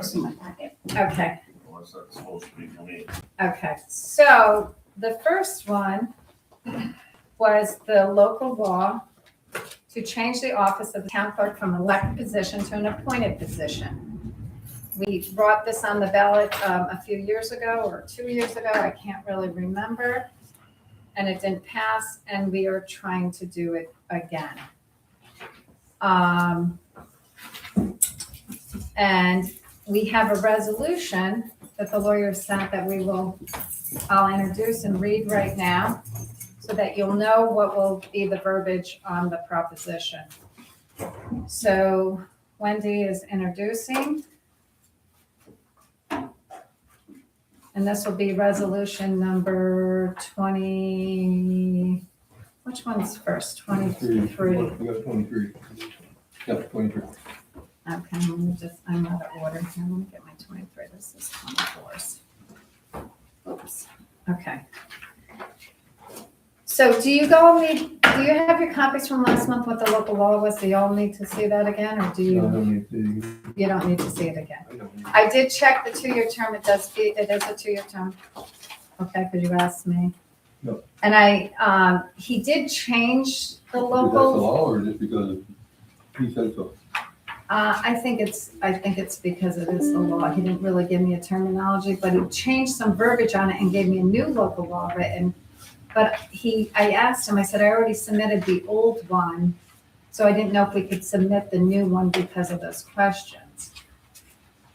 This in my packet. Okay, Unless that's supposed to be for me. okay. So the first one was the local law to change the office of the town clerk from an elected position to an appointed position. We brought this on the ballot a few years ago or 2 years ago, I can't really remember. And it didn't pass, and we are trying to do it again. And we have a resolution that the lawyer sent that I'll introduce and read right now so that you'll know what will be the verbiage on the proposition. So Wendy is introducing. And this will be resolution number 20, which one's first? 23. You got 23. Yep, 23. Okay, I'm out of order here. Let me get my 23. This is 24s. Oops. Okay. So do you have your copies from last month, what the local law was? Do you all need to see that again, or do you? You don't need to see it again. I did check the 2-year term. It is a 2-year term. Okay, because you asked me. No. And he did change the Is that the local. law or just because he said so? I think it's because it is the law. He didn't really give me a terminology, but he changed some verbiage on it and gave me a new local law written. But I asked him, I said, I already submitted the old one, so I didn't know if we could submit the new one because of those questions.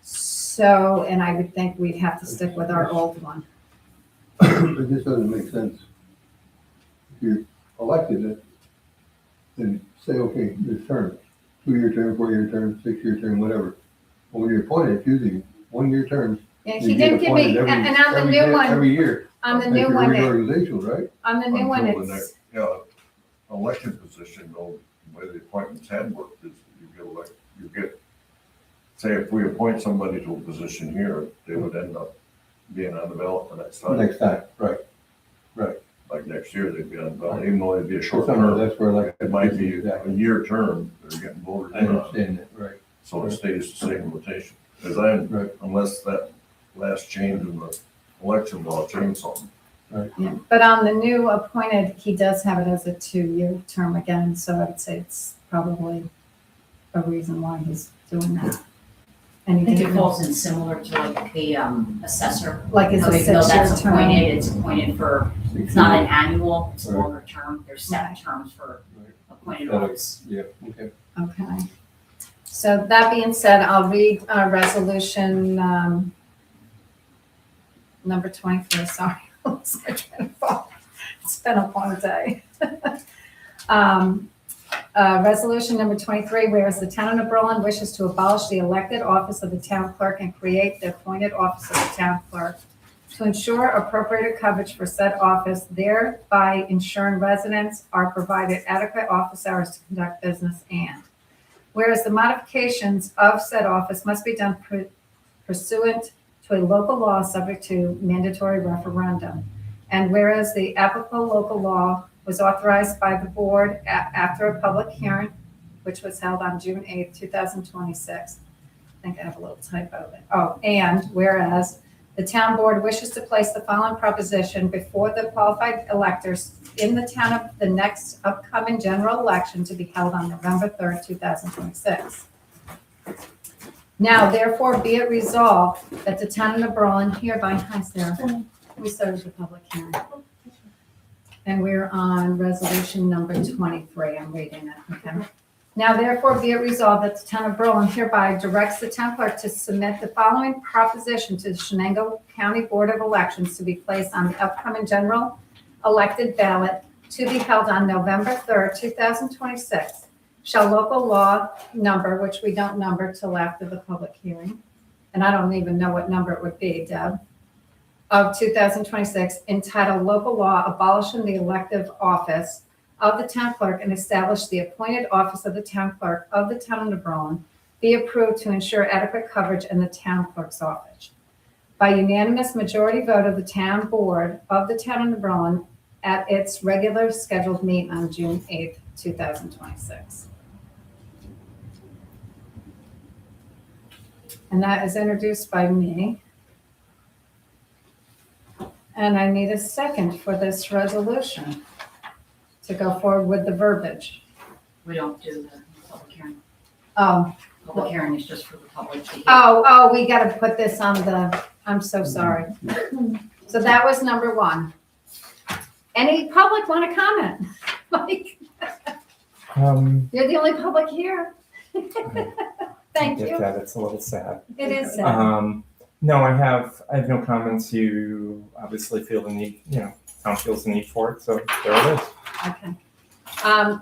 So, and I would think we'd have to stick with our old one. It just doesn't make sense. If you're elected, then say, okay, your term, 2-year term, 4-year term, 6-year term, whatever. But when you're appointed, it's usually 1-year terms. And You he get didn't give me, appointed and on the new one, Every year. on the Like new your one, reorganization, right? on the new one, Until the it's, next, elected position, though, the way the appointments had worked is you get, say if we appoint somebody to a position here, they would end up being on the ballot the next time. Next time, right. Like next year, they'd be on the ballot, even though it'd be a So short somewhere term. that's where like. It might be a Exactly. year term, they're getting voted I in on, understand that, right. so it stays the same rotation. Because Right. unless that last change in the election law changed something. yeah. But on the new appointed, he does have it as a 2-year term again, so I would say it's probably a reason why he's doing that. And I he think it didn't, falls in similar to like the assessor. like it's a Even though 6-year that's term. appointed, it's appointed for, it's not an annual, it's a Right. longer term. There's set terms for Right. appointed Got it. office. Yeah, okay. Okay. So that being said, I'll read resolution number 23, sorry. It's been a long day. Resolution number 23, whereas the town of Berlin wishes to abolish the elected office of the town clerk and create the appointed office of the town clerk to ensure appropriate coverage for said office, thereby ensuring residents are provided adequate office hours to conduct business, and whereas the modifications of said office must be done pursuant to a local law subject to mandatory referendum, and whereas the applicable local law was authorized by the board after a public hearing, which was held on June 8th, 2026. I think I have a little typo there. Oh, and whereas the town board wishes to place the following proposition before the qualified electors in the town of the next upcoming general election to be held on November 3rd, 2026. Now, therefore, be it resolved that the town of Berlin hereby, hi Sarah, we started the public hearing. And we're on resolution number 23, I'm reading it, okay? Now therefore be it resolved that the town of Berlin hereby directs the town clerk to submit the following proposition to the Shenango County Board of Elections to be placed on the upcoming general elected ballot to be held on November 3rd, 2026. Shall local law number, which we don't number till after the public hearing, and I don't even know what number it would be, Deb, of 2026, entitled Local Law Abolishing the Elective Office of the Town Clerk and Establish the Appointed Office of the Town Clerk of the Town of Berlin, be approved to ensure adequate coverage in the Town Clerk's office. By unanimous majority vote of the Town Board of the Town of Berlin at its regular scheduled meeting on June 8th, 2026. And that is introduced by me. And I need a second for this resolution to go forward with the verbiage. We don't do the public hearing. Oh, Public hearing is just for the public to hear. oh, we gotta put this on the, I'm so sorry. So that was number one. Any public want to comment? Mike, you're the only public here. Thank Get you. that, it's a little sad. It is sad. No, I have no comments. You obviously feel the need, town feels the need for it, so there it is. Okay.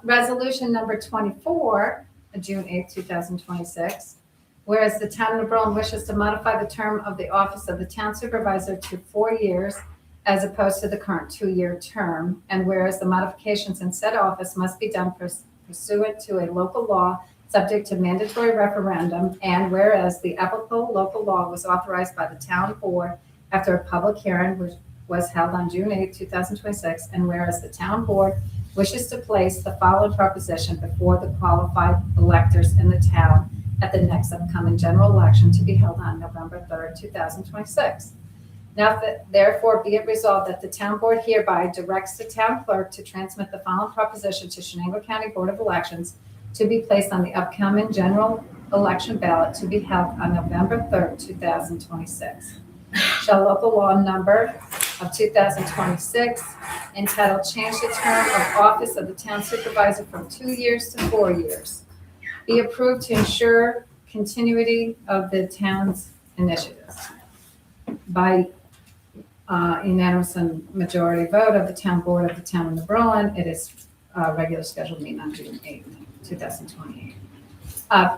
Resolution number 24, June 8th, 2026. Whereas the town of Berlin wishes to modify the term of the office of the town supervisor to 4 years as opposed to the current 2-year term. And whereas the modifications in said office must be done pursuant to a local law subject to mandatory referendum. And whereas the applicable local law was authorized by the town board after a public hearing, which was held on June 8th, 2026. And whereas the town board wishes to place the following proposition before the qualified electors in the town at the next upcoming general election to be held on November 3rd, 2026. Now therefore be it resolved that the town board hereby directs the town clerk to transmit the following proposition to Shenango County Board of Elections to be placed on the upcoming general election ballot to be held on November 3rd, 2026. Shall local law number of 2026 entitled Change the Term of Office of the Town Supervisor from 2 years to 4 years be approved to ensure continuity of the town's initiatives. By unanimous and majority vote of the town board of the town of New Berlin, it is regular scheduled meeting on June 8th, 2028.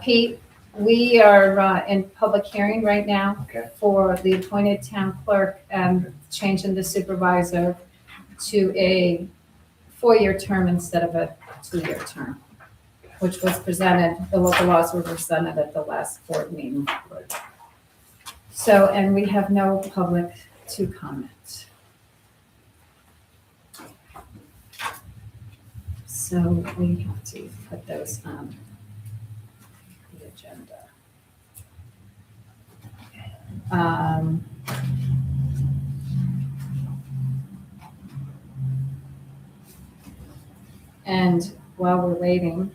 Pete, we are in public hearing right now Okay. for the appointed town clerk and changing the supervisor to a 4-year term instead of a 2-year term, which was presented, the local laws were presented at the last board meeting. Right. So, and we have no public to comment. So we have to put those on the agenda. And while we're waiting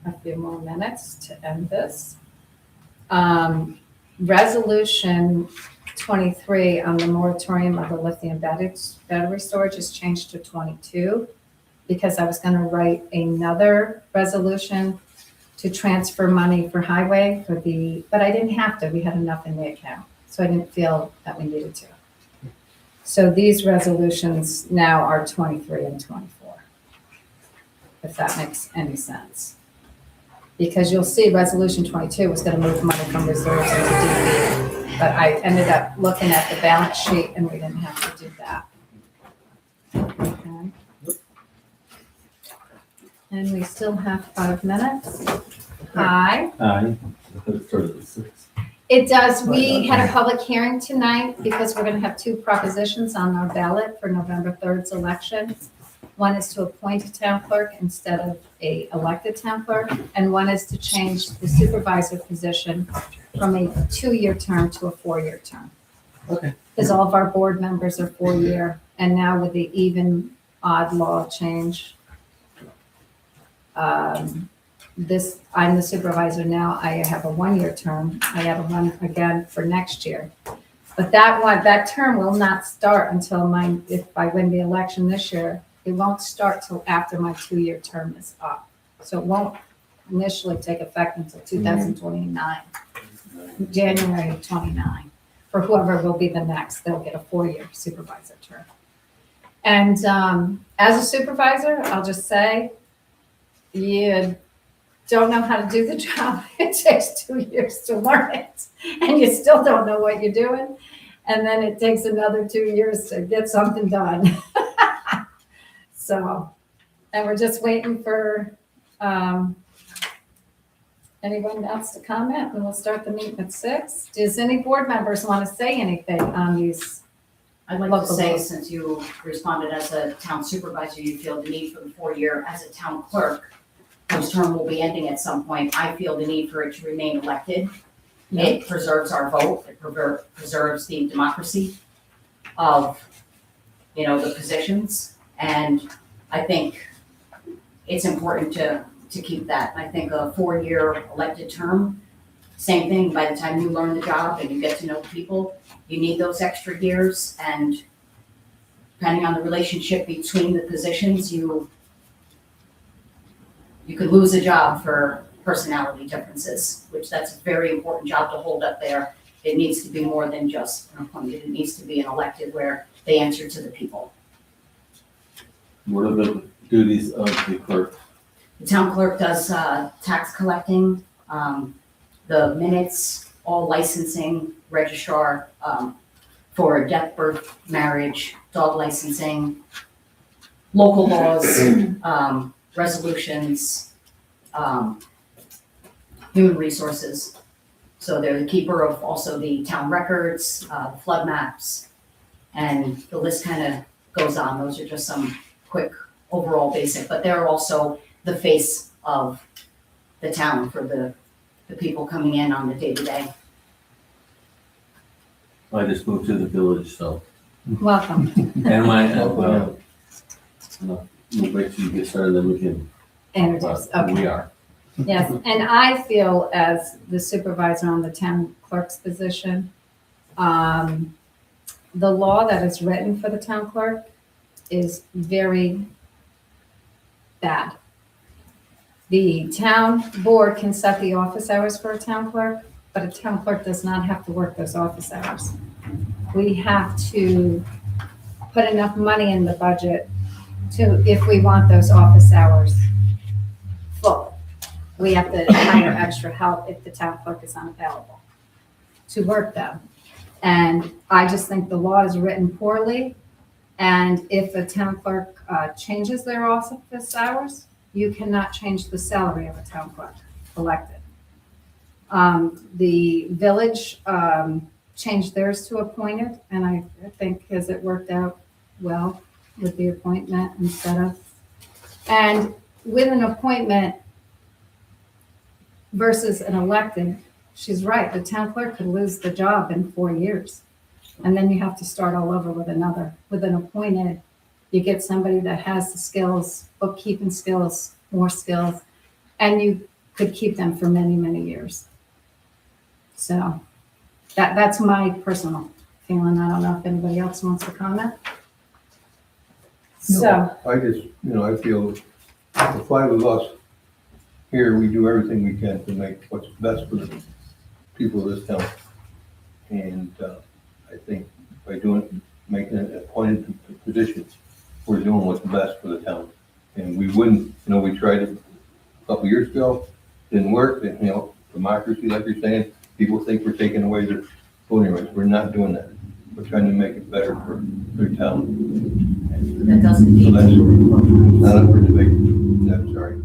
a few more minutes to end this, Resolution 23 on the moratorium of the lithium battery storage is changed to 22 because I was going to write another resolution to transfer money for highway but I didn't have to. We had enough in the account, so I didn't feel that we needed to. So these resolutions now are 23 and 24, if that makes any sense. Because you'll see Resolution 22 was going to move money from reserves into DB, but I ended up looking at the balance sheet and we didn't have to do that. Okay. And we still have 5 minutes. Hi. Aye. It started at 6. It does. We had a public hearing tonight because we're going to have 2 propositions on our ballot for November 3rd's election. One is to appoint a town clerk instead of a elected town clerk, and one is to change the supervisor position from a 2-year term to a 4-year term. Okay. Because all of our board members are 4-year, and now with the even odd law change, I'm the supervisor now. I have a 1-year term. I have a one again for next year. But that term will not start until if I win the election this year, it won't start till after my 2-year term is up. So it won't initially take effect until 2029, January 29. For whoever will be the next, they'll get a 4-year supervisor term. And as a supervisor, I'll just say, you don't know how to do the job. It takes 2 years to learn it, and you still don't know what you're doing. And then it takes another 2 years to get something done. So, and we're just waiting for anyone else to comment, and we'll start the meeting at 6. Does any board members want to say anything on these? I'd like to Local say, laws. since you responded as a town supervisor, you feel the need for the 4-year as a town clerk, whose term will be ending at some point. I feel the need for it to remain elected It preserves our vote, it preserves the democracy of, the positions. And I think it's important to keep that. I think a 4-year elected term, same thing, by the time you learn the job and you get to know people, you need those extra years, and depending on the relationship between the positions, you could lose a job for personality differences, which that's a very important job to hold up there. It needs to be more than just an appointed, it needs to be an elected where they answer to the people. What are the duties of the clerk? The town clerk does tax collecting, the minutes, all licensing, registrar, for death, birth, marriage, dog licensing, local laws, resolutions, human resources. So they're the keeper of also the town records, flood maps, and the list kind of goes on. Those are just some quick overall basic, but they're also the face of the town for the people coming in on the day-to-day. I just moved to the village, so. Welcome. And we'll wait till you get started, then we can, Introduce, okay. we are. Yes, and I feel as the supervisor on the town clerk's position, the law that is written for the town clerk is very bad. The town board can set the office hours for a town clerk, but a town clerk does not have to work those office hours. We have to put enough money in the budget if we want those office hours full. We have to hire extra help if the town clerk is unavailable to work them. And I just think the law is written poorly. And if a town clerk changes their office hours, you cannot change the salary of a town clerk elected. The village changed theirs to appointed, and I think has it worked out well with the appointment instead of, and with an appointment versus an elected, she's right, the town clerk could lose the job in 4 years. And then you have to start all over with another. With an appointed, you get somebody that has the skills, bookkeeping skills, more skills, and you could keep them for many, many years. So that's my personal feeling. I don't know if anybody else wants to comment. So, I just, I feel the 5 of us here, we do everything we can to make what's best for the people of this town. And I think by making an appointed position, we're doing what's best for the town. And we wouldn't, we tried it a couple years ago, didn't work, and, democracy, like you're saying, people think we're taking away their voting rights. We're not doing that. We're trying to make it better for their town. That doesn't So mean. that's not up for debate. I'm sorry.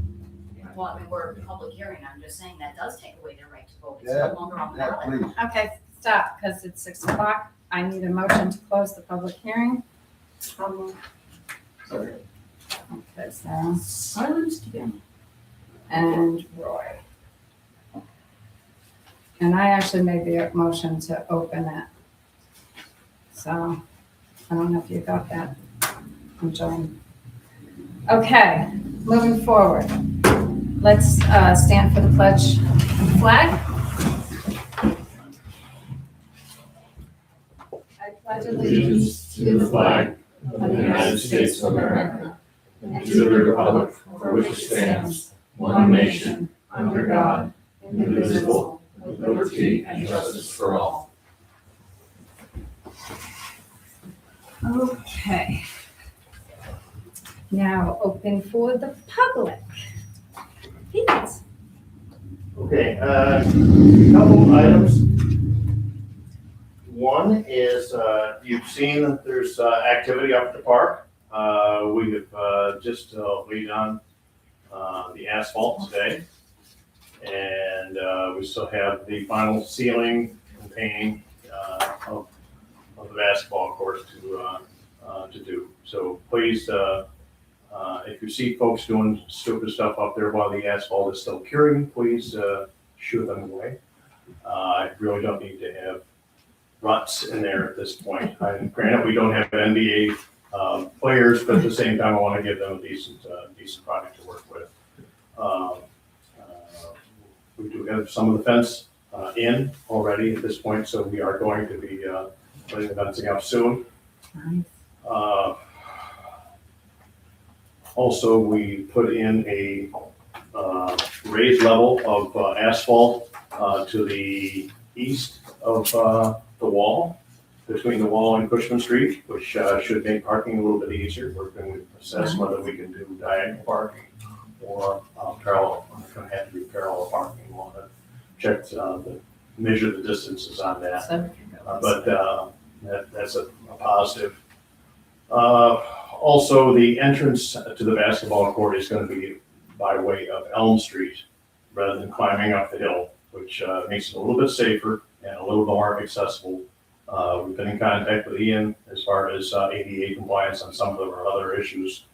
Well, I mean, we're in public hearing, I'm just saying that does take away their right to vote, it's Yeah, no longer on the Yeah, ballot. please. okay, stop, because it's 6 o'clock. I need a motion to close the public hearing. Okay, so, Silence again. and Roy. And I actually made the motion to open it. So, I don't know if you got that. I'm joining. Okay, moving forward. Let's stand for the pledge of flag. I pledge allegiance to the flag of the United States of America and to the republic for which it stands, one nation, under God, indivisible, with liberty and justice for all. Okay. Now open for the public. Pete. Okay, couple items. One is, you've seen that there's activity up at the park. We have just laid on the asphalt today. And we still have the final sealing and painting of the basketball court to do. So please, if you see folks doing stupid stuff up there while the asphalt is still curing, please shoo them away. I really don't need to have ruts in there at this point. Granted, we don't have NBA players, but at the same time, I want to give them a decent product to work with. We do have some of the fence in already at this point, so we are going to be putting the fencing up soon. Also, we put in a raised level of asphalt to the east of the wall, between the wall and Cushman Street, which should make parking a little bit easier. We're going to assess whether we can do diagonal parking or parallel. It's going to have to be parallel parking. We want to check measure the distances on that. But that's a positive. Also, the entrance to the basketball court is going to be by way of Elm Street rather than climbing up the hill, which makes it a little bit safer and a little more accessible. We've been in contact with Ian as far as ADA compliance on some of our other issues,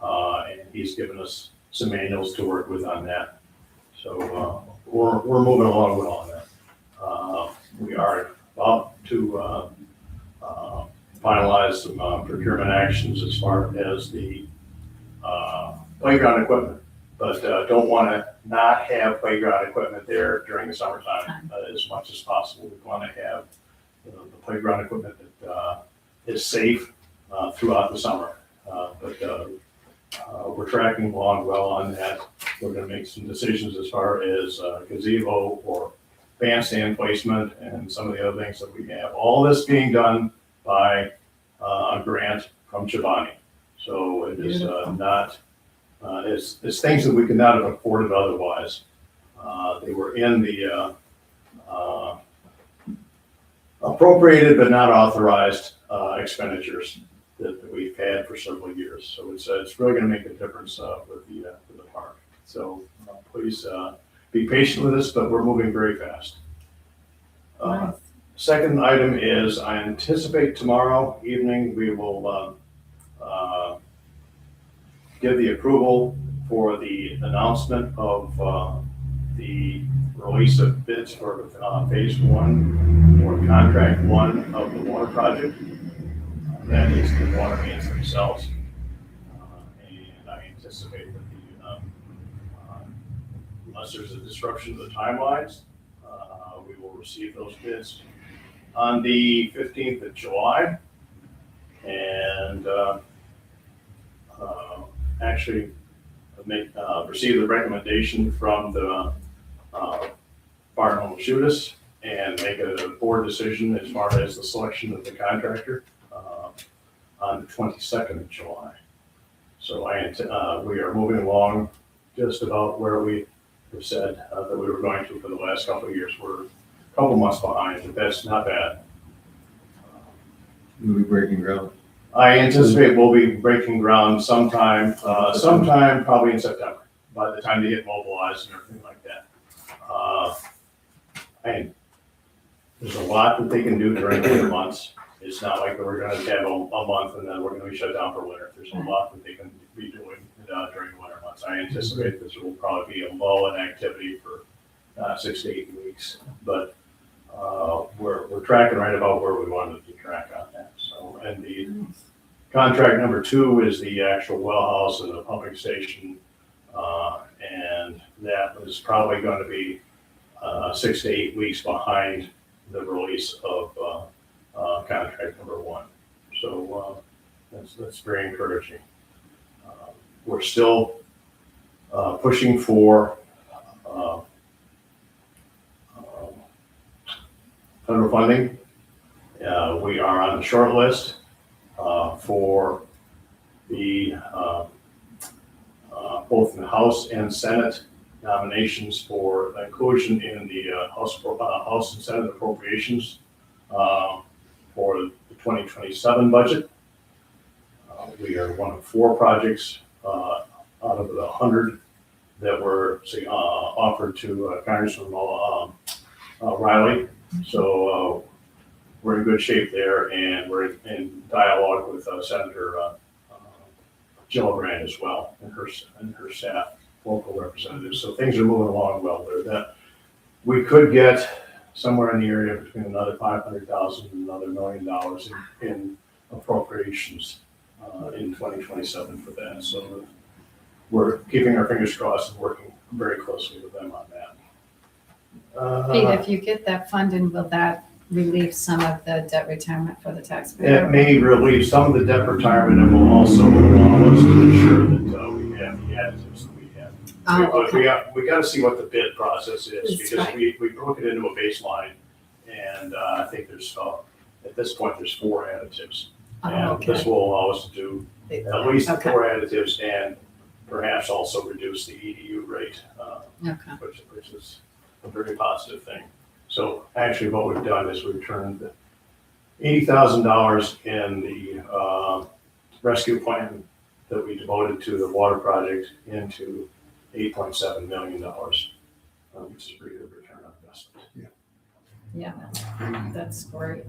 and he's given us some manuals to work with on that. So we're moving along with all that. We are about to finalize some procurement actions as far as the playground equipment, but don't want to not have playground equipment there during the summertime as much as possible. We want to have the playground equipment that is safe throughout the summer. But we're tracking along well on that. We're going to make some decisions as far as gazebo or bandstand placement and some of the other things that we have. All this being done by a grant from Chobani. So it is not, it's things that we could not have afforded otherwise. They were in the appropriated but not authorized expenditures that we've had for several years. So it's really going to make a difference with the park. So please be patient with us, but we're moving very fast. Nice. Second item is I anticipate tomorrow evening we will give the approval for the announcement of the release of bids for phase one or contract one of the water project. That is the water mains themselves. And I anticipate that unless there's a disruption to the timelines, we will receive those bids on the 15th of July. And actually receive the recommendation from the Barnum Shootist and make a board decision as far as the selection of the contractor on the 22nd of July. So we are moving along just about where we have said that we were going to for the last couple of years. We're a couple months behind, but that's not bad. We'll be breaking ground. I anticipate we'll be breaking ground sometime probably in September, by the time they get mobilized and everything like that. And there's a lot that they can do during the winter months. It's not like we're gonna have a month and then we're gonna be shut down for winter. There's a lot that they can be doing during the winter months. I anticipate this will probably be a lull in activity for 6 to 8 weeks, but we're tracking right about where we wanted to track on that. So, and the contract number 2 is the actual well house and the pumping station, and that is probably going to be 6 to 8 weeks behind the release of contract number 1. So that's very encouraging. We're still pushing for federal funding. We are on the short list for the both in the House and Senate nominations for inclusion in the House and Senate appropriations for the 2027 budget. We are one of 4 projects out of the 100 that were offered to Congressman Riley. So we're in good shape there, and we're in dialogue with Senator Gillibrand as well, and her staff, local representatives. So things are moving along well there. That we could get somewhere in the area between another 500,000 and another $1 million in appropriations in 2027 for that. So we're keeping our fingers crossed and working very closely with them on that. Pete, if you get that funding, will that relieve some of the debt retirement for the taxpayer? It may relieve some of the debt retirement and will also allow us to ensure that we have the additives that we have. Oh, But we got to see what the bid process is, That's because right. we broke it into a baseline, and I think there's, at this point, there's 4 additives. Oh, And this okay. will allow us to do at least Okay. 4 additives and perhaps also reduce the EDU rate, Okay. which is a very positive thing. So actually what we've done is we've turned $80,000 in the rescue plan that we devoted to the water project into $8.7 million, which is a pretty good return on investment. Yeah, that's great.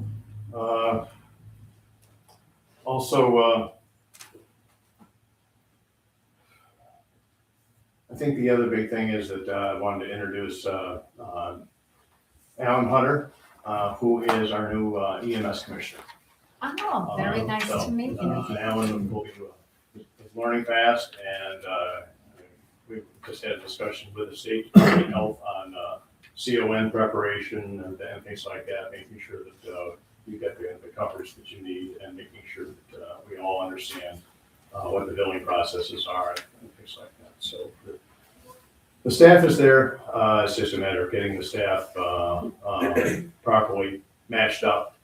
Also, I think the other big thing is that I wanted to introduce Alan Hunter, who is our new EMS commissioner. Oh, very nice So, to meet you. Alan will be is learning fast, and we just had a discussion with the state Department of Health on CON preparation and things like that, making sure that you get the coverage that you need, and making sure that we all understand what the billing processes are and things like that. So the staff is there. It's just a matter of getting the staff properly matched up.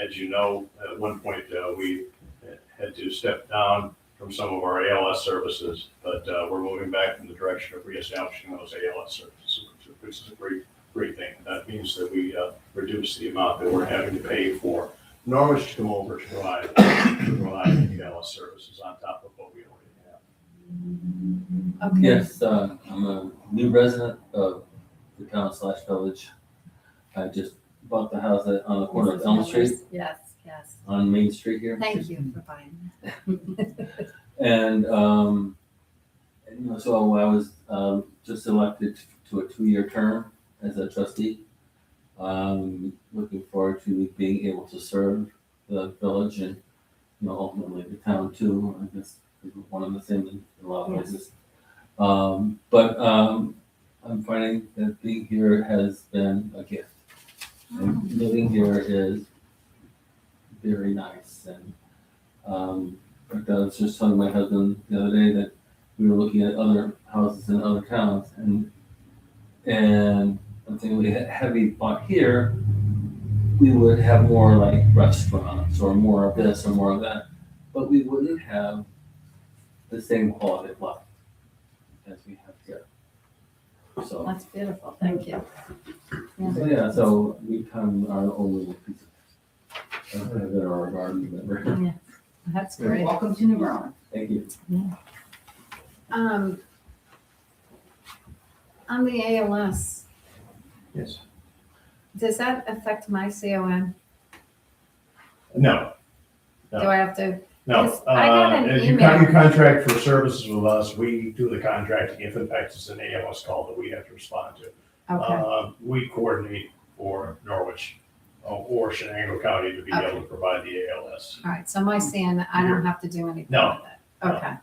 As you know, at one point we had to step down from some of our ALS services, but we're moving back in the direction of reestablishing those ALS services, which is a great thing. That means that we reduce the amount that we're having to pay for Norwich to come over to provide the ALS services on top of what we already have. Okay. Yes, I'm a new resident of the town / village. I just bought the house on the corner of Elm Street Yes, yes. on Main Street here. Thank you for buying that. And, so I was just elected to a 2-year term as a trustee. Looking forward to being able to serve the village and, ultimately the town too. I guess we're one and the same in a lot of places. But I'm finding that being here has been a gift. And living here is very nice. And I was just telling my husband the other day that we were looking at other houses in other towns, and I'm thinking had we bought here, we would have more like restaurants or more of this or more of that, but we wouldn't have the same quality of life as we have here. So, That's beautiful, thank you. so we kind of our own little piece of our garden, whatever. That's great. Welcome to New Berlin. Thank you. On the ALS, Yes. does that affect my CON? No, Do I have to? no. Yes, I got an If you email. contract for services with us, we do the contracting. If in fact it's an ALS call that we have to respond to. Okay, We coordinate for Norwich or Shenango County to be able to provide the ALS. all right, so my CN, I don't have to do anything No. with it? Okay,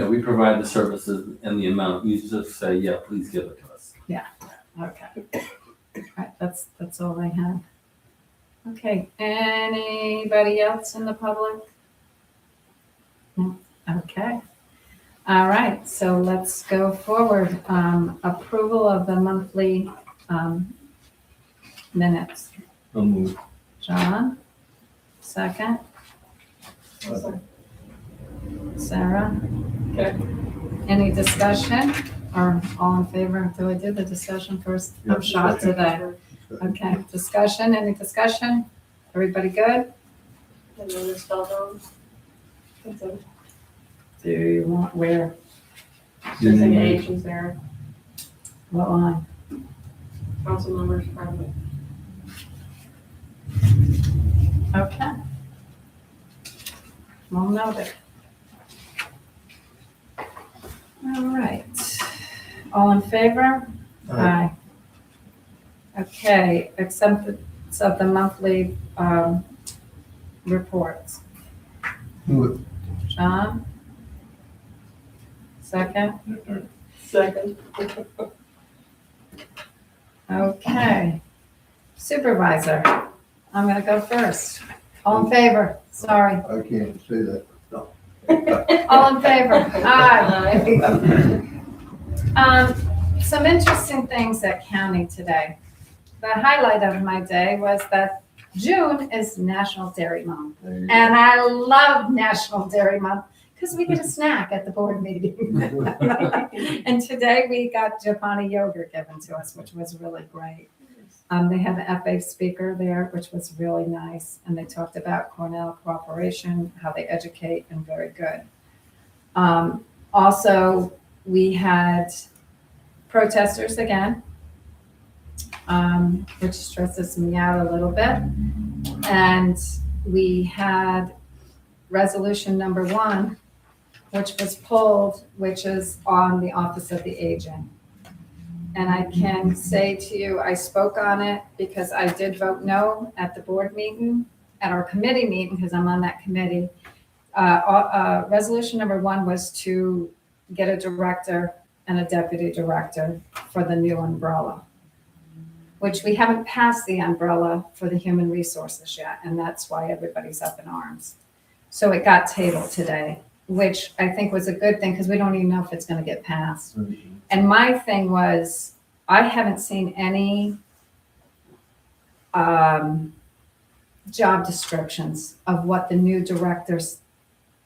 We provide the services and the amount. You just say, yeah, please give it to us. okay. All right, that's all I have. Okay, anybody else in the public? No? Okay. All right, so let's go forward. Approval of the monthly minutes. I'll move. John, second. Sarah? Okay. Any discussion or all in favor? Do I do the discussion first? I'm shot today. Okay, discussion, any discussion? Everybody good? Do you want, where? Designations there, What line? council members present. Okay. Well noted. All right. All in favor? Aye. Okay, acceptance of the monthly reports. Move John? Second? Your turn. Second. Okay. Supervisor, I'm gonna go first. All in favor? Sorry. I can't say that. All in favor? Aye. Some interesting things at county today. The highlight of my day was that June is National Dairy Month. There you go. And I love National Dairy Month because we get a snack at the board meeting. And today we got Japani yogurt given to us, which was really great. They had an FA speaker there, which was really nice. And they talked about Cornell cooperation, how they educate, and very good. Also, we had protesters again, which stresses me out a little bit. And we had resolution number 1, which was pulled, which is on the Office of the Aging. And I can say to you, I spoke on it because I did vote no at the board meeting, at our committee meeting, because I'm on that committee. Resolution number 1 was to get a director and a deputy director for the new umbrella, which we haven't passed the umbrella for the human resources yet, and that's why everybody's up in arms. So it got tabled today, which I think was a good thing because we don't even know if it's going to get passed. And my thing was, I haven't seen any job descriptions of what the new director's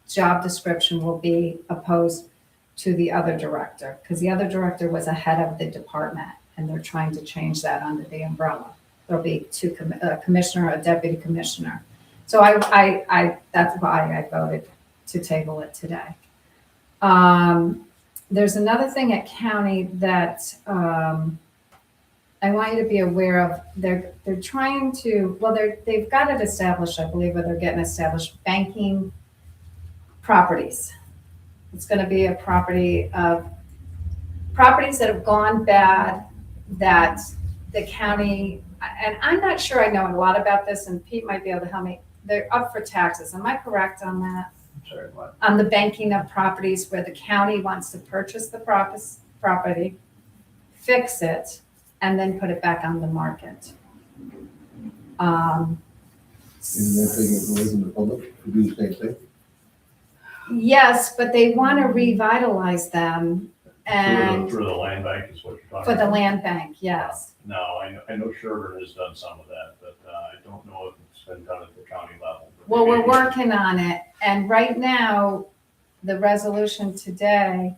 job description will be opposed to the other director, because the other director was a head of the department, and they're trying to change that under the umbrella. There'll be a commissioner, a deputy commissioner. So I that's why I voted to table it today. There's another thing at county that I want you to be aware of. They're trying to, well, they've got it established, I believe, or they're getting established, banking properties. It's going to be a property of properties that have gone bad, that the county, and I'm not sure I know a lot about this, and Pete might be able to help me. They're up for taxes. Am I correct on that? Sorry, what? On the banking of properties where the county wants to purchase the property, fix it, and then put it back on the market. Isn't that taking it away from the public to do the same thing? Yes, but they want to revitalize them and Through the land bank is what you're talking for about? the land bank, yes. No, I know Sherburne has done some of that, but I don't know if it's been done at the county level. Well, we're working on it, and right now, the resolution today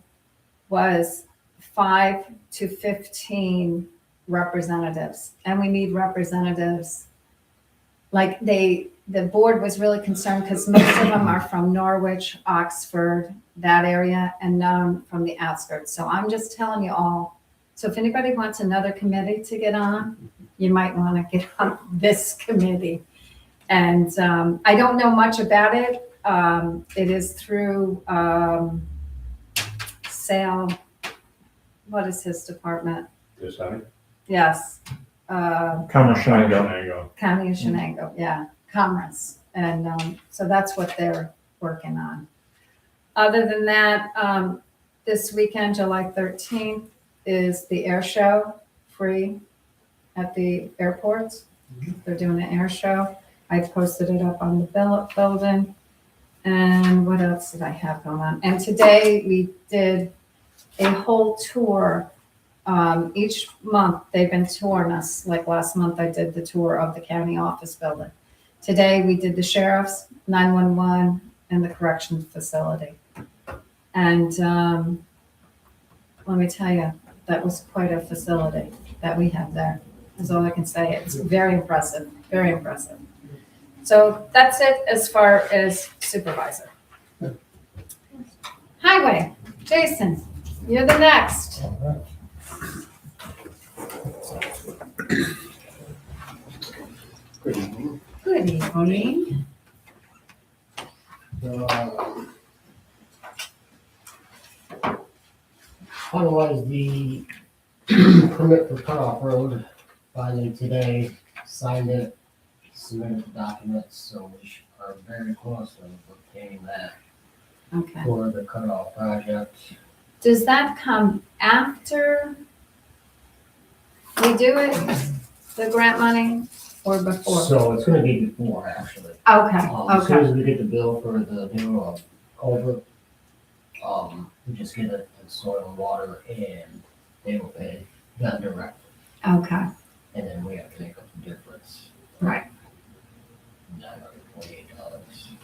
was 5 to 15 representatives, and we need representatives. Like the board was really concerned because most of them are from Norwich, Oxford, that area, and none from the outskirts. So I'm just telling you all. So if anybody wants another committee to get on, you might want to get on this committee. And I don't know much about it. It is through Sale. What is his department? This county? Yes. Commerce Shenango. There you go. County of Shenango, yeah, Commerce. And so that's what they're working on. Other than that, this weekend, July 13th, is the air show, free at the airports. They're doing an air show. I posted it up on the building. And what else did I have going on? And today we did a whole tour. Each month they've been touring us. Like last month I did the tour of the county office building. Today we did the sheriff's, 911, and the corrections facility. And let me tell you, that was quite a facility that we have there. That's all I can say. It's very impressive, very impressive. So that's it as far as supervisor. Highway, Jason, you're the next. Good evening. Good evening. Finalized the permit for cutoff road finally today, signed it, submitted the documents, so we are very close to obtaining that Okay. for the cutoff project. Does that come after we do it, the grant money, or before? So it's gonna be before, actually. Okay, As soon okay, as we get the bill for the new culvert, we just get it in soil and water and they will pay that direct. okay, And then we have to make up the difference. right. $928.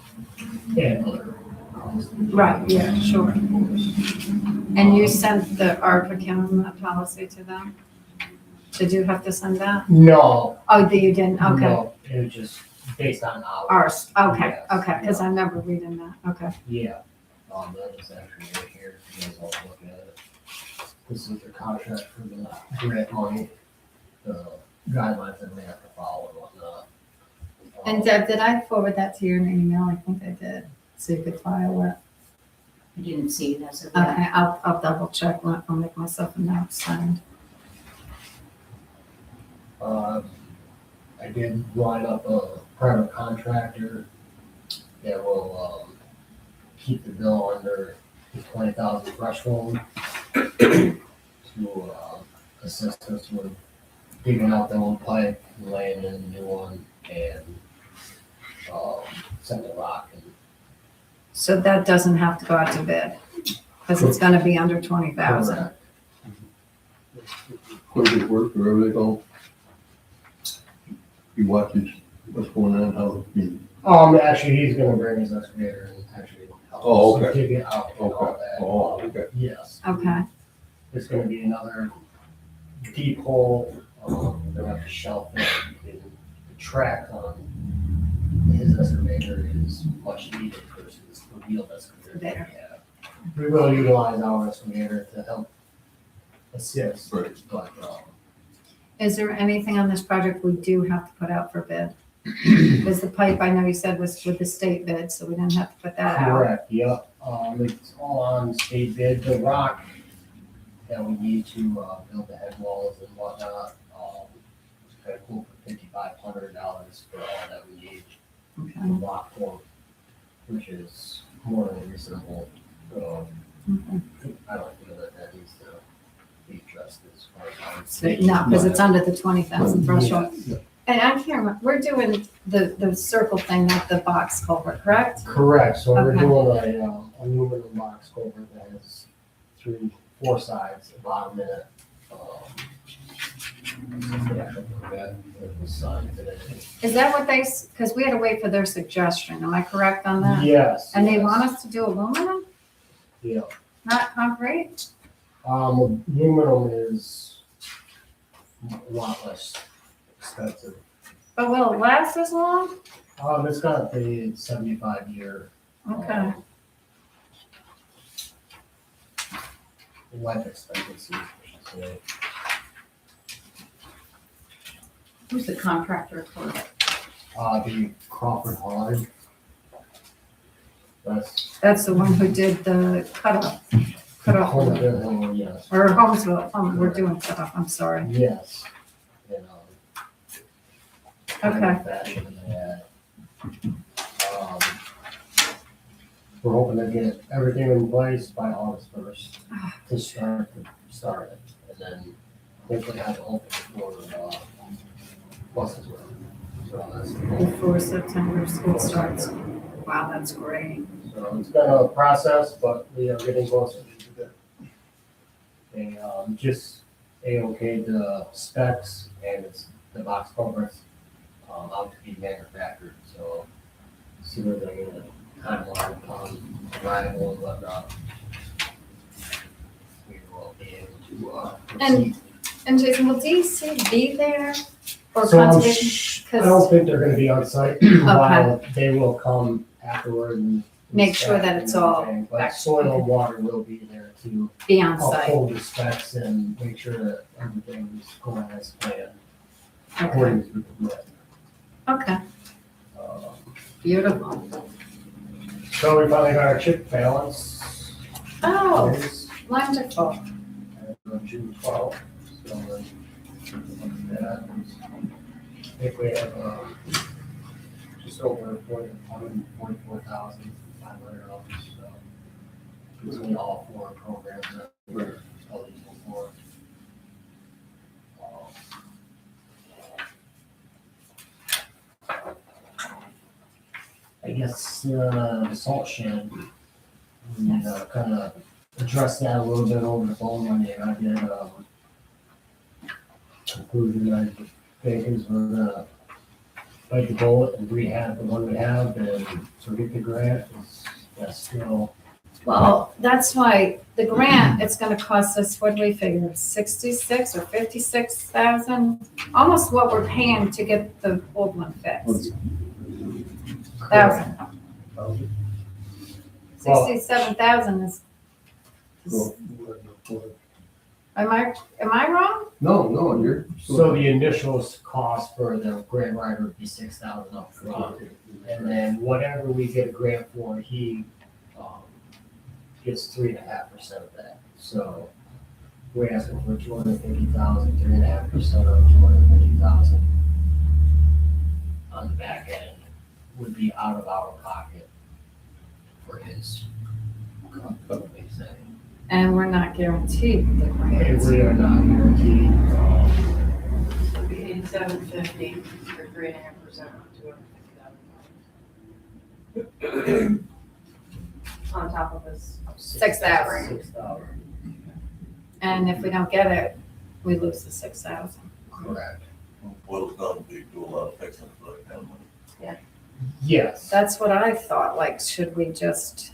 And other costs. Right, yeah, sure. And you sent the ARPA procurement policy to them? Did you have to send that? No. Oh, you didn't, okay. No, it was just based on Ours, okay, Yes. okay, because I remember reading that, okay. Yeah. That is actually right here, if you guys all look at it. This is the contract for the grant money, the guidelines that we have to follow and whatnot. And Deb, did I forward that to you in an email? I think I did, so you could file it. I didn't see it as of yet. Okay, I'll double check, I'll make myself a note, signed. I did line up a private contractor that will, keep the bill under the 20,000 threshold to, assist us with digging out the old pipe, laying in the new one, and, sending rock and. So that doesn't have to go out to bid, because it's gonna be under 20,000. Correct. Quick work, wherever they go. He watches what's going on, how, Actually, he's gonna bring his excavator and actually help Oh, us okay. dig it out and all that. Oh, okay. Yes, Okay, it's gonna be another deep hole, they'll have to shelf it, and the track on his excavator is much needed versus the wheeled excavator that we have. We will utilize our excavator to help assist, Right. but, is there anything on this project we do have to put out for bid? Because the pipe, I know you said was with the state bid, so we didn't have to put that out. correct, yep, it's all on state bid, the rock that we need to, build the head walls and whatnot, kind of cool for $5,500 for all that we need. Okay, Rock form, which is more than reasonable. okay. I don't feel that that needs to be addressed as far as. So, no, because it's under the 20,000 threshold. Yeah. And I can't remember, we're doing the circle thing, not the box culvert, correct? Correct, so we're Okay. doing a aluminum box culvert that has 4 sides, the bottom in it. The actual permit that was signed today. Is that what they, because we had to wait for their suggestion, am I correct on that? Yes. And they yes, want us to do aluminum, Yeah, not concrete? aluminum is a lot less expensive. But will it last as long? It's got the 75-year. Okay, Life expectancy, I should say. Who's the contractor for it? The Crawford Hard. That's. that's the one who did the cutoff, Holmesville, yes. or Holmesville, we're doing cutoff, I'm sorry. Yes. You know. Okay. Fashion and that. We're hoping to get everything in place by August 1st to start it. And then hopefully have it open for, buses. So that's. Before September school starts. Wow, that's great. So it's been a process, but we are getting closer to it. They, just A-OK the specs and it's the box culverts, out to be manufactured, so sooner than a timeline upon arrival and whatnot. We will be able to, proceed. And Jason, will DC be there for So conservation? I don't think they're gonna be on site while they will come afterward and. Make sure that inspect it's and all everything, back- But soil and water will be there to Be on site. uphold the specs and make sure that everything is going as planned. Okay, According to the permit. okay, beautiful. So we finally got our chip balance. Oh, It's wonderful. June 12th. So I think we have, just over 144,500 dollars, between all four programs that we're eligible for. I guess, the salt shed, we, kind of addressed that a little bit over the phone Monday, and I did, conclusion that I think is we're gonna bite the bullet and rehab the one we have and forget the grant, that's still. Well, that's why the grant, it's gonna cost us, what do we figure, 66 or 56,000? Almost what we're paying to get the old one fixed. 1,000. 67,000 is, am I wrong? No, you're. So the initial cost for the grant writer would be 6,000 up front, and then whatever we get a grant for, he, gets 3.5% of that. So we're asking for 250,000, 3.5% of 250,000 on the back end would be out of our pocket for his company setting. And we're not guaranteed the And grant. we are not guaranteed, It'd be 8750 for 3.5% of $250,000. On top of this. 6,000. 6,000, And if we don't get it, we lose the 6,000. correct. Boils down to do a lot of fixing for that kind of money. Yes. That's what I thought, like, should we just,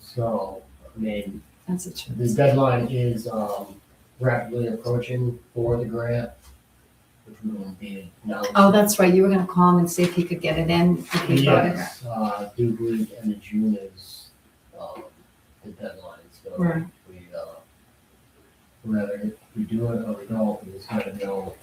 So, I mean, that's a the choice. deadline is rapidly approaching for the grant, which will be announced. Oh, that's right, you were gonna call him and see if he could get it in, if he got it. Yes, do believe end of June is the deadline, so Right. we, whether if we do it or we don't, we just gotta know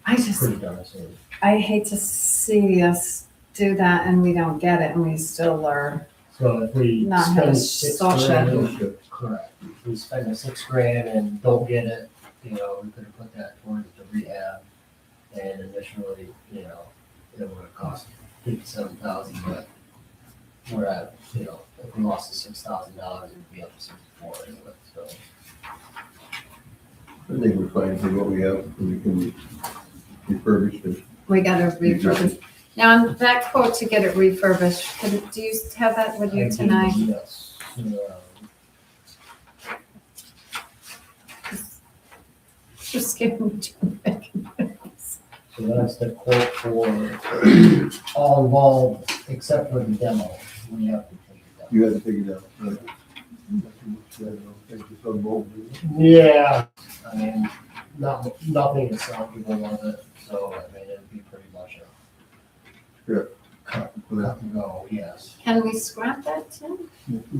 I just, pretty darn soon. I hate to see us do that and we don't get it and we still are, So if we Not have a spend salt shed. $6,000, correct, if we spend the $6,000 and don't get it, we could have put that towards the rehab. And initially, it would have cost 57,000, but we're at, if we lost the $6,000, it'd be up to 64 anyway, so. I think we're fine for what we have, and we can refurbish it. we gotta refurbish. Now, on that quote to get it refurbished, do you have that with I you do, tonight? Yes. Just give me two seconds. So that's the quote for all involved, except for the demo, we have to take it down. You had to take it down. Right. I don't know, thank you so much. Yeah, I mean, nothing is salvageable of it, so I mean, it'd be pretty much a Yeah. cut For that. and go, yes. Can we scrap that too?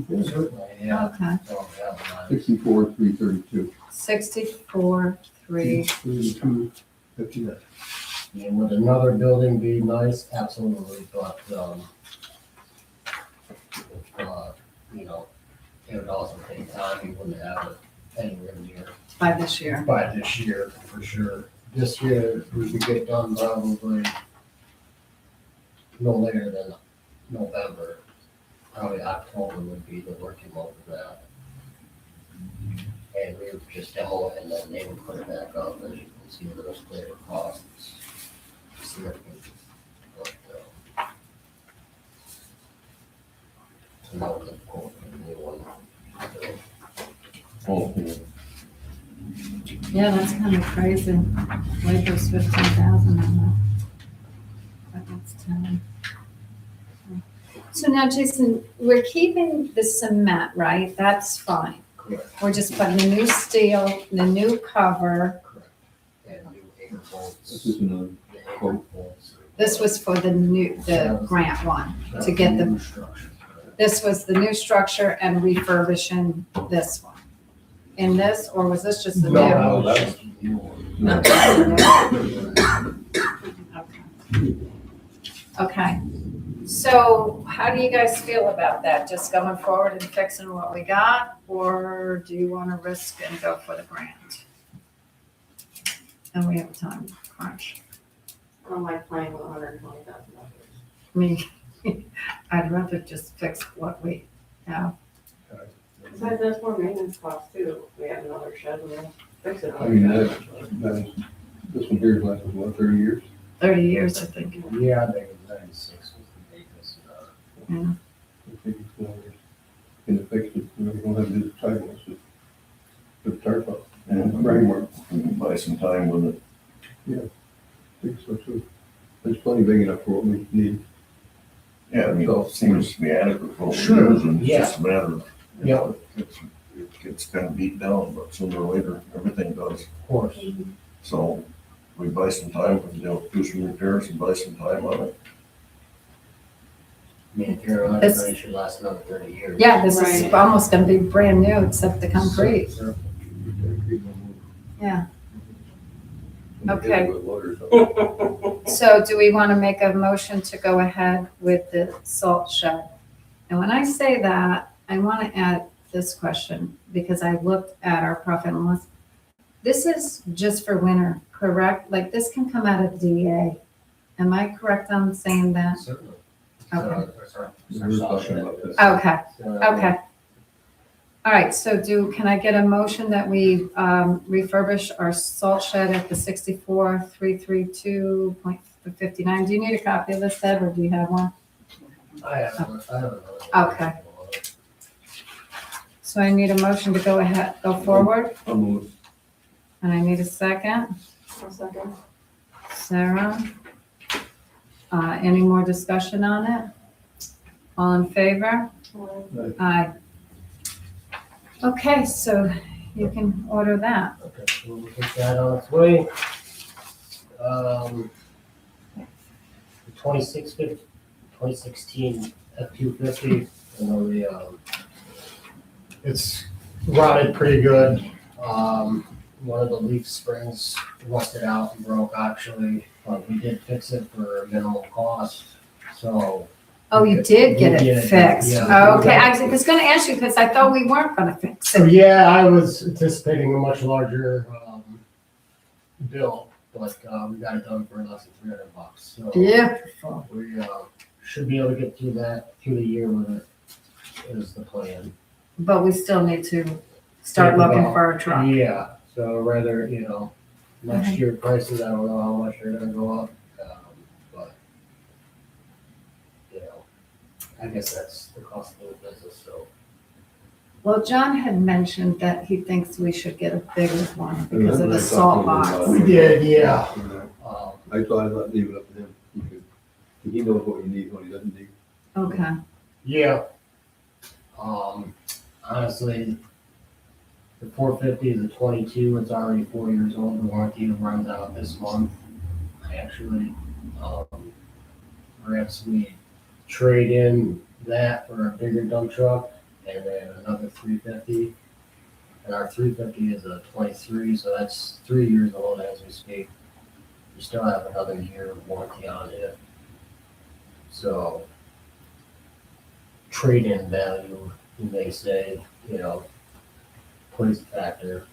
Certainly, yeah. Okay, So, yeah, 64,332. 64, 3. 32, 59. and would another building be nice? Absolutely, but, it would also take time, you wouldn't have it anywhere near By this year. by this year, for sure. This year, we could get done probably no later than November. Probably October would be the working month of that. And we would just demo it and then they would put it back up, as you can see, those labor costs. Significant. But, so that was a quote from the new one. Oh, Yeah, that's kind of crazy. Labor's 15,000 on that. But that's 10. So now, Jason, we're keeping the cement, right? That's fine. Correct, We're just putting the new steel, the new cover. correct. And new acre bolts. This is another The acre quote. bolts. This was for the grant one, to get the, New structure, correct. this was the new structure and refurbishing this one. In this, or was this just the new? No, that's- that's just a new one. Okay, so how do you guys feel about that? Just going forward and fixing what we got, or do you want to risk and go for the grant? And we have a time crunch. I don't like playing with $120,000. I mean, I'd rather just fix what we have. Besides, that's more maintenance costs too. If we have another shed, we'll fix it. I mean, this one here's lasted, what, 30 years? 30 years, I think. Yeah, I think it was 96 was the biggest, I think it's 4 years. And it fixed it, we don't have to do the sidewalks, just put the tarp up. And framework, We can buy some time with it. I think so too. It's plenty big enough for what we need. Yeah, I mean, it seems to be adequate for what we're Sure, using. It's just a matter of, you Yeah. know, it gets kind of beat down, but sooner or later, everything does. of course. So we buy some time, you know, do some repairs and buy some time on it. Me and Carolina, It's- it should last another 30 years. Yeah, this is Right. almost gonna be brand new except the concrete. So- Yeah. And we Okay. hit it with water, so- So do we want to make a motion to go ahead with the salt shed? And when I say that, I want to add this question because I looked at our profit and loss. This is just for winter, correct? Like this can come out of DA. Am I correct on saying that? Certainly. Okay. We were talking about this. Okay, So, okay. All right, so can I get a motion that we refurbish our salt shed at the 64,332.59? Do you need a copy of this, Deb, or do you have one? I have another. Okay. So I need a motion to go ahead, go forward, I'll move. and I need a second. One second. Sarah? Any more discussion on it? All in favor? Aye. Okay, so you can order that. Okay, so we'll get that on its way. The 2016 F-250, I know it's rotted pretty good. One of the leaf springs rusted out and broke actually, but we did fix it for minimal cost, so. Oh, you did get We it did, fixed. yeah. Oh, okay, I was gonna ask you because I thought we weren't gonna fix So it. yeah, I was anticipating a much larger, bill, but, we got it done for less than $300, so. Beautiful. We, should be able to get through the year with it, is the plan. But we still need to start looking for a truck. Yeah, so rather, next year prices, I don't know how much they're gonna go up, but, I guess that's the cost of the business, so. Well, John had mentioned that he thinks we should get a bigger one because of the I salt talked to him box. about We it. did, yeah. I thought I'd leave it up to him. He knows what he needs, what he doesn't need. Okay, Yeah. Honestly, the 450 is a 22, it's already 4 years old, the warranty runs out this month. I actually, perhaps we trade in that for a bigger dump truck and then another 350. And our 350 is a 23, so that's 3 years old as we speak. We still have another year of warranty on it. So, trade-in value, you may say, plays a factor.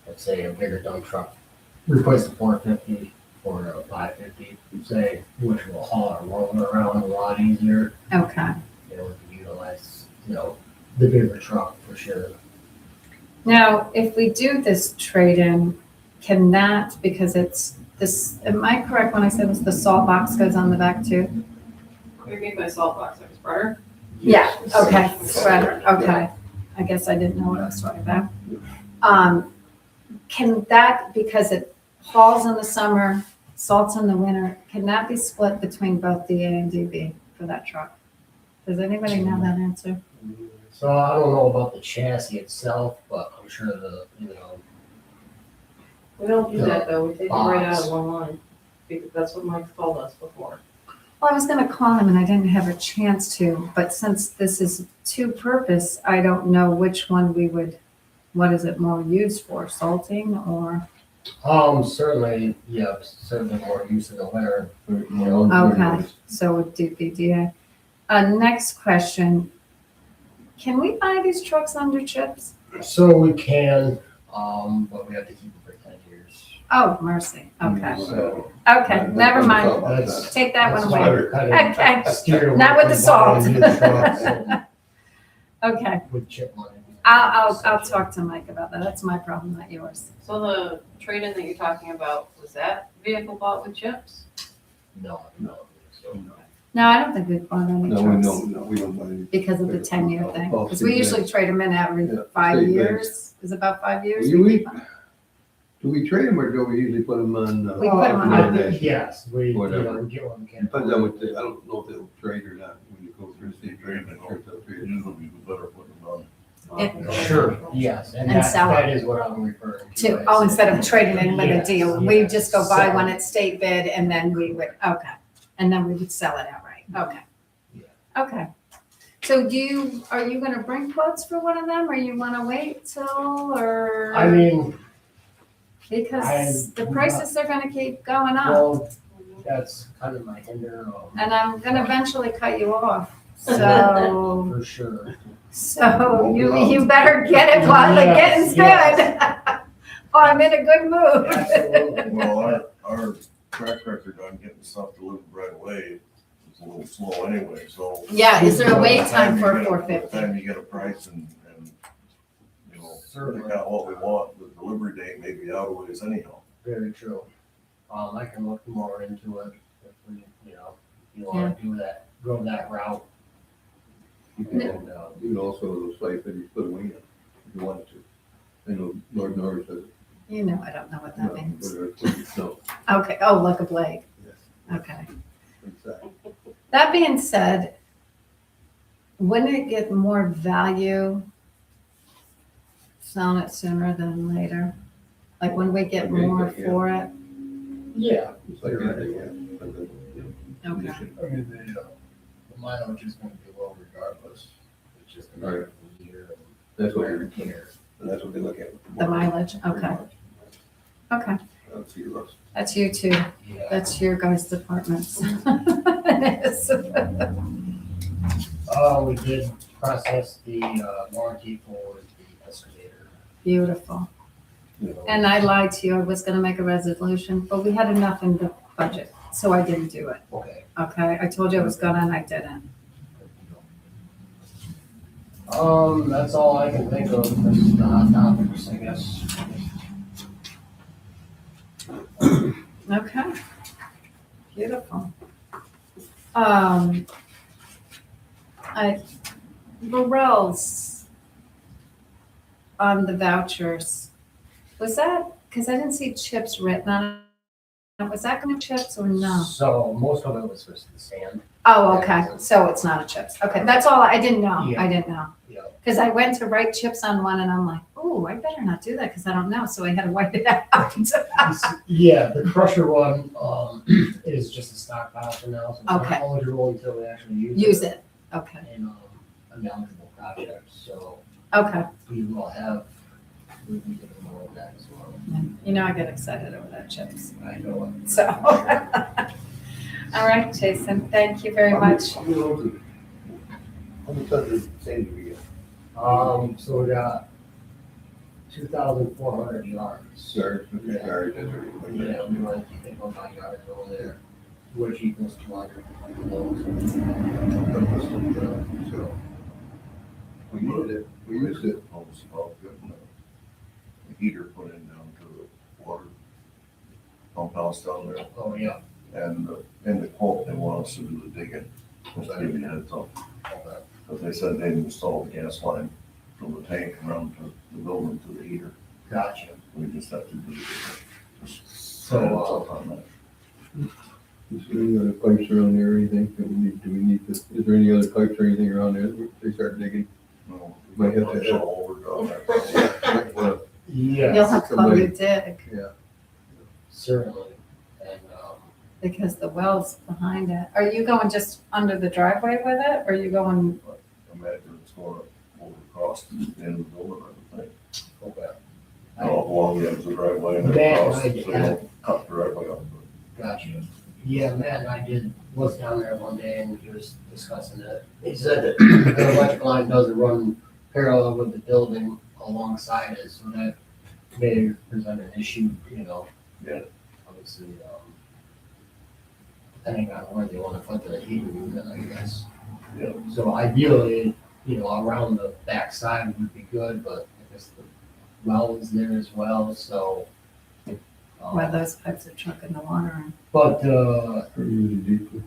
Let's say a bigger dump truck, replace the 450 for a 550, say, which will haul our roller around a lot easier. okay. We can utilize, the bigger truck for sure. Now, if we do this trade-in, can that, because it's this, am I correct when I said it was the salt box goes on the back too? What do you mean by salt box, like a spreader? Yeah, okay, spreader, okay. I guess I didn't know what I was talking about. Can that, because it hauls in the summer, salts in the winter, can that be split between both DA and DB for that truck? Does anybody know that answer? So I don't know about the chassis itself, but I'm sure We don't do that though, we take it right out of one line, because that's what Mike's told us before. Well, I was gonna call him and I didn't have a chance to, but since this is two-purpose, I don't know which one we would, what is it more used for, salting or? certainly more use in the winter. Okay, so with DPDA. Next question. Can we buy these trucks under chips? So we can, but we have to keep them for 10 years. Oh, mercy. Okay. So, Okay, never mind. That's- Take that one That's away. why we're kind Okay. of steered away Not with the from salt. buying new trucks and Okay. with chip money. I'll talk to Mike about that. That's my problem, not yours. So the trade-in that you're talking about, was that vehicle bought with chips? No, so. No, I don't think we've bought any no, we trucks don't, no, we don't buy any. because of the 10-year thing. Oh, Because we usually trade them in every Yeah, 5 state years. Is it about 5 years? Do we trade them or do we usually put them on? We put 'em on. I think, yes, we, you Whatever. know, get what we can. Depends on what, I don't know if they'll trade or not when you go through the state Trade, trade. they I'm sure they'll trade. Usually we better put them on. Sure, yes, and And that, sell it. that is what I'm referring to. To, oh, instead of trading in with a Yes, deal, we yes. just go buy Sell. one at state bid and then we would, okay. And then we would sell it outright. Okay. Yeah. Okay. So are you gonna bring quotes for one of them or you wanna wait till or? I mean, Because the prices are gonna keep going up. well, that's kind of my hinder, And I'm gonna eventually cut you off. So, for sure. so you better get it while the getting's Yes, good. Or I'm in a good mood. Absolutely. Well, our track record on getting stuff delivered right away is a little slow anyway, so. Yeah, is there a By wait the time you for get it- By 450? the time you get a price and, you know, Certainly. pick out what we want, the delivery date may be out of ways anyhow. Very true. I can look more into it if we, you wanna do that, go that route. And, You can also, those sites that you put away in, if you wanted to. I know Lord Norris does. You know, I don't know what that means. No, Okay, oh, like a blade. yes, Okay. exactly. That being said, wouldn't it get more value selling it sooner than later? Like when we get Okay, more yeah. for it? Yeah, It's like anything, yeah. But the, you know, Okay. condition. I mean, the mileage is gonna be low regardless. It's just a matter of the year That's and what wear you're, and tear. and that's what they look at. The mileage, okay, okay. That's yours. That's you too. Yeah. That's your guys' departments. It is. We did process the, warranty for the excavator. Beautiful. You know, And I lied to you. I was gonna make a resolution, but we had enough in the budget, so I didn't do it. Okay. Okay, I told you I was gonna and I didn't. That's all I can think of, that's the hot topics, I guess. Okay. Beautiful. Burrell's on the vouchers. Was that, because I didn't see chips written on it. Was that gonna chips or no? So most of it was for the sand. Oh, okay, so it's not a chips. Okay, that's all, I didn't know. Yeah. I didn't know. Yeah. Because I went to write chips on one and I'm like, oh, I better not do that because I don't know. So I had to wipe it out. Yeah, the crusher one, is just a stockpile for now, so it's Okay. not eligible until we actually Use it. Okay, In, an eligible project, so okay. we will have, we'll be getting more of that as well. You know, I get excited over that chips. I know. So, all right, Jason, thank you very much. How many tons of sand do we get? So we got 2,400 yards. Yards, okay, yards, that's right. Yeah, we want to take on my yards over there, which equals 200 loads. So, we used it, we used it. Almost about getting the heater put in down to the water pump house down there. Oh, yeah. And in the quote, they want us to do the digging. Just to give you a heads up. Okay. Because they said they'd install the gas line from the tank around to the building to the heater. Gotcha. We just have to do the digging. Just So, heads up on that. Is there any other pipes around there or anything that we need, do we need to, is there any other pipes or anything around there that they start digging? No, Might have to it's have- all over down there. Well, Yes. You'll have to call you Dick yeah, Certainly. And, because the well's behind it. Are you going just under the driveway with it or are you going, Imagine it's going over across the end of the building, I would think. okay. Along the edge of the driveway and Man, across, so I- you don't cut the driveway up. Gotcha. Yeah, Matt and I was down there one day and we were just discussing it. He said that the electric line doesn't run parallel with the building alongside it, so that may present an issue, Yeah. Obviously, depending on where they wanna put the heating unit, I guess. Yeah. So ideally, around the backside would be good, but I guess the well is there as well, so. Where those pipes are chucking the water in. But, Or usually deeper.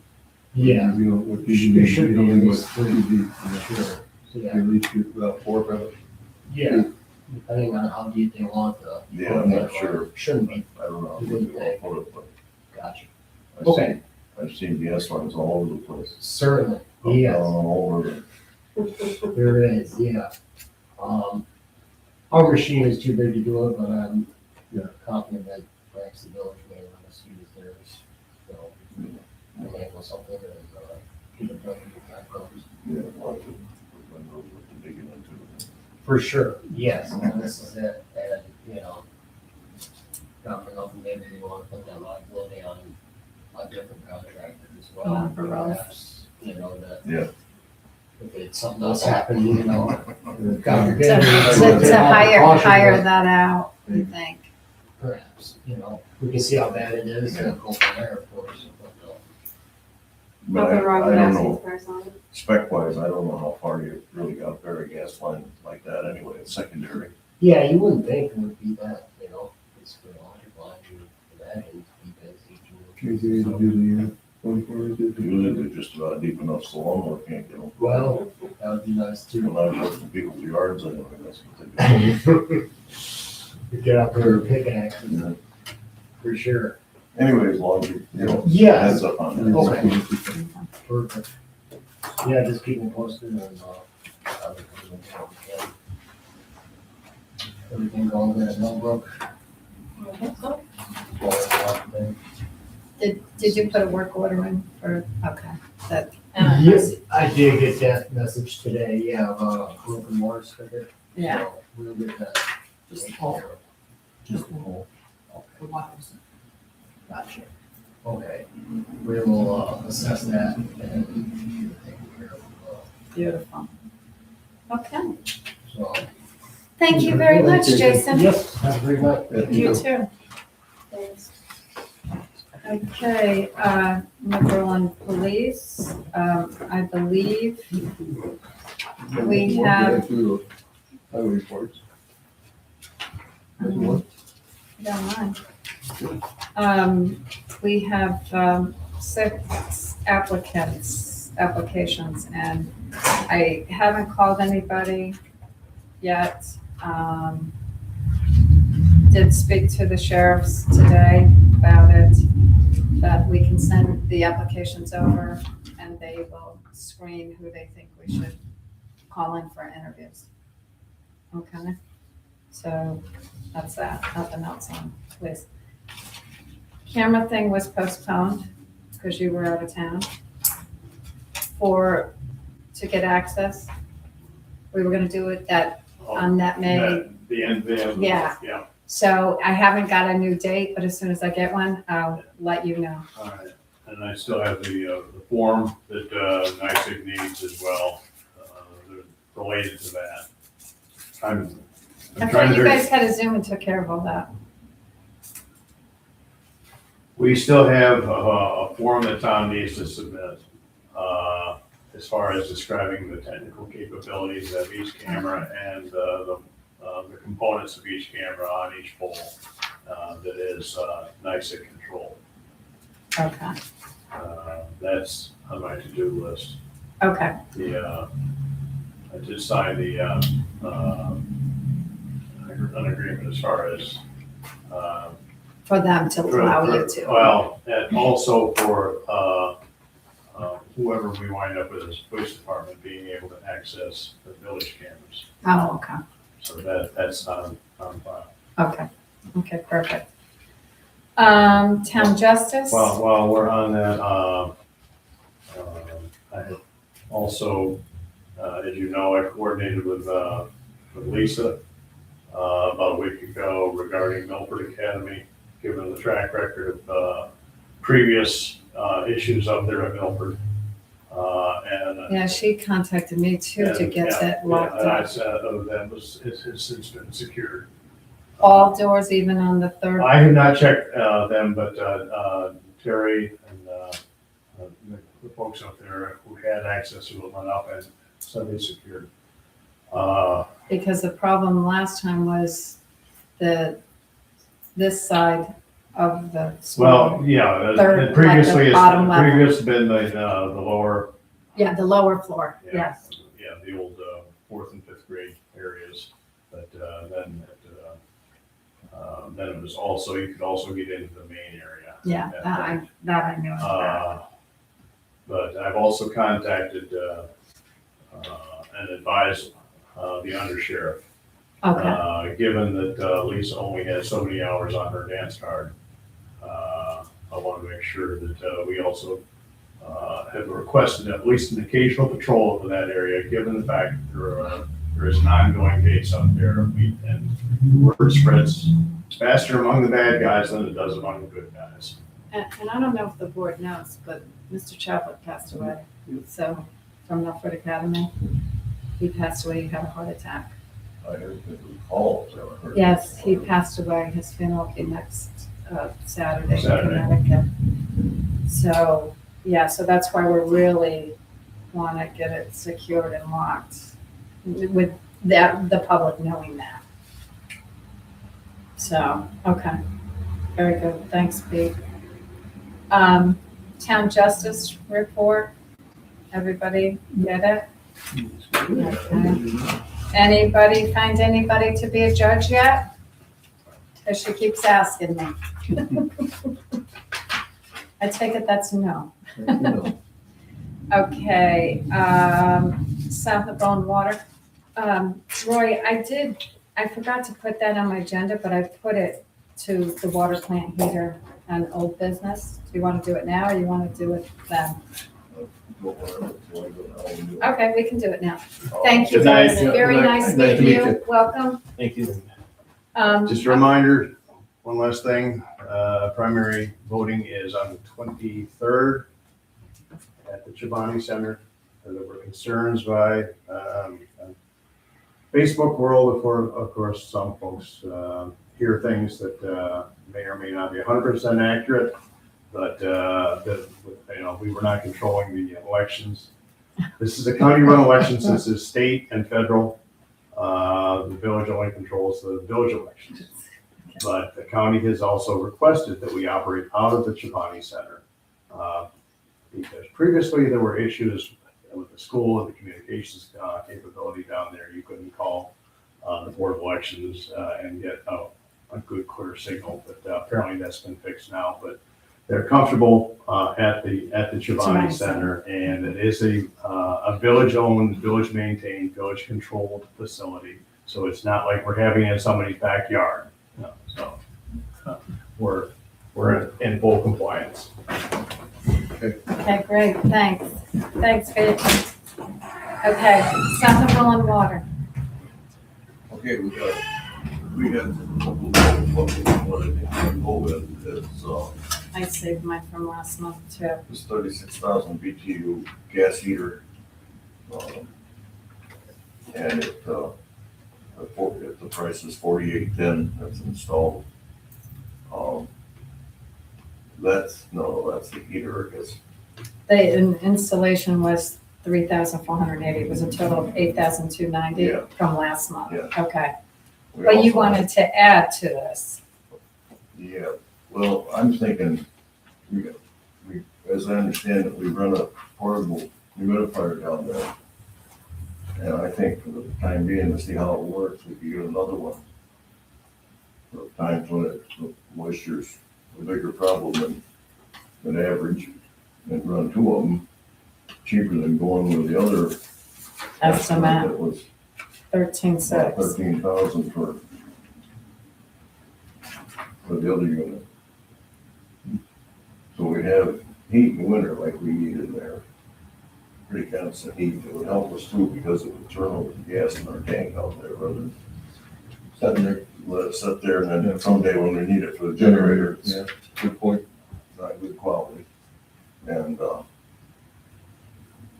yeah, You know, what It you should be don't at need least much too deep. sure, so You yeah, at least get about 4 pounds. yeah, depending on how deep they want the. Yeah, I'm not sure. Shouldn't be, I don't know how they will put it, but gotcha. I've Okay. seen, I've seen gas lines all over the place. Certainly, yes. All over the, There is, yeah. Our machine is too big to do it, but I'm confident that perhaps the village may let us use theirs. So we'll handle something and keep it done when the time comes. yeah, lots of windows with the digging into it. For sure, yes, and this is it, and, not for nothing, maybe they wanna put that liability on a different contractor as well. On for Ralph. Perhaps, that. Yeah. If it's something else happened, God forbid. To hire that out, you think? Perhaps, we can see how bad it is and go from there, of course. But I Nothing wrong with don't asking know, for something. spec wise, I don't know how far you really got to bury a gas line like that anyway, it's secondary. Yeah, you wouldn't think it would be that, it's for electric line, you would imagine to be busy. Usually they do the 24 inches. Usually they're just about deep enough so lawnmower can't get them. Well, that would be nice too. When I work in people's yards, anyway, that's what they do. You get out there and pick an axe, Yeah. for sure. Anyway, as long as Yeah. heads up on that. Okay. Perfect. Yeah, just keep me posted and, I'll be coming in if we can. Everything going good at Millbrook? Did you put a work order in for, okay, that, Yes, I did get that message today, yeah, about a broken water spigot. yeah. So we'll get that. Just taken the care of. Just the whole. waters. Gotcha. Okay, we will, assess that and take care of, Beautiful. Okay. so. Thank you very much, Jason. Yes, have a great night. You too. Thanks. Okay, Berlin Police, I believe we have, Highway reports. That's one. don't mind. We have 6 applications, and I haven't called anybody yet. Did speak to the sheriffs today about it, that we can send the applications over and they will screen who they think we should call in for interviews. Okay, so that's that, nothing else on list. Camera thing was postponed because you were out of town to get access. We were gonna do it on that May. The end. Yeah. Yeah, So I haven't got a new date, but as soon as I get one, I'll let you know. all right. And I still have the form that NYSEG needs as well, related to that. I'm I trying thought to. you guys had a Zoom and took care of all that. We still have a form that Tom needs to submit, as far as describing the technical capabilities of each camera and the components of each camera on each pole that is NYSEG controlled. Okay, That's on my to-do list. okay, I did sign an agreement as far as for them to allow you to. well, and also for whoever we wind up with as police department being able to access the village cameras. Oh, okay, So that's on file. okay, perfect. Town justice? While we're on that, I have also, as you know, I coordinated with Lisa about a week ago regarding Milford Academy, given the track record of previous issues up there at Milford. Yeah, she contacted me too to get that locked And I up. said, that has since been secured. All doors, even on the third? I have not checked them, but Terry and the folks up there who had access to it went up and said they secured. Because the problem last time was this side of the school. Well, yeah, Third, and previously, like the it's bottom level. previous been the lower, Yeah, the lower floor, yeah, yes. yeah, the old fourth and fifth grade areas. But then it was also, you could also get into the main area. Yeah, that I knew about. But I've also contacted and advised the undersheriff. Okay, Given that Lisa only had so many hours on her dance card, I want to make sure that we also have requested at least an occasional patrol over that area, given the fact that there is an ongoing case out there. And word spreads faster among the bad guys than it does among the good guys. and I don't know if the board knows, but Mr. Chaplet passed away, so, from Milford Academy. He passed away, he had a heart attack. I heard it was Hall. so I heard- Yes, he passed away, his funeral will be next Saturday in Saturday. Connecticut. So, yeah, so that's why we really want to get it secured and locked, with the public knowing that. So, okay, very good, thanks, Pete. Town justice report, everybody get it? Okay. Anybody find anybody to be a judge yet? Because she keeps asking me. I take it that's a no. Okay, South of Bone Water. Roy, I forgot to put that on my agenda, but I put it to the water plant heater and old business. Do you want to do it now or you want to do it then? Okay, we can do it now. Thank you Good night. guys, very Good night. nice Nice to meeting meet you, you. welcome. Thank you. Just a reminder, one last thing, primary voting is on the 23rd at the Chobani Center. There were concerns by Facebook world, of course, some folks hear things that may or may not be 100% accurate, but we were not controlling the elections. This is a county-run election since it's state and federal. The village only controls the village elections. But the county has also requested that we operate out of the Chobani Center. Because previously there were issues with the school and the communications capability down there. You couldn't call the Board of Elections and get a good clear signal, but apparently that's been fixed now. But they're comfortable at the Chobani Center, and it is a village-owned, village-maintained, village-controlled facility. So it's not like we're having it in somebody's backyard. No, so we're in full compliance. Okay, great, thanks. Thanks, Pete. Okay, South of Berlin Water. Okay, we got what we wanted to go with is, I saved mine from last month too. this 36,000 BTU gas heater. And if the price is 48.10, that's installed. That's the heater, I guess. The installation was 3,480. It was a total of 8,290 Yeah. from last month. Yeah. Okay, We but you also- wanted to add to this. Yeah, well, I'm thinking, as I understand it, we run a portable humidifier down there. And I think for the time being, to see how it works, we could get another one. For times when the moisture's a bigger problem than average, and run two of them, cheaper than going with the other. Estimate That was 13,600. 13,000 for the other unit. So we have heat in winter like we need in there. Pretty constant heat. It would help us too because it would turn over the gas in our tank out there rather than sitting there, let it sit there and then someday when we need it for the generator, it's Yeah, good point. not good quality. And, so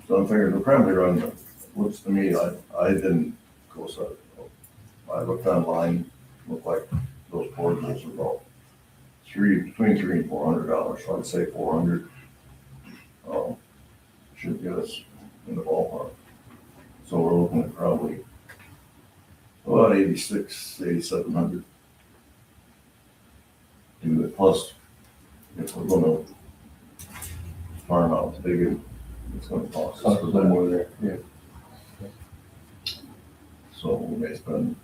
I'm figuring we'll probably run, looks to me, I didn't go, so I looked online look like those portables are about between $300 and $400, so I'd say 400. Should get us in the ballpark. So we're looking at probably about 8,700. Do it plus, if we're gonna farm out big, it's gonna cost us Cost for a little that. more there, yeah. So we may spend,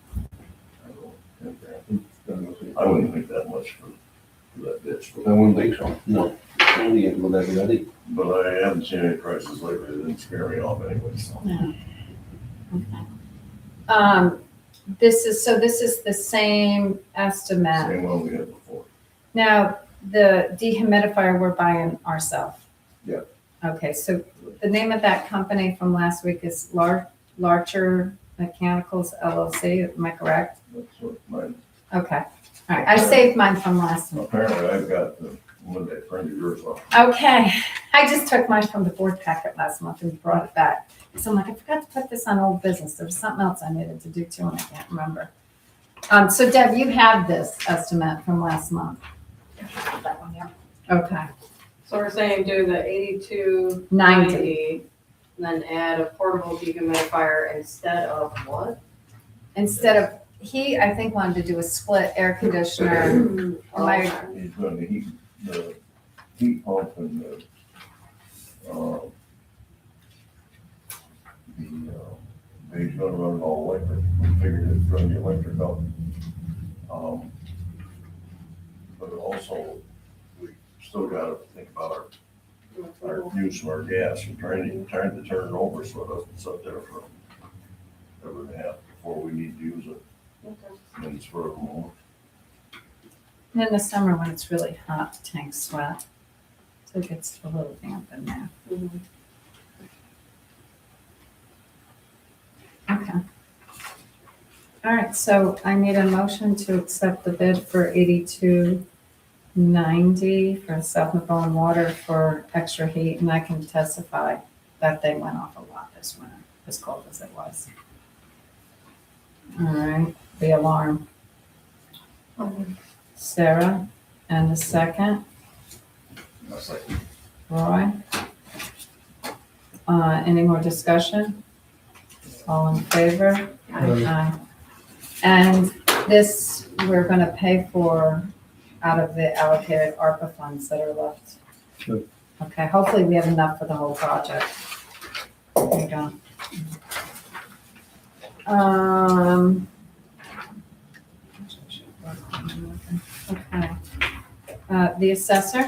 I don't know, 10 grand. I I wouldn't think that much for that ditch, wouldn't think so, no. Only get with everybody. but I haven't seen any prices lately that didn't scare me off anyway, so. This is the same estimate. Same one we had before. Now, the dehumidifier we're buying ourselves. Yeah. Okay, so the name of that company from last week is Larcher Mechanicals LLC, am I correct? That's what mine, Okay, all right, I saved mine from last week. apparently I've got the one that friend of yours off. Okay, I just took mine from the board packet last month and brought it back. So I'm like, I forgot to put this on old business. There was something else I needed to do too, and I can't remember. So Deb, you have this estimate from last month. That one, yeah. Okay, So we're saying do the 82, 90. 90, then add a portable dehumidifier instead of what? Instead of, he, I think, wanted to do a split air conditioner. My- He's gonna heat the heat pump and he's gonna run it all electric. We figured it'd run the electric up. But also, we still gotta think about our use of our gas and trying to turn it over so it doesn't sit there for ever and a half before we need to use it. And it's for a moment. And in the summer when it's really hot, the tanks sweat. So it gets a little damp in there. Okay. All right, so I need a motion to accept the bid for 8290 for South McBowen Water for extra heat, and I can testify that they went off a lot this winter, as cold as it was. All right, the alarm. Sarah, and the second, That's like, Roy. Any more discussion? All in favor? Aye. And this, we're gonna pay for out of the allocated ARPA funds that are left. Good. Okay, hopefully we have enough for the whole project. There you go. Okay. The assessor.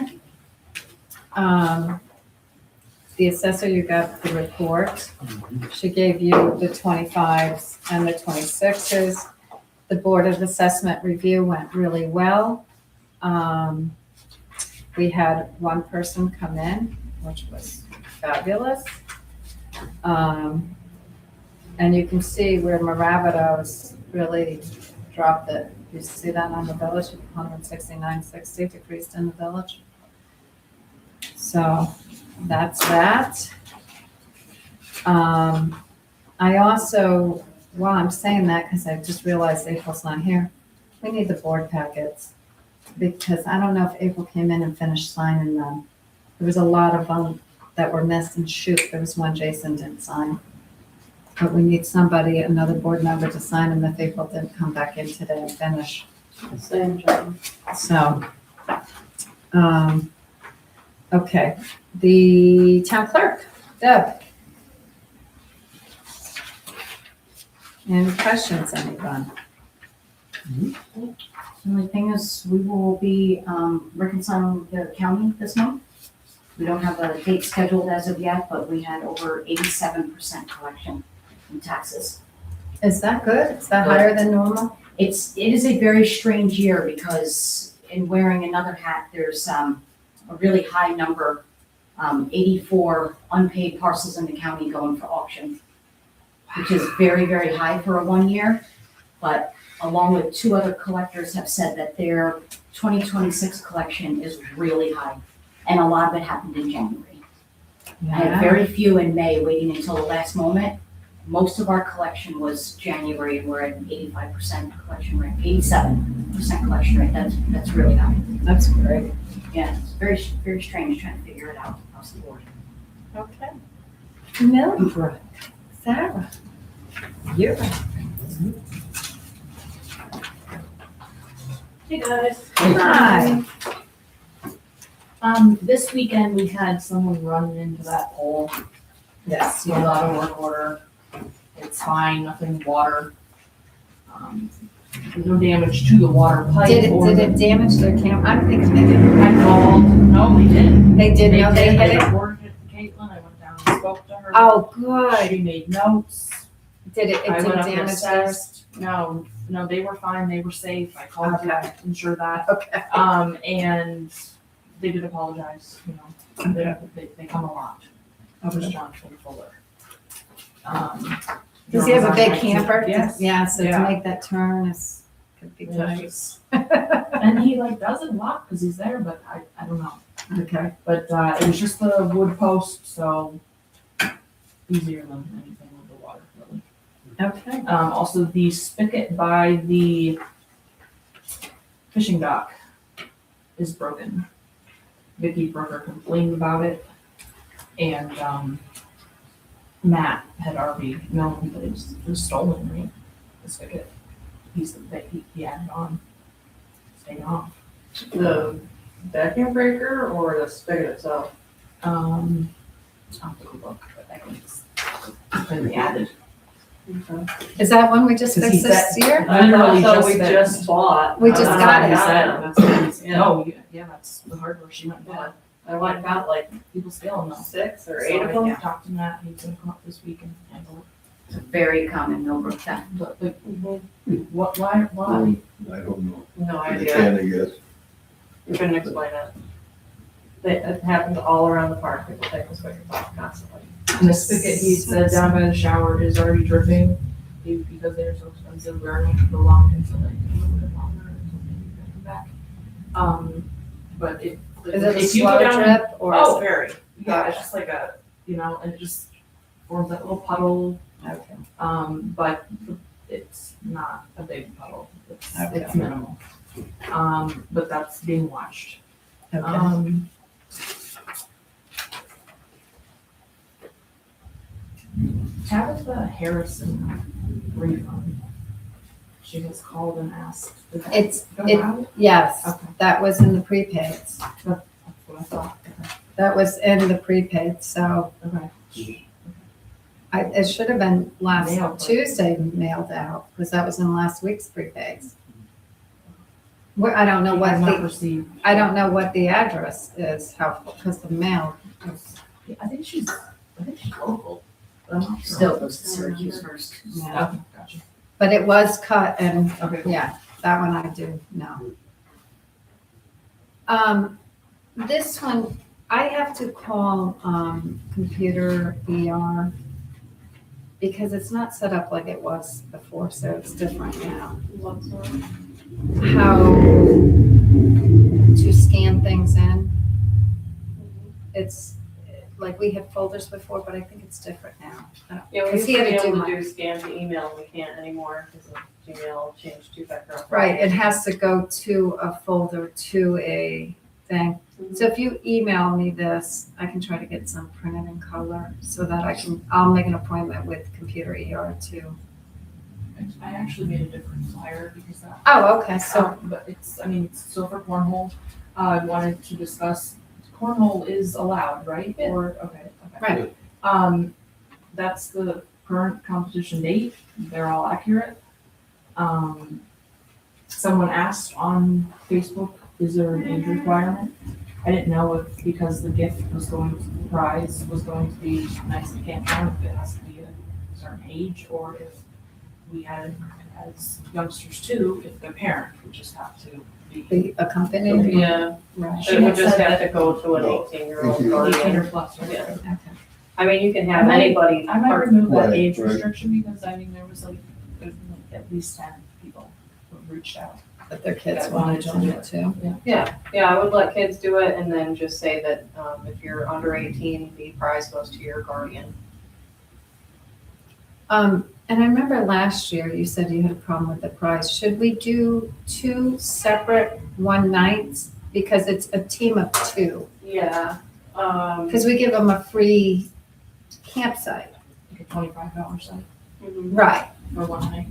The assessor, you got the report. She gave you the 25s and the 26s. The Board of Assessment review went really well. We had one person come in, which was fabulous. And you can see where Maravitos really dropped it. You see that on the village, 169.60 decreased in the village. So that's that. I also, well, I'm saying that because I just realized April's not here. We need the board packets because I don't know if April came in and finished signing them. There was a lot of them that were missed, and shoot, there was one Jason didn't sign. But we need somebody, another board member to sign them if April didn't come back in today and finish. Same job. So, okay, the town clerk, Deb. Any questions, anyone? The only thing is, we will be reconciling with the county this month. We don't have a date scheduled as of yet, but we had over 87% collection in taxes. Is that good? Is that higher than normal? It is a very strange year because in wearing another hat, there's a really high number, 84 unpaid parcels in the county going for auction, which is very, very high for a 1 year. But along with two other collectors have said that their 2026 collection is really high. And a lot of it happened in January. I had very few in May waiting until the last moment. most of our collection was January, and we're at 85% collection rate, 87% collection rate. That's really high. That's great. Yeah, it's very, very strange trying to figure it out across the board. Okay. Mildred, Sarah, you're up. Hey guys. Hi. This weekend we had someone run into that pole. Yes. Filled out a work order. It's fine, nothing water. There's no damage to the water pipe. Did it damage their camera? I'm thinking they did. I called, no, they didn't. They did know they did. hit it? I reported it to Caitlin, I went down and spoke to her. Oh, good. She made notes. Did it I went didn't up and damage theirs? assessed. No, they were fine, they were safe. I called Okay. to ensure that. Okay. And they did apologize, you know, they come a lot. Okay. Jonathan Fuller. Does he have a big camper? Yes. Yeah, so to Yeah. make that turn is, could be Yeah. nice. And he like does it a lot because he's there, but I don't know. Okay. But it was just the wood post, so easier than anything with the water, really. Okay. Also the spigot by the fishing dock is broken. Vicky Brooker complained about it, and Matt had already known that it was stolen, right? The spigot. He added on. Staying off. The vacuum breaker or the spigot itself? I'll have to go look, but I think it's been added. Is that one we just 'Cause he fixed this said- year? I Literally thought just we fixed. just bought. We just got it. That's what he said. Yeah. Oh, yeah, that's the hardware she went and bought. I went and got like People steal them though. 6 or So 8 of I them. talked to Matt, he's gonna come up this week and handle It's a very common Millbrook theft. it. But why? I don't know. No I idea. can, I guess. You couldn't explain it. It happens all around the park. People take the spigot off constantly. And the spigot he said down by the shower is already dripping, because they're so expensive, we're going to belong to like a little bit longer or something, come back. But it. Is it a if you go slow down- drip or? is Oh, it- very, yeah, it's just like a, and it just forms that little puddle, Okay. but it's not a big puddle, it's Okay. minimal. But that's being watched. Okay. Tabitha Harrison refund. She has called and asked. Did that It's, go it, out? yes, Okay, that was in the prepaids. that's what I thought. That was in the prepaid, so Okay. it should have been last Mailed. Tuesday mailed out, because that was in last week's prepaids. I don't know She what has not the, received. I don't know what the address is, because the mail was, I think she's local. But I'm not sure. Still goes to Syracuse first. yeah. Okay, gotcha. But it was cut and, Okay. yeah, that one I do know. This one, I have to call, Computer ER because it's not set up like it was before, so it's different now. What's that? How to scan things in. It's, like, we had folders before, but I think it's different now. Yeah, we Because used he to had be to do able to mine. do scan to email, and we can't anymore because of Gmail changed two-factor authentication. Right, it has to go to a folder, to a thing. So if you email me this, I can try to get some printed in color so that I'll make an appointment with Computer ER too. I actually made a different flyer because that. Oh, okay, so, But it's so for cornhole, I wanted to discuss, cornhole is allowed, right? Or, okay. right, That's the current competition date, they're all accurate. Someone asked on Facebook, is there an age requirement? I didn't know if, because the gift was going to, the prize was going to be nice and campground, if it has to be a certain age, or if we had, as youngsters too, if the parent would just have to be the accompanied. Yeah, Right. it would just said have to go to an No. 18-year-old 18 guardian. or plus, right? Yeah. Okay. I mean, you can have anybody. I might remove that Right, age right. restriction because there was like at least 10 people who reached out. But their kids Yeah, wanted to do it too. Yeah, I would let kids do it and then just say that if you're under 18, the prize goes to your guardian. And I remember last year you said you had a problem with the price. Should we do 2 separate one nights? Because it's a team of 2. Yeah, Because we give them a free campsite. Like a $25 site Right. for one night.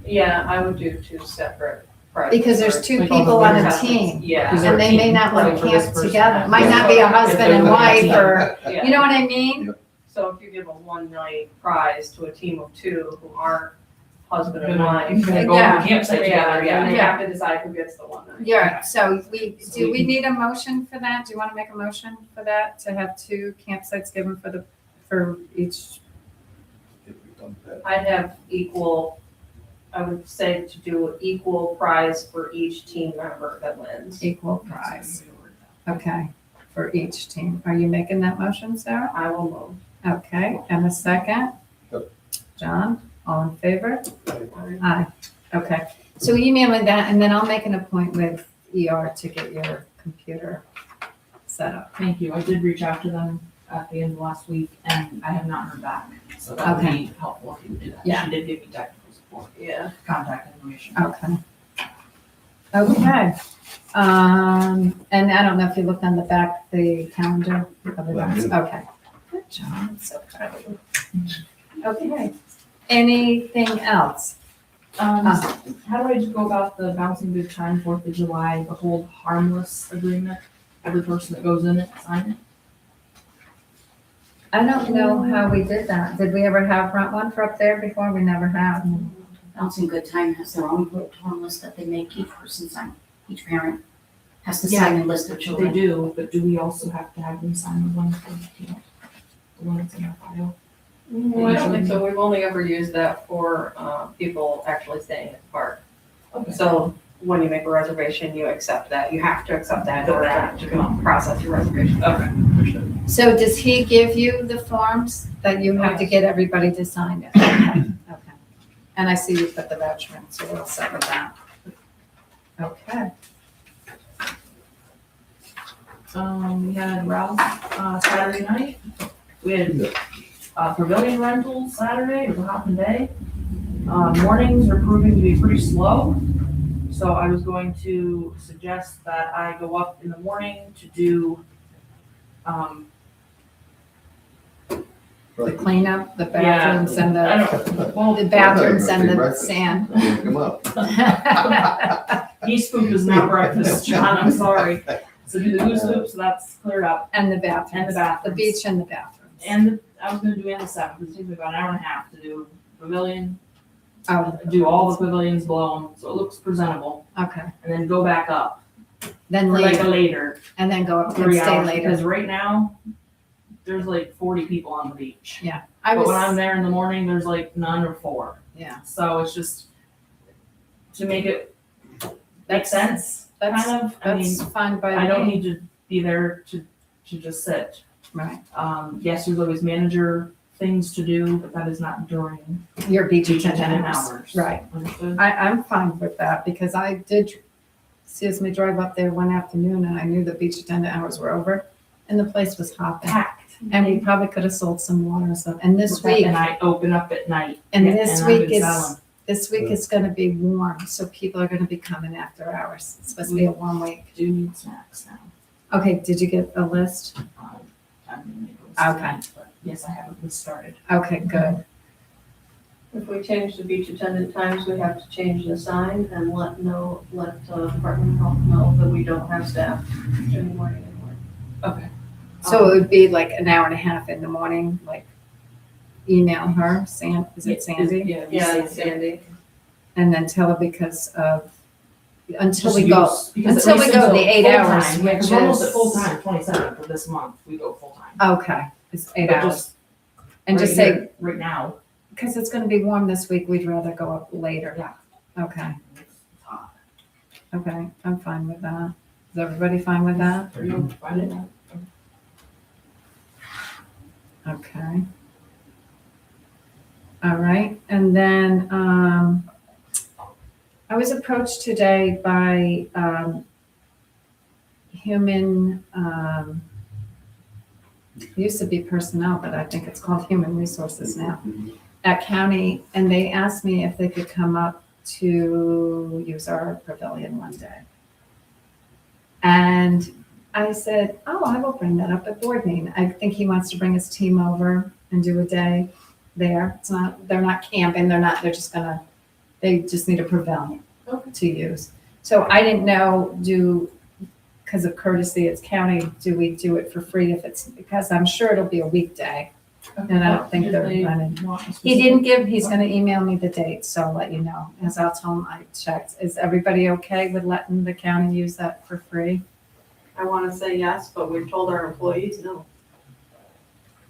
yeah, I would do 2 separate prices. Because there's 2 Like all the people on a winter team. Yeah, Is there And a they may team not want like to for this camp person? together. Might not be a husband and wife or, yeah. you know what I mean? So if you give a one night prize to a team of 2 who aren't husband and Then wife. I'm gonna go to Yeah. the campsite together, Then yeah. they have to decide who gets the one night. Yeah, so do we we need a motion for that? Do you want to make a motion for that, to have 2 campsites given for each? I'd have equal, I would say to do equal prize for each team member that wins. Equal prize, okay, for each team. Are you making that motion, Sarah? I will move. Okay, and a second? Yep. John, all in favor? Aye, okay. So email me that, and then I'll make an appointment with ER to get your computer set up. Thank you. I did reach out to them at the end of last week and I have not heard back. So that would Okay. be helpful if you would do that. Yeah. She did give me technical support, Yeah. contact information. Okay. Okay. And I don't know if you looked on the back, the calendar of events. Okay. Good job. I'm so proud of you. Okay. Anything else? How do I go about the Bouncing Good Time, 4th of July, the hold harmless agreement? Every person that goes in it, sign it? I don't know how we did that. Did we ever have one for up there before? We never have. Bouncing Good Time has their own hold harmless that they make each person sign. Each parent has to Yeah, sign and list their They children. do, but do we also have to have them sign the one for the team? The one that's in our file? I don't think so. We've only ever used that for, people actually staying at the park. Okay. So when you make a reservation, you accept that. You have to accept that in order to come up, process your reservation. Okay, understood. So does he give you the forms that you have to get everybody to sign it? Okay. Okay. And I see you put the voucher in, so we're all set with that. Okay. We had Ralph, Saturday night. We had, pavilion rentals Saturday, it was a hopping day. Mornings are proving to be pretty slow. So I was going to suggest that I go up in the morning to do, The cleanup, the bathrooms and I the, don't, well, the bathrooms and the Breakfast. sand. Come up. geese poop is not breakfast, John, I'm sorry. So do the goose poop, so that's cleared up. And the bathrooms. And the bathrooms. The beach and the bathrooms. And I was gonna do and the 7th, because it takes me about an hour and a half to do pavilion, Oh, do all the pavilions, blow them, so it looks presentable, okay. and then go back up Then for like leave a later, and then go up and 3 stay hours, later. because right now, there's like 40 people on the beach. I But when I'm was, there in the morning, there's like none or 4. yeah, So it's just to make it make sense, that's, kind of. I mean, that's fine by me. I don't need to be there to just sit. Right. Yes, there's always manager things to do, but that is not during Your beach beach attendant attendant hours. hours. Right. Understood? I'm fine with that because I did, excuse me, drive up there one afternoon and I knew the beach attendant hours were over and the place was hopping. Packed. And we probably could have sold some water or something. And this week, And I open up at night. and Yeah, this I've week been is, selling. this week is gonna be warm, so people are gonna be coming after hours. It's supposed to be a warm week. Do need snacks now. Okay, did you get a list? I'm gonna make a list Okay. tonight, but yes, I have a list started. Okay, good. If we change the beach attendant times, we have to change the sign and let Department of Health know that we don't have staff during the morning anymore. Okay. So it would be like an hour and a half in the morning, like email her, is it Sandy? Yeah. Yeah, it's Sandy. And then tell her because of, until Just we go, use- because until at we least go until the 8 full-time, hours, yeah, 'cause which we're almost is- at full time, 27th of this month, we go full time. okay, it's 8 But hours. just And right just say, here, right now, because it's gonna be warm this week, we'd rather go up later. Yeah. Okay, it's hot. okay, I'm fine with that. Is everybody fine with that? Are you fine with that? Okay. All right, and then, I was approached today by, human, it used to be personnel, but I think it's called human resources now. at county, and they asked me if they could come up to use our pavilion one day. And I said, oh, I will bring that up at board meeting. I think he wants to bring his team over and do a day there. It's not, they're not camping, they're just gonna, they just need a pavilion to use. So I didn't know, because of courtesy, it's county, do we do it for free if it's, because I'm sure it'll be a weekday. And I don't think Did they're they running. want a He specific- didn't give, he's gonna email me the dates, so I'll let you know, as I'll tell him I checked. Is everybody okay with letting the county use that for free? I wanna say yes, but we've told our employees no.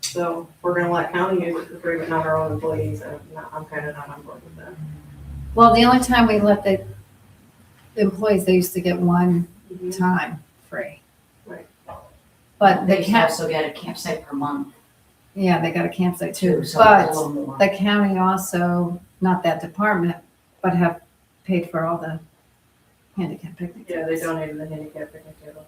So we're gonna let county use it for free, but not our own employees, and I'm kinda not on board with that. Well, the only time we let the employees, they used to get one time free. Right. But They they can can't, also get a campsite per month yeah, they got a campsite too, too, so it's a but little more. the county also, not that department, but have paid for all the handicap picnic. Yeah, they donated the handicap picnic tables.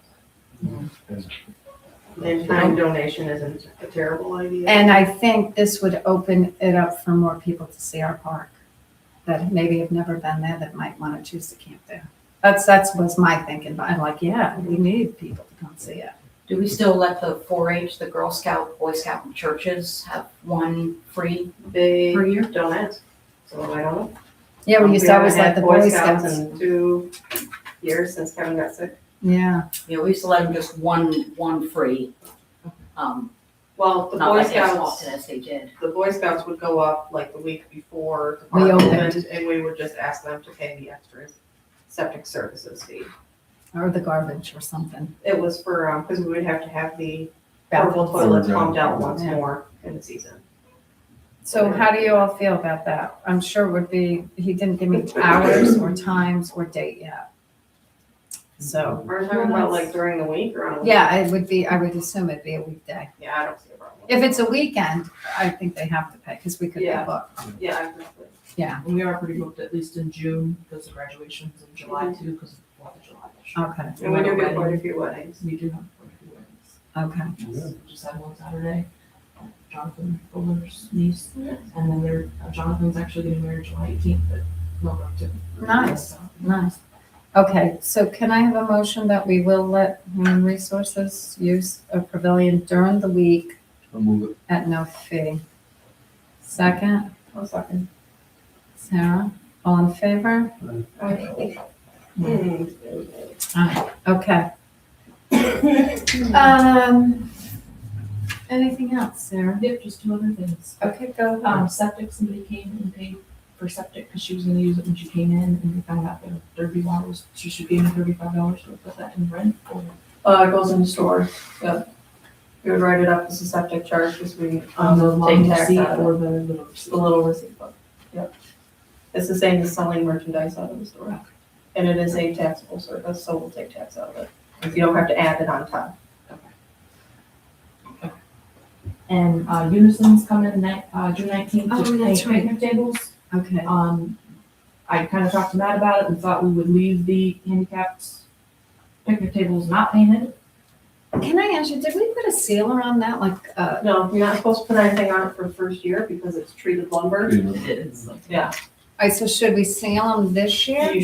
The in-kind donation isn't a terrible idea. And I think this would open it up for more people to see our park that maybe have never been there that might want to choose to camp there. That's was my thinking, but I'm like, yeah, we need people to come see it. Do we still let the 4-H, the Girl Scout, Boy Scout, and churches have one free They per year? don't ask, so I don't know. Yeah, we used to always let haven't the had Boy Scouts. in 2 years since Kevin got sick. Yeah, Yeah, we used to let them just one free. Well, the Not Boy like as Scouts, often as they did. the Boy Scouts would go up like the week before the We park opened. opened, and we would just ask them to pay the extra septic services fee. or the garbage or something. It was for, because we would have to have the portable toilets pumped out once Yeah. more in the season. So how do you all feel about that? I'm sure it would be, he didn't give me hours or times or date yet. So, We're talking about like during the week or on a weekend? yeah, it would be, I would assume it'd be a weekday. Yeah, I don't see a problem. If it's a weekend, I think they have to pay, because we could be Yeah. booked. Yeah, exactly. Yeah, And we are pretty booked at least in June because of graduations in July too, because of Fourth of July. this year. okay, And we do get quite a few weddings. We do have quite a few weddings. okay. Just had one Saturday, Jonathan Fuller's niece, and then Jonathan's actually getting married July 18th at Millbrook too. Nice. Nice. Okay, so can I have a motion that we will let Human Resources use a pavilion during the week I'll move it. at no fee? Second, One second. Sarah, all in favor? Okay. Anything else, Sarah? Yep, just 2 other things. Okay, go. Septic, somebody came and paid for septic because she was gonna use it when she came in and we found out that Derby Wattles, she should give me $35 to put that in rent or. It goes in the store, yep. We would write it up as a septic charge because we, On the long take tax receipt out of or it. the little The receipt. little receipt book, yep. It's the same as selling merchandise out of the store. And it is a taxable service, so we'll take tax out of it. If you don't have to add it on top. And Unison's coming June 19th Oh, to that's paint right. picnic tables. Okay. I kind of talked to Matt about it and thought we would leave the handicapped picnic tables not painted. Can I ask you, did we put a sealer on that, like, No, you're not supposed to put anything on it for the first year because it's treated lumber. It is. Yeah, so should we seal them this year? you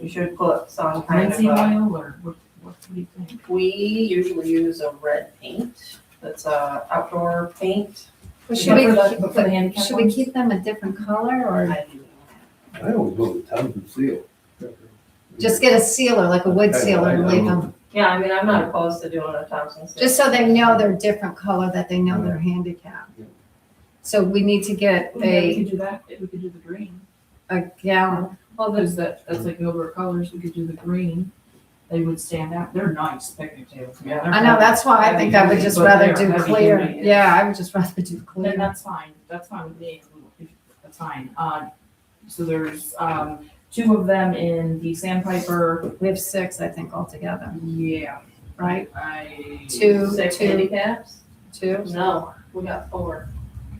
should put some kind Linseed of, oil or what do you think? we usually use a red paint. That's a outdoor paint. Or should we, But for the handicap should we ones? keep them a different color, or I always go with Townsend seal. just get a sealer, like a wood sealer, and leave them? Yeah, I mean, I'm not opposed to doing a Thompson. Just so they know they're different color, that they know they're handicapped. So we need to get Yeah, we a could do that, we could do the green. gallon. Well, there's that's like over colors, we could do the green. They would stand out, they're nice picnic tables. Yeah, they're I know, that's why I think I would just But rather they're do heavy clear. duty, Yeah, I would just rather do Then clear. that's fine with me, that's fine. So there's, 2 of them in the Sandpiper, We have 6, I think, altogether, yeah, right? Two. 6 Two. handicaps? 2? No, we got 4.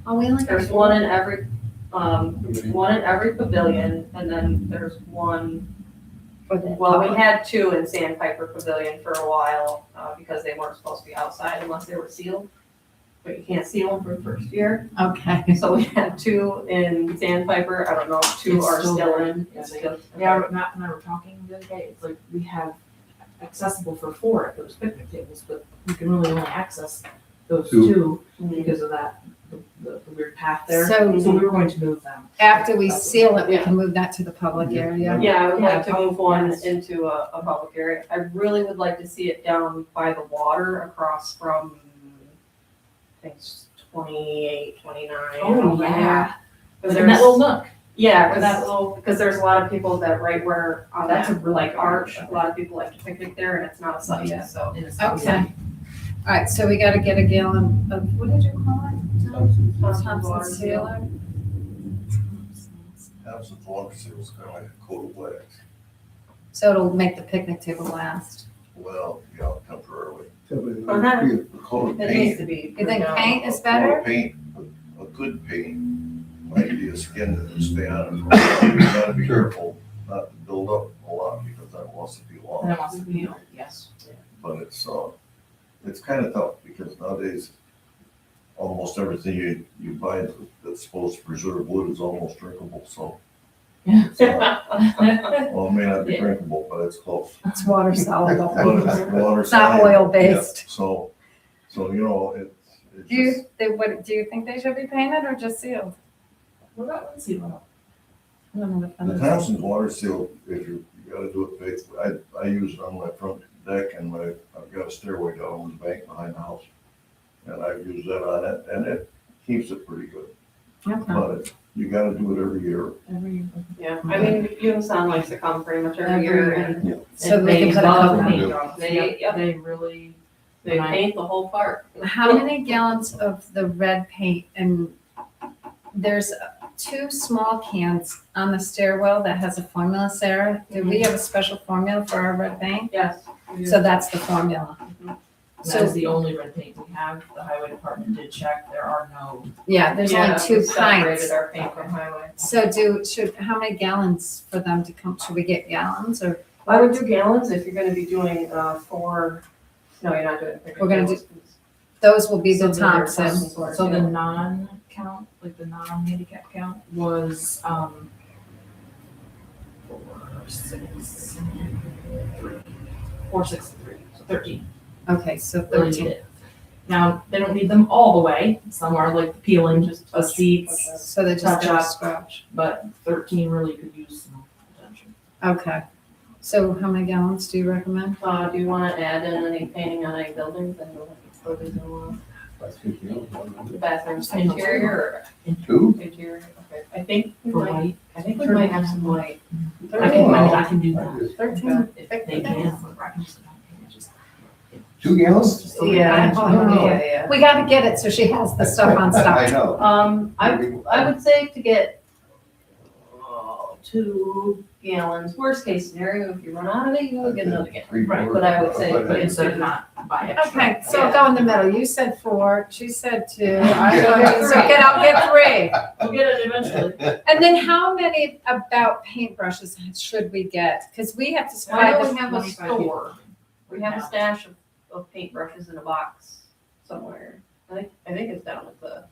Oh, we only got There's one in every pavilion, and then there's one, for the well, we public. had 2 in Sandpiper Pavilion for a while, because they weren't supposed to be outside unless they were sealed. but you can't seal them for the first year. Okay. So we had 2 in Sandpiper, I don't know if 2 It's are still still there. in. Yeah, It's they- still- Yeah, Matt and I were talking the other day, it's like we have accessible for 4 at those picnic tables, but we can really only access those 2 because of that, the weird path there. So- So we were going to move them. After we seal it, we can move that to the public area. Yeah, I would like to Yeah, move one yes. into a public area. I really would like to see it down by the water across from, I think it's 28, 29. Oh, over yeah. there. But In that there's, little nook. yeah, where that little, because there's a lot of people that right where on That's that a really like good arch, idea. a lot of people like to picnic there and it's not a site, Yeah. so. Okay. All right, so we gotta get a gallon of, what did you call it? Thompson sealer? Thompson's water seal is kind of like a coat of wax. So it'll make the picnic table last. Well, yeah, temporarily. Uh-huh. A coat of It needs paint, to be. You think down. paint is a coat better? of paint, a good paint might be a skin that will stay on it. You gotta be careful not to build up a lot because that wants to be And long. it wants to be, yes. But it's kind of tough because nowadays, almost everything you buy that's supposed to preserve wood is almost drinkable, so. it's not- Well, it may not be Yeah. drinkable, but it's close. It's water soluble. But it's water It's not soluble. oil-based. Yeah, So, it's Do you, just, do you think they should be painted or just sealed? What about Lindsay? I don't know the if Thompson's water seal, if you gotta do it faithfully, I use it on my front deck and I've got a stairway down the bank behind the house. And I use that on it and it keeps it pretty good, Okay. but you gotta do it every year. Yeah, I mean, Unison likes to come pretty much every year and So we They can put a love couple. paint jobs. They- yep. They really, they paint the whole park. How many gallons of the red paint? And there's 2 small cans on the stairwell that has a formula, Sarah. Do we have a special formula for our red paint? Yes. So that's the formula. that is the only red paint we have. The highway department did check. There are no, Yeah, there's Yeah, only 2 we separated pints. our paint from highway. So how many gallons for them to come? Should we get gallons or? I would do gallons if you're gonna be doing, 4, no, you're not doing. We're gonna do- Those will be So the the Thompson. so the non-count, like the non-handicap count was, 463, so 13. Okay, so Really need 13. it. Now, they don't need them all the way. Some are like peeling, just the seats, So they just Touch got a up. scratch. but 13 really could use some attention. Okay. So how many gallons do you recommend? Do you wanna add in any painting on any buildings and buildings and the bathrooms, interior Two? or interior? Okay, I think we For might, white, I think we might have some white. I can do that. 13. If they can, I can just, just. 2 gallons? just so Yeah, Oh. yeah. We gotta get it so she has the stuff on I stock. know. I would say to get 2 gallons, worst case scenario, if you run out of it, you will get another gallon. Right, But I would say, But instead of not buy extra. Okay, so I'll go in the middle. You said 4, she said 2. I'll get 3. We'll get it eventually. And then how many about paintbrushes should we get? Because we have to I supply know the we have a 25 store, we have a Yeah. stash of paintbrushes in a box somewhere. I think it's down at the,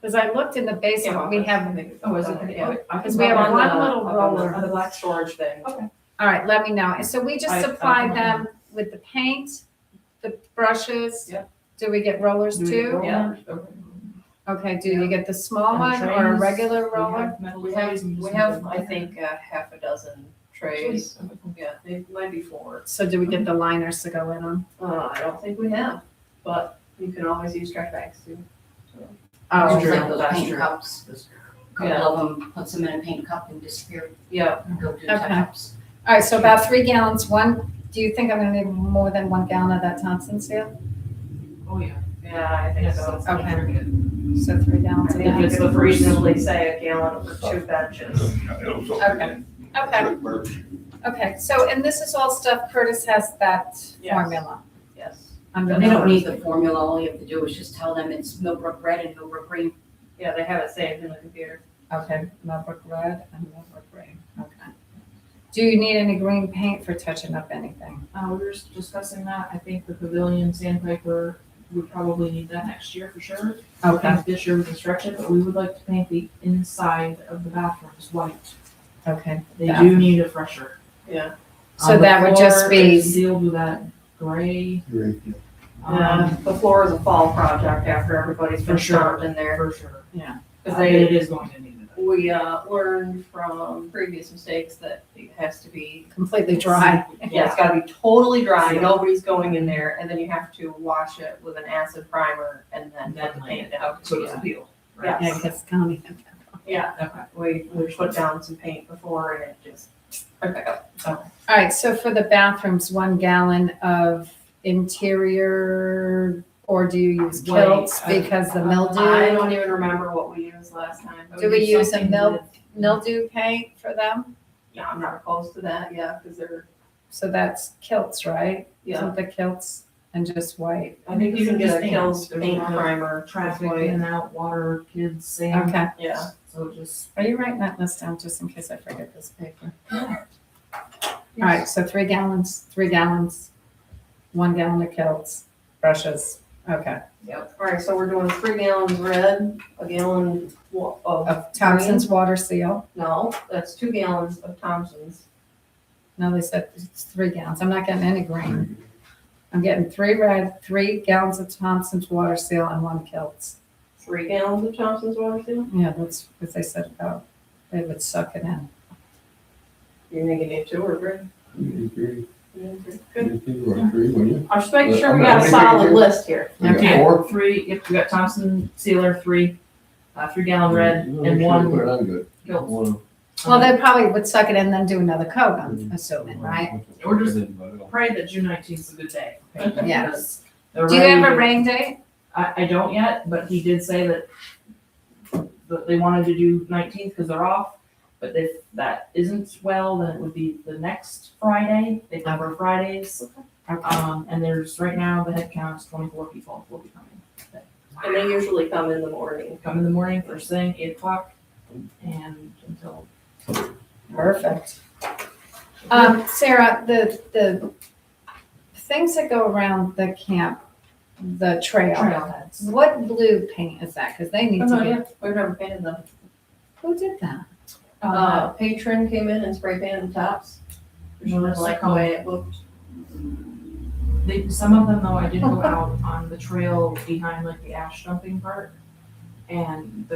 Because I looked in the basement, we have, Oh, is it? Yeah. because we have On one the- little on roller. the black storage thing. All right, let me know. And so we just I supply don't them with the paint, the brushes? Yep. Do we get rollers Do we too? get Yeah. Okay, do you get the small And one or a trays, regular We roller? have metal We trays and have, just- I think, half a dozen trays. Yeah, they might be 4. So do we get the liners to go in them? I don't think we have, but you can always use trash bags too. Oh, It's like okay. those That's paint true. cups. A couple of them puts them in a paint cup and disappear Yeah, and go do Okay. touch-ups. All right, so about 3 gallons. Do you think I'm gonna need more than 1 gallon of that Thompson seal? Oh, yeah. yeah, I think so. Okay. Very good. So 3 gallons of I think that. you could reasonably say a gallon for 2 benches. Okay. Okay, so, and this is all stuff Curtis has that Yes. formula. Yes. under They don't the- need the formula, all you have to do is just tell them it's Millbrook red and Millbrook green. Yeah, they have it saved in the computer. Okay, Millbrook red and Millbrook green, okay. Do you need any green paint for touching up anything? We were just discussing that. I think the pavilion sandpaper would probably need that next year for sure. I Okay, think this year we can stretch it, but we would like to paint the inside of the bathrooms white. okay. They do need a fresher. Yeah. So The that would just floor be- is sealed with that gray. Great. The floor is a fall project after everybody's For been sure. starved in there. For sure, yeah. Because It is going to need it. we learned from previous mistakes that it has to be, Completely dry. yeah, it's gotta be totally dry, nobody's going in there, and then you have to wash it with an acid primer and then put the paint down. So it's a peel. Yeah. Yeah, because county. Yeah, Okay. we put down some paint before and it just, okay, so. All right, so for the bathrooms, 1 gallon of interior, or do you use White, kilts because the I mildew? don't even remember what we used last time. Do we use a something mildew paint for them? Yeah, I'm not opposed to that, yeah, because they're, So that's kilts, right? yeah, Isn't the kilts and just white? I think you can get a Just Kills there's paint a lot of primer. Traffic white. in and out, water, kids, sand. Okay. Yeah, So just. Are you writing that list down just in case I forget this paper? All right, so 3 gallons, 1 gallon of kilts, brushes, okay. yep, all right, so we're doing 3 gallons red, a gallon of, Of Thompson's water seal. no, that's 2 gallons of Thompson's. No, they said it's 3 gallons. I'm not getting any green. I'm getting 3 red, 3 gallons of Thompson's water seal and 1 kilts. 3 gallons of Thompson's water seal? Yeah, that's what they said about, they would suck it in. You're thinking you 2 or 3? You agree? Good. You agree, wouldn't you? I'm just making sure we got a solid list here. You got Okay. 4? 3, yep, we got Thompson sealer, 3, 3 gallon red, You and make sure you Put 1 it on good. kilt. One Well, they probably would suck it in and then do another coat, I'm assuming, right? We're just Pray that June 19th is a good day. okay? Yeah. Because they're Do you have a ready- rain date? I don't yet, but he did say that they wanted to do 19th because they're off. But if that isn't well, then it would be the next Friday. They cover Fridays. And there's, right now, the head count is 24 people will be coming. And they usually come in the morning. Come in the morning, first thing, 8 o'clock, and until. Perfect. Sarah, the things that go around the camp, the trailheads, what blue paint is that? Because they need Oh, to no, be, yeah, we've never painted them. who did that? Patron came in and spray painted the tops. She No, didn't that's like the cool. way it looked. Some of them though, I did go out on the trail behind like the ash dumping part, and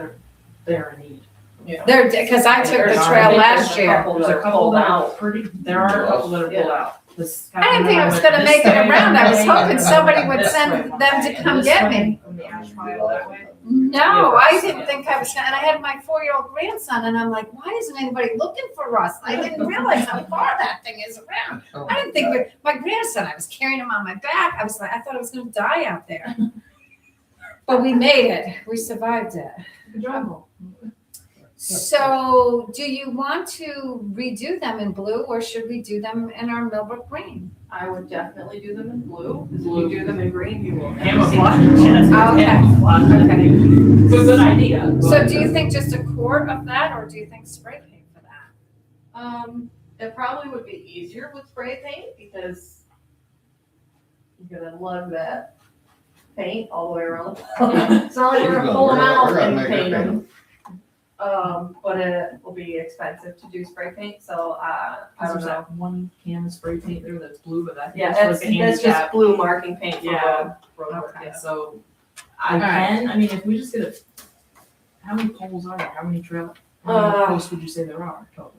they're in need. Yeah. There, because I took the There's- trail I think last there's a year. couple There's that a are couple pulled that are out. pretty, there are a couple that are pulled Yeah. out. This I didn't think I was went gonna this make it way around. I was one hoping way, somebody would this send way one them way, to and come this get way me. From the ash pile that way. No, I didn't think I was gonna, and I had my 4-year-old grandson, and I'm like, why isn't anybody looking for us? I didn't realize how far that thing is around. I didn't think, my grandson, I was carrying him on my back, I was like, I thought I was gonna die out there. But we made it, we survived it. Good job. So, do you want to redo them in blue, or should we do them in our Millbrook green? I would definitely do them in blue, because if you do them in green, you will never see Camouflage. them. Yes, Okay. camouflage. Okay. It's a good idea. So but- do you think just a quart of that, or do you think spray paint for that? It probably would be easier with spray paint, because you're gonna lug that paint all the way around. It's not like we're gonna pull them out and paint them. But it will be expensive to do spray paint, so, I don't There's know. that one can of spray paint there that's blue, but I think Yeah, that's that's, like a that's just handicap. blue marking paint for Yeah. road work, Okay. yeah. So I Alright. can, I mean, if we just get how many poles are there? How many how many posts would you say there are total?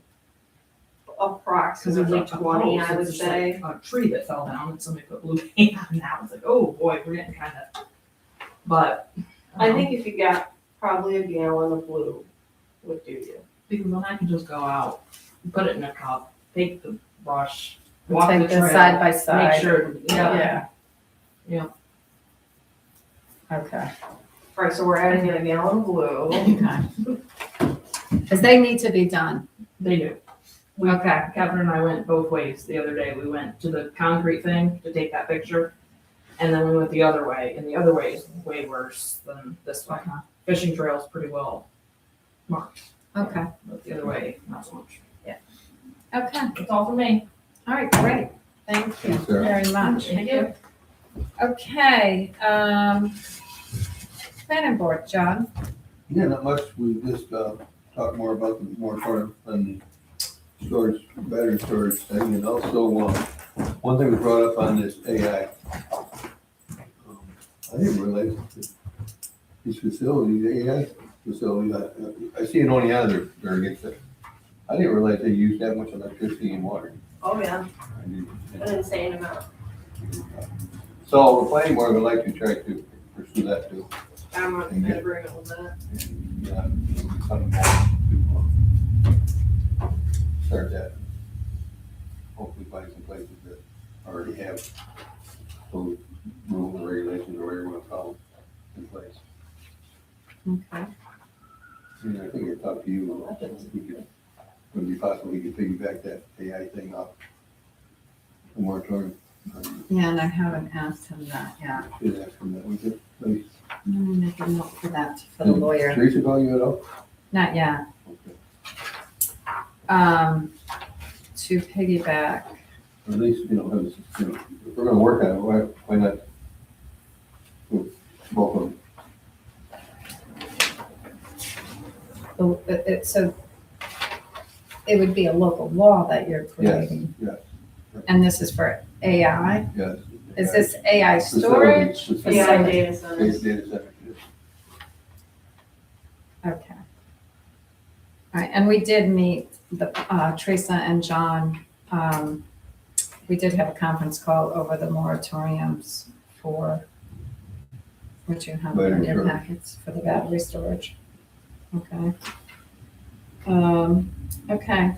Because Approximately there's like 20, post, I would it's just say. like a tree that fell down and somebody put blue paint on now. It's like, oh boy, we're getting kind of, but. I think if you got probably a gallon of blue would do you. Because then I can just go out, put it in a cup, take the brush, walk the Take trail. this side by side. Make sure, yeah. Yeah. Okay. Right, so we're adding in a gallon of blue. Because they need to be done. They do. Okay. Kevin and I went both ways the other day. We went to the concrete thing to take that picture. And then we went the other way, and the other way is way worse than this way. Fishing trail's pretty well marked, Okay. but the other way, not so much. Okay, That's all for me. all right, great. Thank you Thanks, Sarah. very much. Thank you. Okay, planning board, John. Yeah, not much. We just, talked more about the moratorium and storage, battery storage thing, and also, one thing we brought up on this AI. I didn't realize that these facilities, AI facilities, I see it only out of there against it. I didn't realize they use that much electricity and water. Oh, yeah, I didn't. an insane amount. So the planning board would like to try to pursue that too. I'm in agreement with that. And, yeah, something more to, start that. Hopefully find some places that already have those rules and regulations or whatever you want to call them in place. Okay. And I think I talked to you, we could, would it be possible we could piggyback that AI thing off the moratorium? Yeah, and I haven't asked him that yet. Should ask him that, we could, please. Let me make a note for that, for the lawyer. Teresa call you at all? Not yet. Okay. To piggyback, Or at least, if we're gonna work on it, why not? do both of them? so it would be a local law that you're creating. Yes, And this is for AI? yes. Is this AI storage? Facility. AI Facility. data Data centers. center, yes. Okay. All right, and we did meet Teresa and John. We did have a conference call over the moratoriums for, which you have in Battery your storage. packets for the battery storage. Okay. Okay.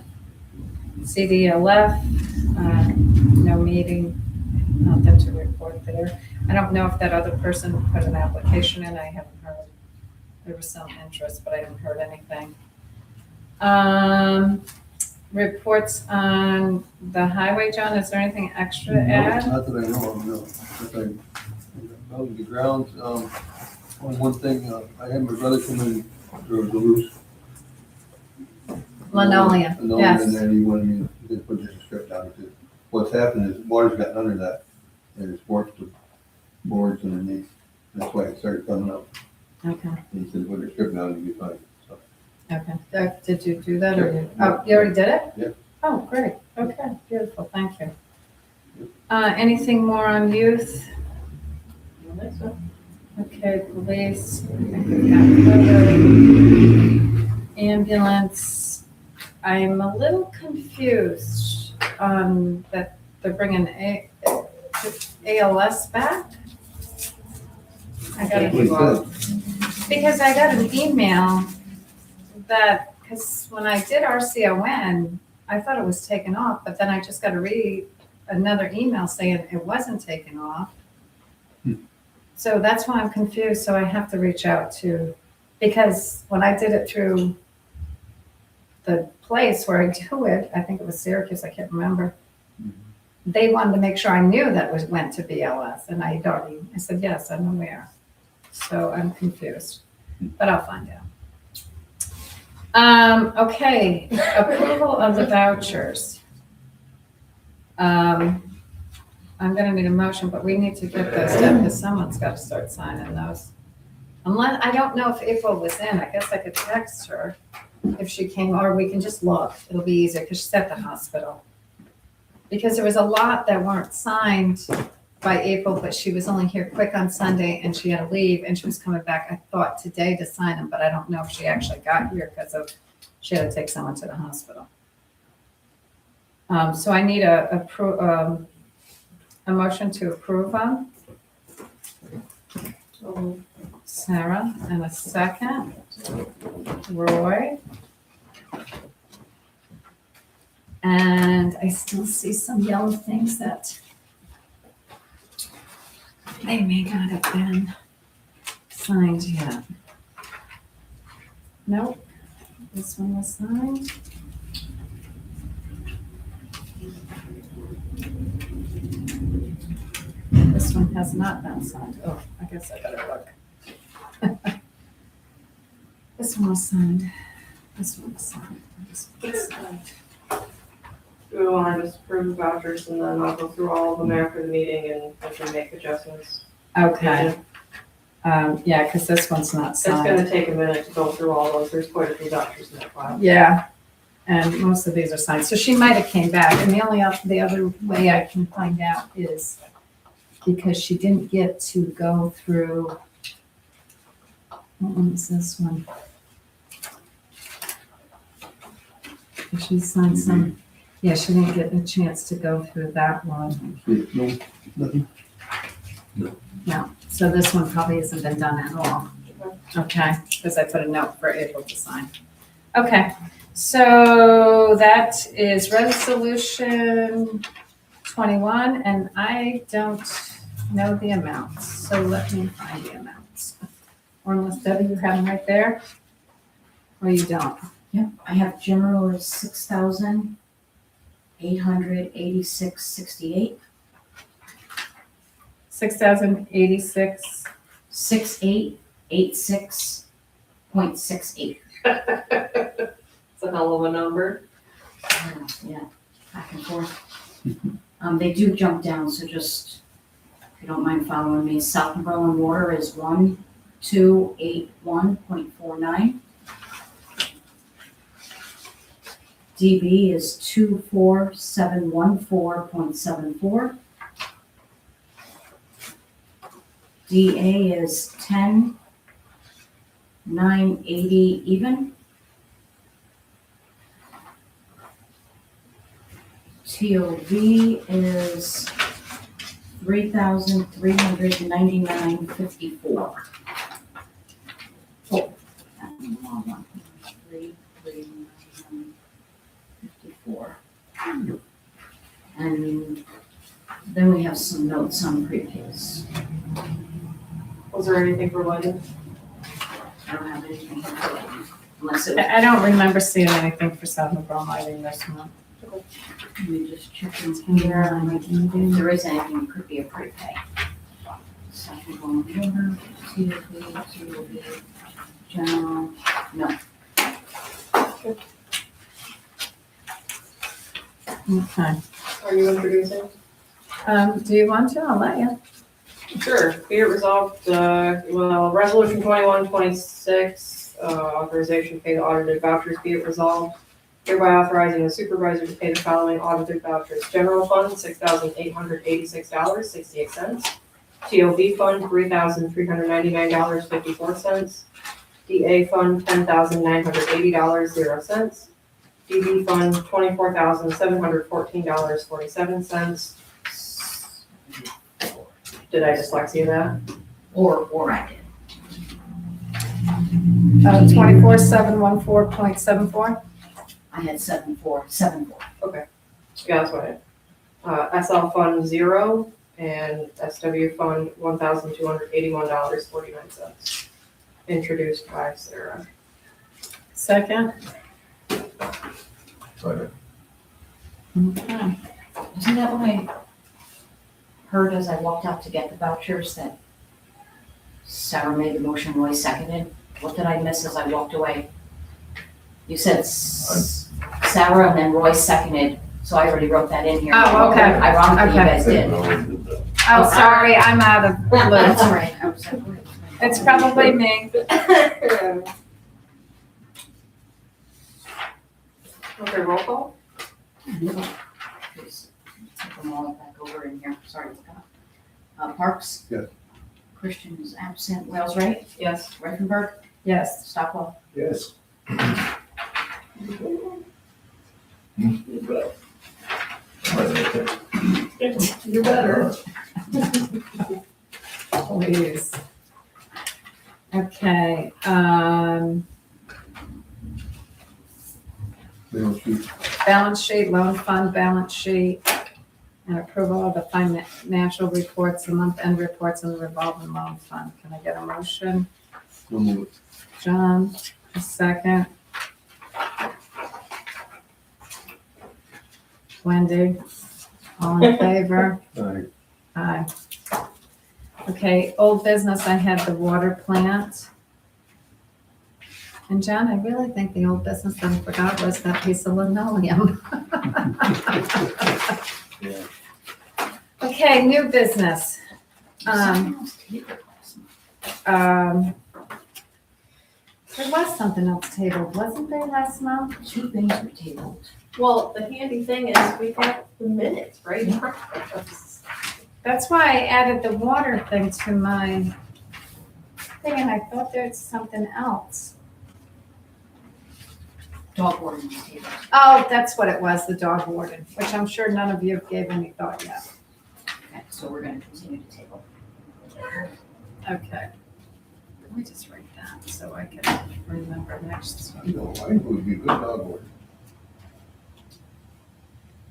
CDLF, no meeting, nothing to report there. I don't know if that other person put an application in, I haven't heard. There was some interest, but I haven't heard anything. Reports on the highway, John, is there anything extra to add? Not that I know of, no. About the grounds, one thing, I had my brother come in, there was a loose. Linoleum, Linoleum, yes. and then he wanted me to put this strip down. He said, what's happened is water's gotten under that, and it's forced the boards underneath. That's why it started coming up. Okay, And he said, put the strip down, and you'll be fine. So, okay. Did you do that or you, Yeah. oh, you already did it? Yeah. Oh, great, okay, beautiful, thank you. Anything more on youth? I think so. Okay, police, I think we got covered. Ambulance, I'm a little confused on that they're bringing ALS back. I got He it, said, because I got an email that, because when I did RCON, I thought it was taken off, but then I just got to read another email saying it wasn't taken off. So that's why I'm confused, so I have to reach out to, because when I did it through the place where I do it, I think it was Syracuse, I can't remember. They wanted to make sure I knew that was went to BLS, and I said, yes, I'm aware. So I'm confused, but I'll find out. Okay, approval of the vouchers. I'm gonna need a motion, but we need to get those done, because someone's gotta start signing those. Unless, I don't know if April was in, I guess I could text her if she came, or we can just look, it'll be easier, because she's at the hospital. Because there was a lot that weren't signed by April, but she was only here quick on Sunday, and she had to leave, and she was coming back, I thought, today to sign them, but I don't know if she actually got here, because of, she had to take someone to the hospital. So I need a motion to approve them. Sarah, and a second. Roy. And I still see some yellow things that they may not have been signed yet. Nope, this one was signed. This one has not been signed. Oh, I guess I better look. This one was signed. This one was signed. This one was signed. Do we wanna just approve the vouchers and then I'll go through all of them after the meeting and we can make adjustments? Okay. Yeah, because this one's not It's signed. gonna take a minute to go through all those, there's quite a few vouchers in that file. Yeah, and most of these are signed, so she might have came back, and the other way I can find out is because she didn't get to go through, what one is this one? She signed some, yeah, she didn't get a chance to go through that one. No, nothing. No, so this one probably hasn't been done at all. Okay, because I put a note for April to sign. Okay, so that is resolution 21, and I don't know the amounts, so let me find the amounts. Or unless Debbie, you have them right there? Or you don't? Yeah, I have general is 6,886.68. 6,086. 6886.68. It's a hell of a number. Yeah, back and forth. They do jump down, so just, if you don't mind following me, Southumberland Water is 1281.49. DB is 24714.74. DA is 10,980 even. TOV is 3,399.54. Oh, that's the wrong one. 3,399.54. And then we have some notes on prepays. Was there anything for lighting? I don't have anything for that, unless it, I don't remember seeing anything for Southern Brown lighting this month. let me just check in here, if there is anything, it could be a prepay. Second one, water, TOV, general, no. Okay. Are you introducing? Do you want to? I'll let you. Sure, be it resolved, resolution 2126, authorization to pay the audited vouchers, be it resolved. Hereby authorizing the supervisor to pay the following audited vouchers. General fund, $6,886.68. TOV fund, $3,399.54. DA fund, $10,980.00. DB fund, $24,714.47. Did I dyslexia that? Or I did. 24714.74. I had 7474. Yeah, that's what SL fund 0 and SW fund $1,281.49. Introduced by Sarah. Second. Second. Okay. Isn't that what I heard as I walked out to get the vouchers, that Sarah made the motion, Roy seconded? What did I miss as I walked away? You said Sarah and then Roy seconded, so I already wrote that in here. Oh, okay. Ironically, you Okay. guys did. No, we did that. Oh, sorry, I'm out of That's all loop. right. I was like, wait. It's probably me. Okay, roll call? Please, take them all back over in here, sorry. Parks? Yes. Christian is absent, Wells, right? Yes. Reifenberg? Yes. Stockwell? Yes. You better. Please. Okay, Balance sheet. balance sheet, loan fund balance sheet, and approval of the financial reports, the month-end reports, and the revolving loan fund. Can I get a motion? No move it. John, a second. Wendy, all in favor? Aye. Aye. Okay, old business, I had the water plant. And John, I really think the old business that I forgot was that piece of linoleum. Yeah. Okay, new business. There was something else tabled, wasn't there last month? Two things were tabled. Well, the handy thing is we got the minutes, right? That's why I added the water thing to my thing, and I thought there's something else. Dog warden was tabled. Oh, that's what it was, the dog warden, which I'm sure none of you gave any thought yet. Okay, so we're gonna continue to table. Okay. Let me just write that so I can remember next. You know, I would be a good dog warden.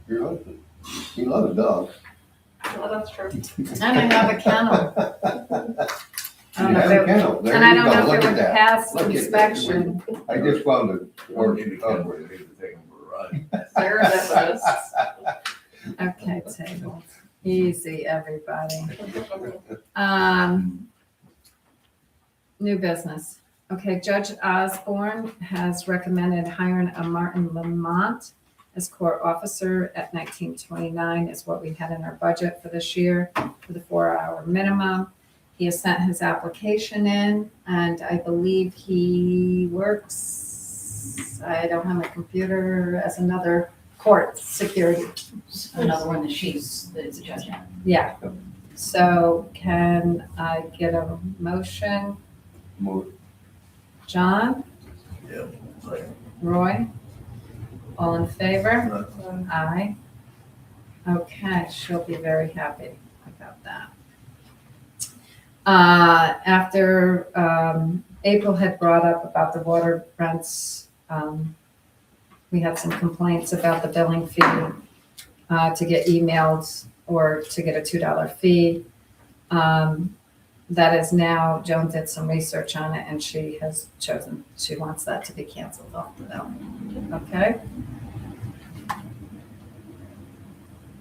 Your husband, he loves dogs. Well, that's true. And I have a kennel. I You don't know have if a it- kennel, there And I you don't go, know if look it at would that. pass Look at that. inspection. I just found it, Or or, you can, where you need to take them for a ride. Sarah, that was. Okay, table. Easy, everybody. New business. Okay, Judge Osborne has recommended hiring a Martin Lamont as court officer at $19.29 is what we had in our budget for this year for the 4-hour minimum. He has sent his application in, and I believe he works, I don't have my computer, as another court security. Another one that that's a judge at. Yeah. So can I get a motion? move, John? Yeah. Roy? All in favor? Aye. Okay, she'll be very happy about that. After April had brought up about the water rents, we had some complaints about the billing fee to get emailed or to get a $2 fee. That is now, Joan did some research on it and she has chosen, she wants that to be canceled off the bill. Okay?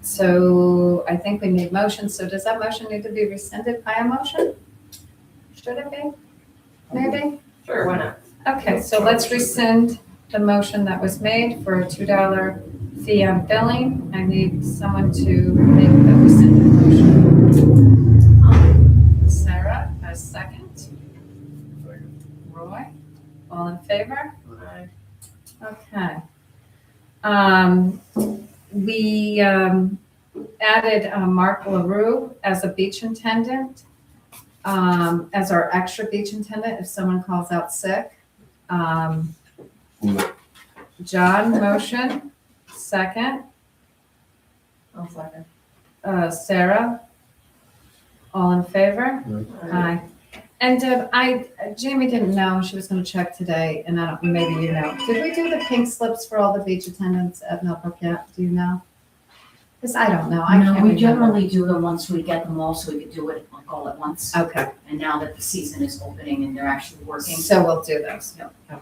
So I think we need motions. So does that motion need to be rescinded by a motion? Should it be? Maybe? Sure, why not? Okay, so let's rescind the motion that was made for a $2 fee on billing. I need someone to make the rescinded motion. Sarah, a second. Roy, all in favor? Okay. We added Mark LaRue as a beach attendant, as our extra beach attendant if someone calls out sick. John, motion, second. I'll second. Sarah, all in favor? Aye. And Jamie didn't know, she was gonna check today, and I don't, maybe you know. Did we do the pink slips for all the beach attendants at Millbrook yet? Do you know? Because I don't know, I can't No, remember. we generally do them once we get them all, so we could do it like all at once. Okay, And now that the season is opening and they're actually working. so we'll do those. Yep. Okay.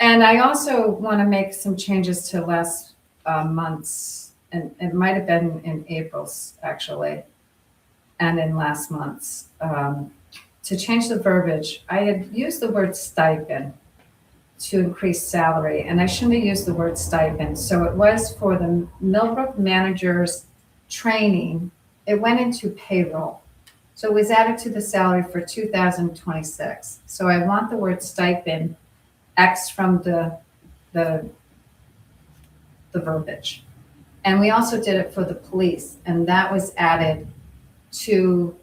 And I also want to make some changes to last month's, and it might have been in April's actually, and in last month's, to change the verbiage. I had used the word stipend to increase salary, and I shouldn't have used the word stipend. So it was for the Millbrook managers training. It went into payroll. So it was added to the salary for 2026. So I want the word stipend X from the verbiage. And we also did it for the police, and that was added to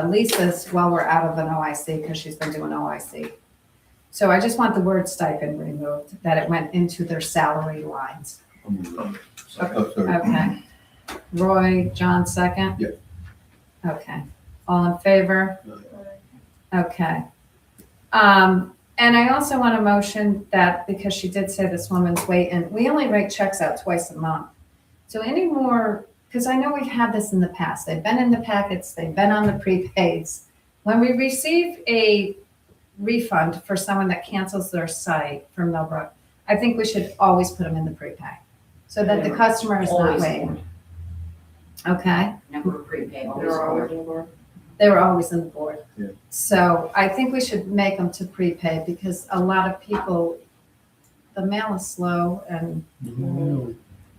Lisa's while we're out of an OIC because she's been doing OIC. So I just want the word stipend removed, that it went into their salary lines. oh, sorry. Okay. Roy, John, second? Yeah. Okay. All in favor? Okay. And I also want a motion that, because she did say this woman's waiting, we only write checks out twice a month. So any more, because I know we've had this in the past, they've been in the packets, they've been on the prepaids. When we receive a refund for someone that cancels their site from Millbrook, I think we should always put them in the prepay, so that the customer is not Always. waiting. Okay, Never a prepay, always They're always forward. over. They were always in the board. Yeah. So I think we should make them to prepay because a lot of people, the mail is slow and,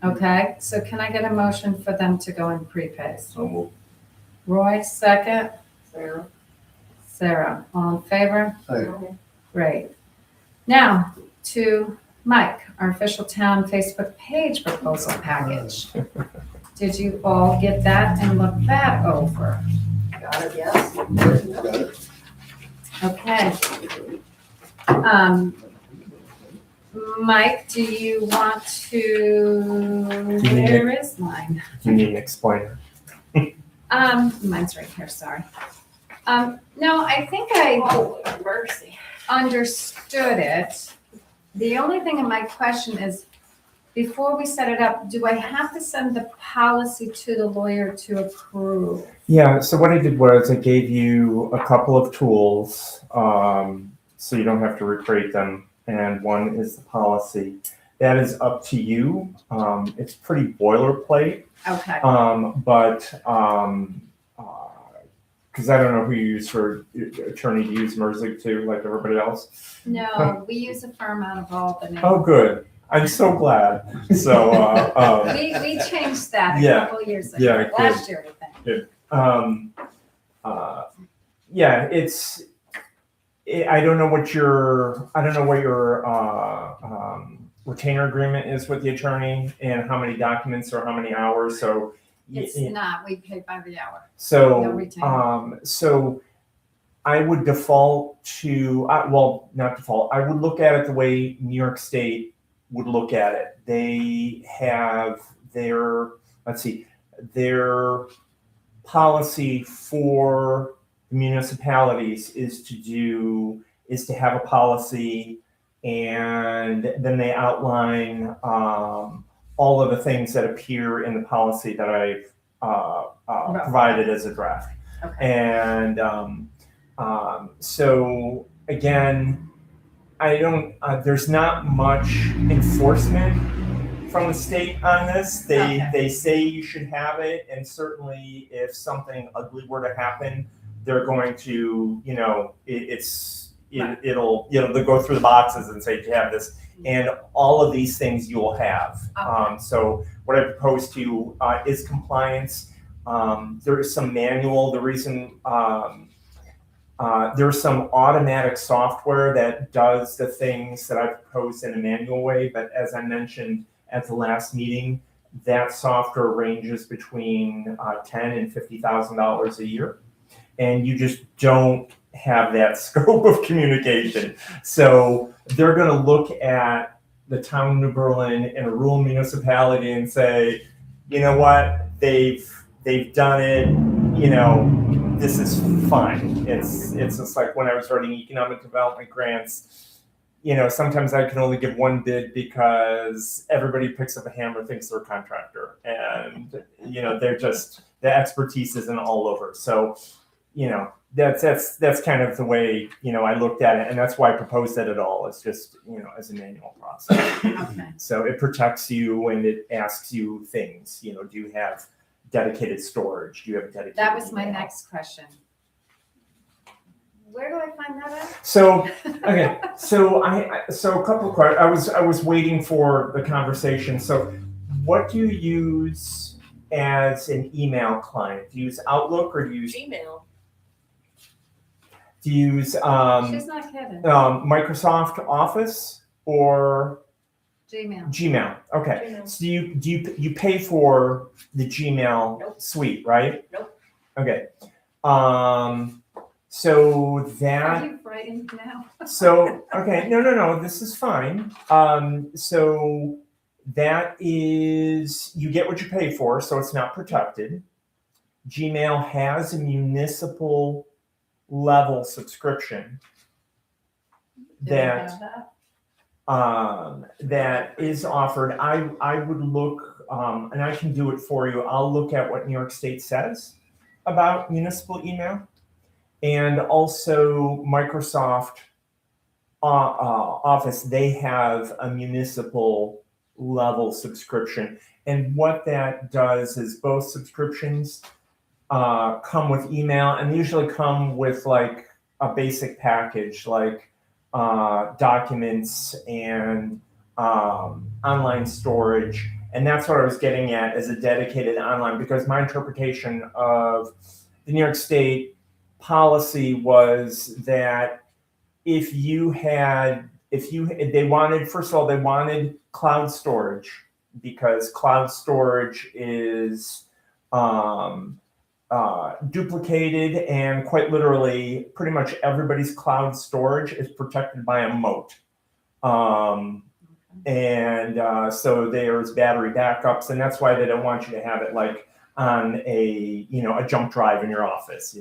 okay? So can I get a motion for them to go in prepays? So we'll Roy, second. Sarah? Sarah, all in favor? Aye. Great. Now, to Mike, our official town Facebook page proposal package. Did you all get that and look that over? Got it, yes? Got it. Okay. Mike, do you want to, Do you need where is mine? You need an explainer. Mine's right here, sorry. No, I think I Oh, mercy. understood it. The only thing in my question is, before we set it up, do I have to send the policy to the lawyer to approve? Yeah, so what I did was I gave you a couple of tools, so you don't have to recreate them. And one is the policy. That is up to you. It's pretty boilerplate, Okay, because I don't know who you use for attorney to use Merzig too, like everybody else. no, we use a firm out of Albany. Oh, good. I'm so glad. So, We changed that a Yeah. couple years Yeah, ago, good. last year, I think. Yeah, I don't know what your retainer agreement is with the attorney and how many documents or how many hours, so. It's not, we pay by the hour. No So, retainer. so I would default to, well, not default, I would look at it the way New York State would look at it. They have their policy for municipalities is to have a policy, and then they outline all of the things that appear in the policy that I've provided as a draft. Okay, And so again, there's not much enforcement from the state on this. Okay. They say you should have it, and certainly if something ugly were to happen, they're going to, they'll go through the boxes and say, you have this. And all of these things you will have. Okay. So what I propose to you is compliance. There is some manual. The reason there's some automatic software that does the things that I proposed in a manual way. But as I mentioned at the last meeting, that software ranges between $10,000 and $50,000 a year, and you just don't have that scope of communication. So they're going to look at the town of New Berlin in a rural municipality and say, you know what, they've done it, this is fine. It's just like when I was writing economic development grants, sometimes I can only give one bid because everybody picks up a hammer, thinks they're a contractor, and they're just, the expertise isn't all over. So that's kind of the way I looked at it, and that's why I proposed it at all. It's just as a manual process. okay. So it protects you and it asks you things. Do you have dedicated storage? Do you have a dedicated? That was my email? next question. Where do I find that at? So okay, so so a couple of questions. I was waiting for the conversation. So what do you use as an email client? Do you use Outlook or do you use Gmail. She's not kidding. Microsoft Office or Gmail. Gmail? Okay. Gmail. So you pay for the Gmail Nope. suite, right? Nope. Okay. So Are that you writing now? okay, no, this is fine. So that is, you get what you pay for, so it's not protected. Gmail has a municipal level subscription Do you have that is offered. I would look, and I can do it for you. I'll look at what New York State says about municipal email, and also Microsoft Office. They have a municipal level subscription, and what that does is both subscriptions come with email, and they usually come with like a basic package, like documents and online storage. And that's what I was getting at as a dedicated online, because my interpretation of the New York State policy was that if they wanted, first of all, they wanted cloud storage, because cloud storage is duplicated, and quite literally pretty much everybody's cloud storage is protected by a moat. So there's battery backups, and that's why they don't want you to have it like on a jump drive in your office,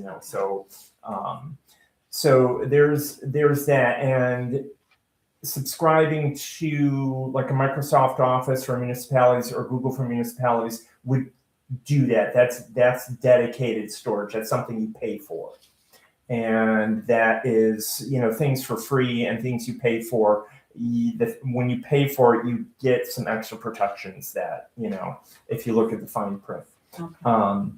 so there's that. And subscribing to like a Microsoft Office for municipalities or Google for municipalities would do that. That's dedicated storage. That's something you pay for. And that is, things for free and things you pay for. When you pay for it, you get some extra protections that, if you look at the fine print. Okay.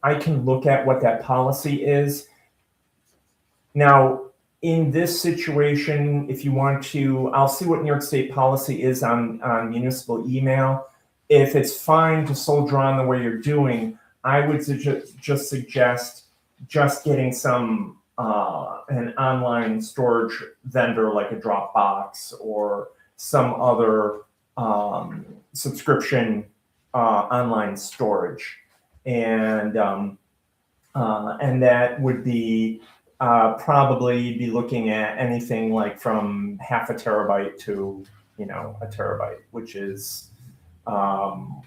I can look at what that policy is. Now, in this situation, if you want to, I'll see what New York State policy is on municipal email. If it's fine to soldier on the way you're doing, I would just suggest just getting some an online storage vendor like a Dropbox or some other subscription online storage, and that would be probably be looking at anything like from half a terabyte to a terabyte, which is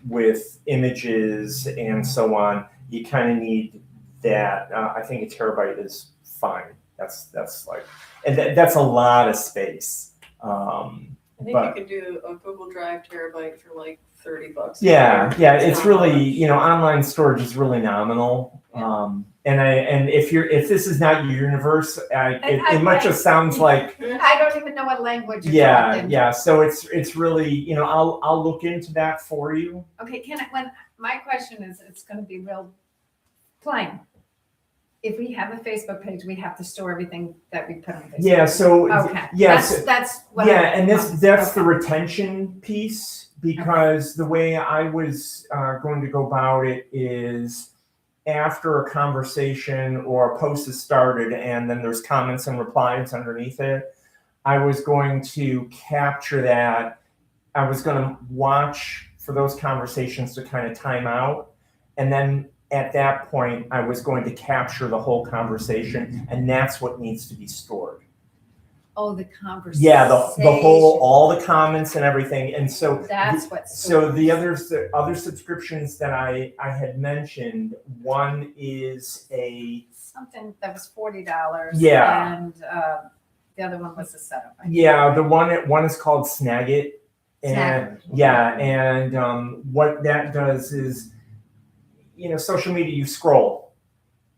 with images and so on. You kind of need that. I think a terabyte is fine. That's like, and that's a lot of space. I think But- you could do a Google Drive terabyte for like $30. Yeah, it's not really, much. online storage is really nominal. And if this is not your universe, it much just sounds like, I don't even know what language you're talking. yeah. So it's really, I'll look into that for you. Okay, my question is, it's gonna be real plain. If we have a Facebook page, we have to store everything that we put on Facebook. Yeah. So Okay. yes. That's what. Yeah, and that's the okay. retention piece, because the way I was going to go about it is after a conversation or a post is started and then there's comments and replies underneath it, I was going to capture that. I was going to watch for those conversations to kind of time out, and then at that point I was going to capture the whole conversation, and that's what needs to be stored. Oh, the conversation. Yeah, the whole, all the comments and everything. And so That's what's. so the other subscriptions that I had mentioned, one is Something that was $40. Yeah. And the other one was a setup. the one is called Snagit. And what that does is, social media, you scroll.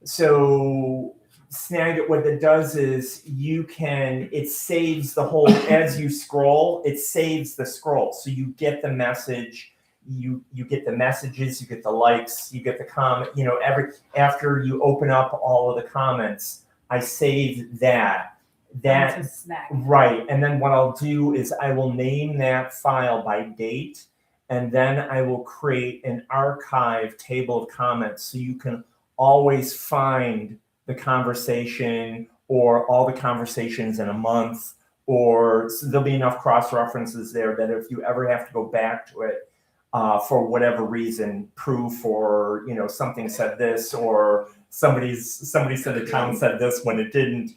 So Snagit, what it does is it saves the whole, as you scroll, it saves the scroll. So you get the message, you get the messages, you get the likes, you get the comment, after you open up all of the comments, I save that. That's a snack. Right. And then what I'll do is I will name that file by date, and then I will create an archive table of comments, so you can always find the conversation or all the conversations in a month, or so there'll be enough cross-references there that if you ever have to go back to it for whatever reason, proof, or something said this, or somebody said the town said this when it didn't,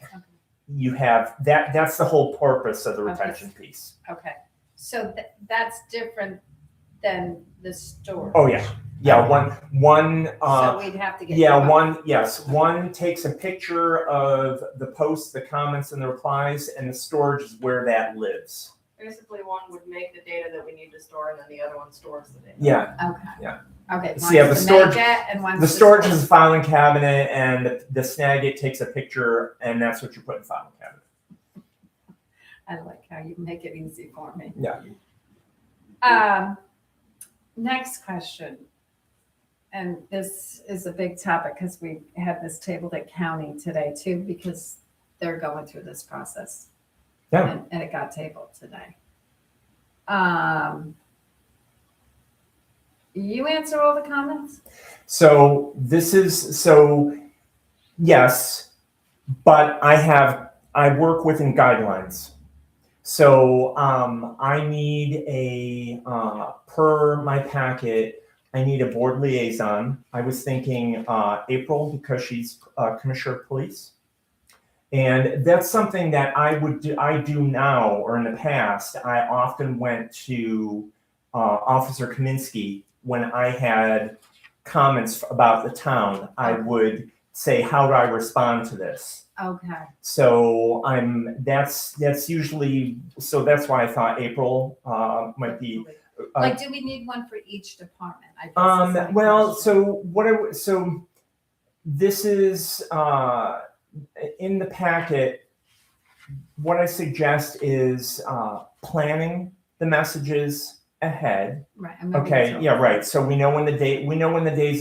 you have that. That's the whole purpose of the retention piece. Okay, so that's different than the storage. Oh yeah, one. So we'd have to get. One takes a picture of the posts, the comments, and the replies, and the storage is where that lives. Basically, one would make the data that we need to store, and then the other one stores the data. Yeah. Okay. Yeah. Okay. So yeah, the storage. And one's The storage is a filing cabinet, and the Snagit takes a picture, and that's what you put in the filing cabinet. I like how you make it easy for me. Yeah. Next question. And this is a big topic because we had this tabled at county today too, because they're going through this process. Yeah. And it got tabled today. You answer all the comments? So yes, but I work within guidelines. So I need per my packet, I need a board liaison. I was thinking April because she's Commissioner of Police. And that's something that I do now, or in the past, I often went to Officer Kaminsky when I had comments about the town. I would say, how do I respond to this? Okay. So that's usually, so that's why I thought April might be. Like, do we need one for each department? I guess is my Well, question. so this is in the packet. What I suggest is planning the messages ahead. Right. I'm moving Okay, to- yeah, right. So we know when the days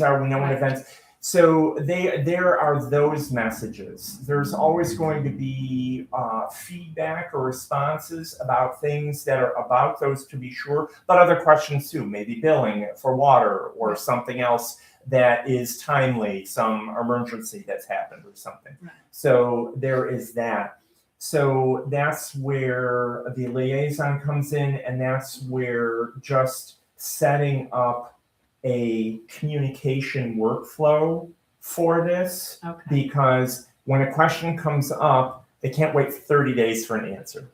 are, we know when Right. events. So there are those messages. There's always going to be feedback or responses about things that are about those, to be sure, but other questions too, maybe billing for water or something else that is timely, some emergency that's happened or something. Right. So there is that. So that's where the liaison comes in, and that's where just setting up a communication workflow for this, Okay. because when a question comes up, they can't wait 30 days for an answer.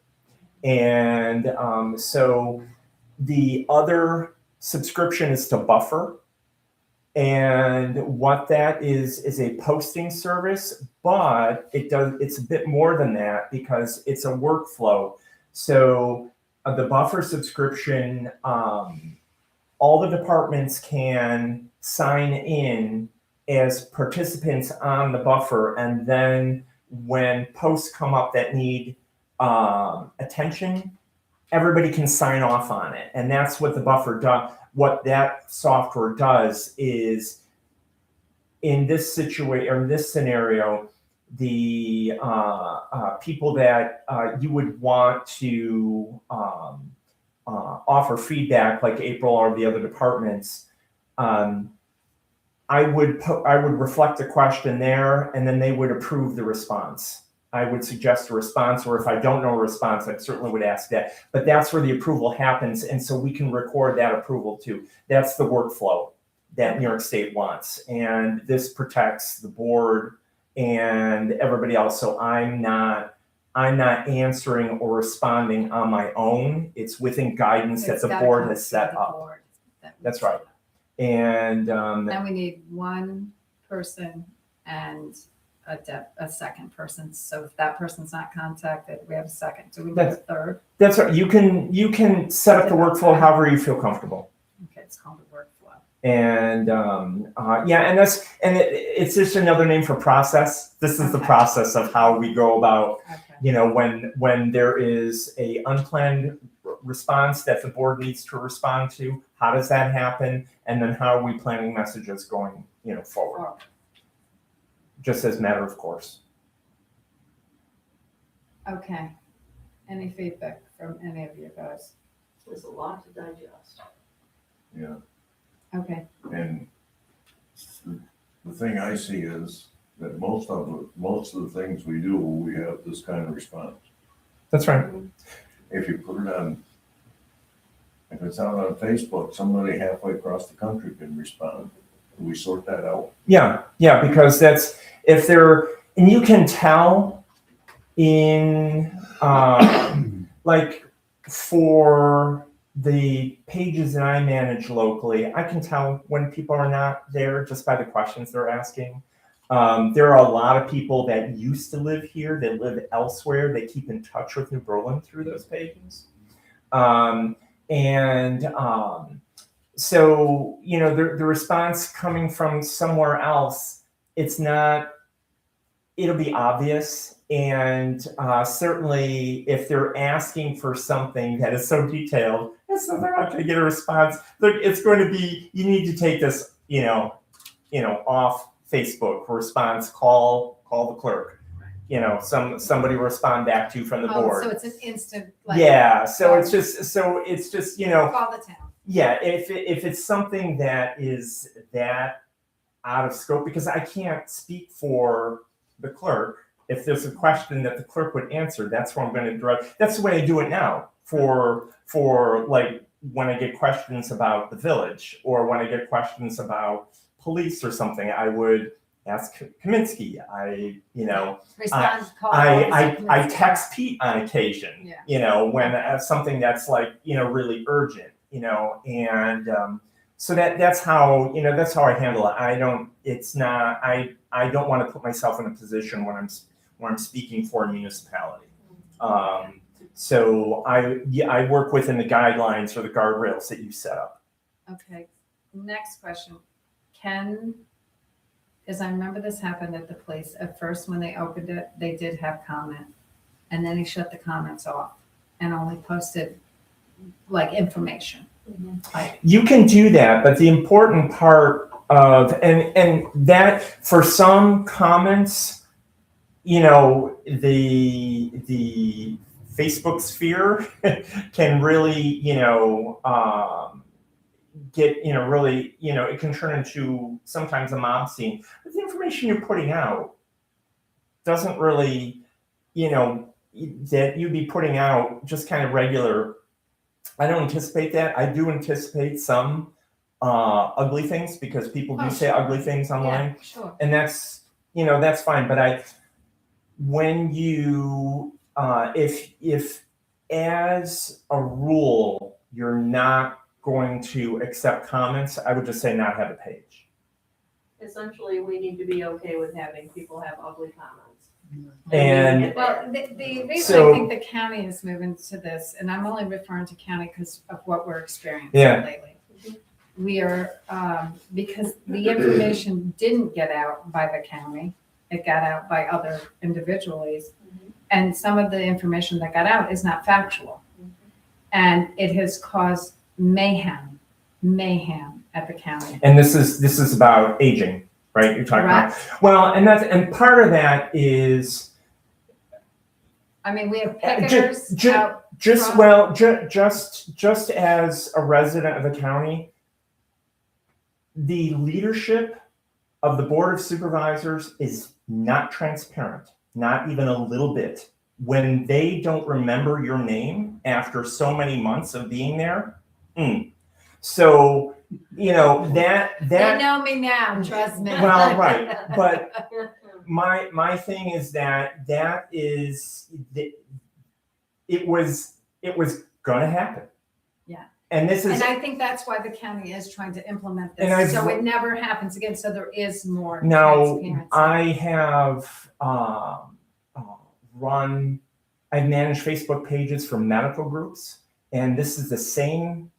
And so the other subscription is to Buffer. And what that is a posting service, but it's a bit more than that because it's a workflow. So the Buffer subscription, all the departments can sign in as participants on the Buffer, and then when posts come up that need attention, everybody can sign off on it. And that's what the Buffer does. What that software does is, in this situation or in this scenario, the people that you would want to offer feedback, like April or the other departments, I would reflect the question there, and then they would approve the response. I would suggest a response, or if I don't know a response, I certainly would ask that. But that's where the approval happens, and so we can record that approval too. That's the workflow that New York State wants, and this protects the board and everybody else. So I'm not answering or responding on my own. It's within guidance that It's the gotta board come has through set the up. board that we That's set right. up. And Then we need one person and a second person. So if that person's not contacted, we have a second. Do we need a third? that's right. You can set up the workflow however you feel comfortable. Okay, it's called a workflow. And it's just another name for process. This is the Okay. process of how we go about, Okay. when there is a unplanned response that the board needs to respond to, how does that happen? And then how are we planning messages going, forward? Just as a matter of course. Okay. Any feedback from any of you guys? There's a lot to digest. Yeah, Okay. and the thing I see is that most of the things we do, we have this kind of response. That's right. If you put it on, if it's out on Facebook, somebody halfway across the country can respond. Do we sort that out? Yeah, because that's, and you can tell in, like for the pages that I manage locally, I can tell when people are not there just by the questions they're asking. There are a lot of people that used to live here, that live elsewhere, they keep in touch with New Berlin through those pages. So, the response coming from somewhere else, it'll be obvious. And certainly if they're asking for something that is so detailed, so they're not going to get a response. It's going to be, you need to take this, off Facebook, response, call the clerk. Somebody respond back to you from the Oh, board. so it's an instant, like. Yeah, so it's just, Call the town. yeah, if it's something that is that out of scope, because I can't speak for the clerk. If there's a question that the clerk would answer, that's where I'm going to direct. That's the way I do it now for like when I get questions about the village or when I get questions about police or something, I would ask Kaminsky. Respond, call. I text Pete on occasion, Yeah. when something that's like, really urgent, and so that's how I handle it. I don't want to put myself in a position when I'm speaking for a municipality. So I work within the guidelines or the guardrails that you set up. Okay, next question. Because I remember this happened at the place. At first, when they opened it, they did have comment. And then he shut the comments off and only posted like information. Like, You can do that, but the important part of, and that for some comments, the Facebook sphere can really, get, really, it can turn into sometimes a mob scene. But the information you're putting out doesn't really, that you'd be putting out just kind of regular. I don't anticipate that. I do anticipate some ugly things because people do say ugly things online. yeah, sure. And that's that's fine, but when you if as a rule you're not going to accept comments, I would just say not have a page. Essentially, we need to be okay with having people have ugly comments. And Well, the reason So- I think the county is moving to this, and I'm only referring to county because of what we're experiencing Yeah. lately. We are, because the information didn't get out by the county, it got out by other individuals. And some of the information that got out is not factual. And it has caused mayhem at the county. and this is about aging, right? You're talking about. Well, and part of that is I mean, we have Ju- picketers ju- out. just front. well just as a resident of the county, the leadership of the Board of Supervisors is not transparent, not even a little bit. When they don't remember your name after so many months of being there, so that They know me now, trust me. well, right, but my thing is that it was gonna happen. Yeah. And this is And I think that's why the county is trying to implement And I've- this, so it never happens again, so there is more now transparency. I have I've managed Facebook pages for medical groups, and this is the same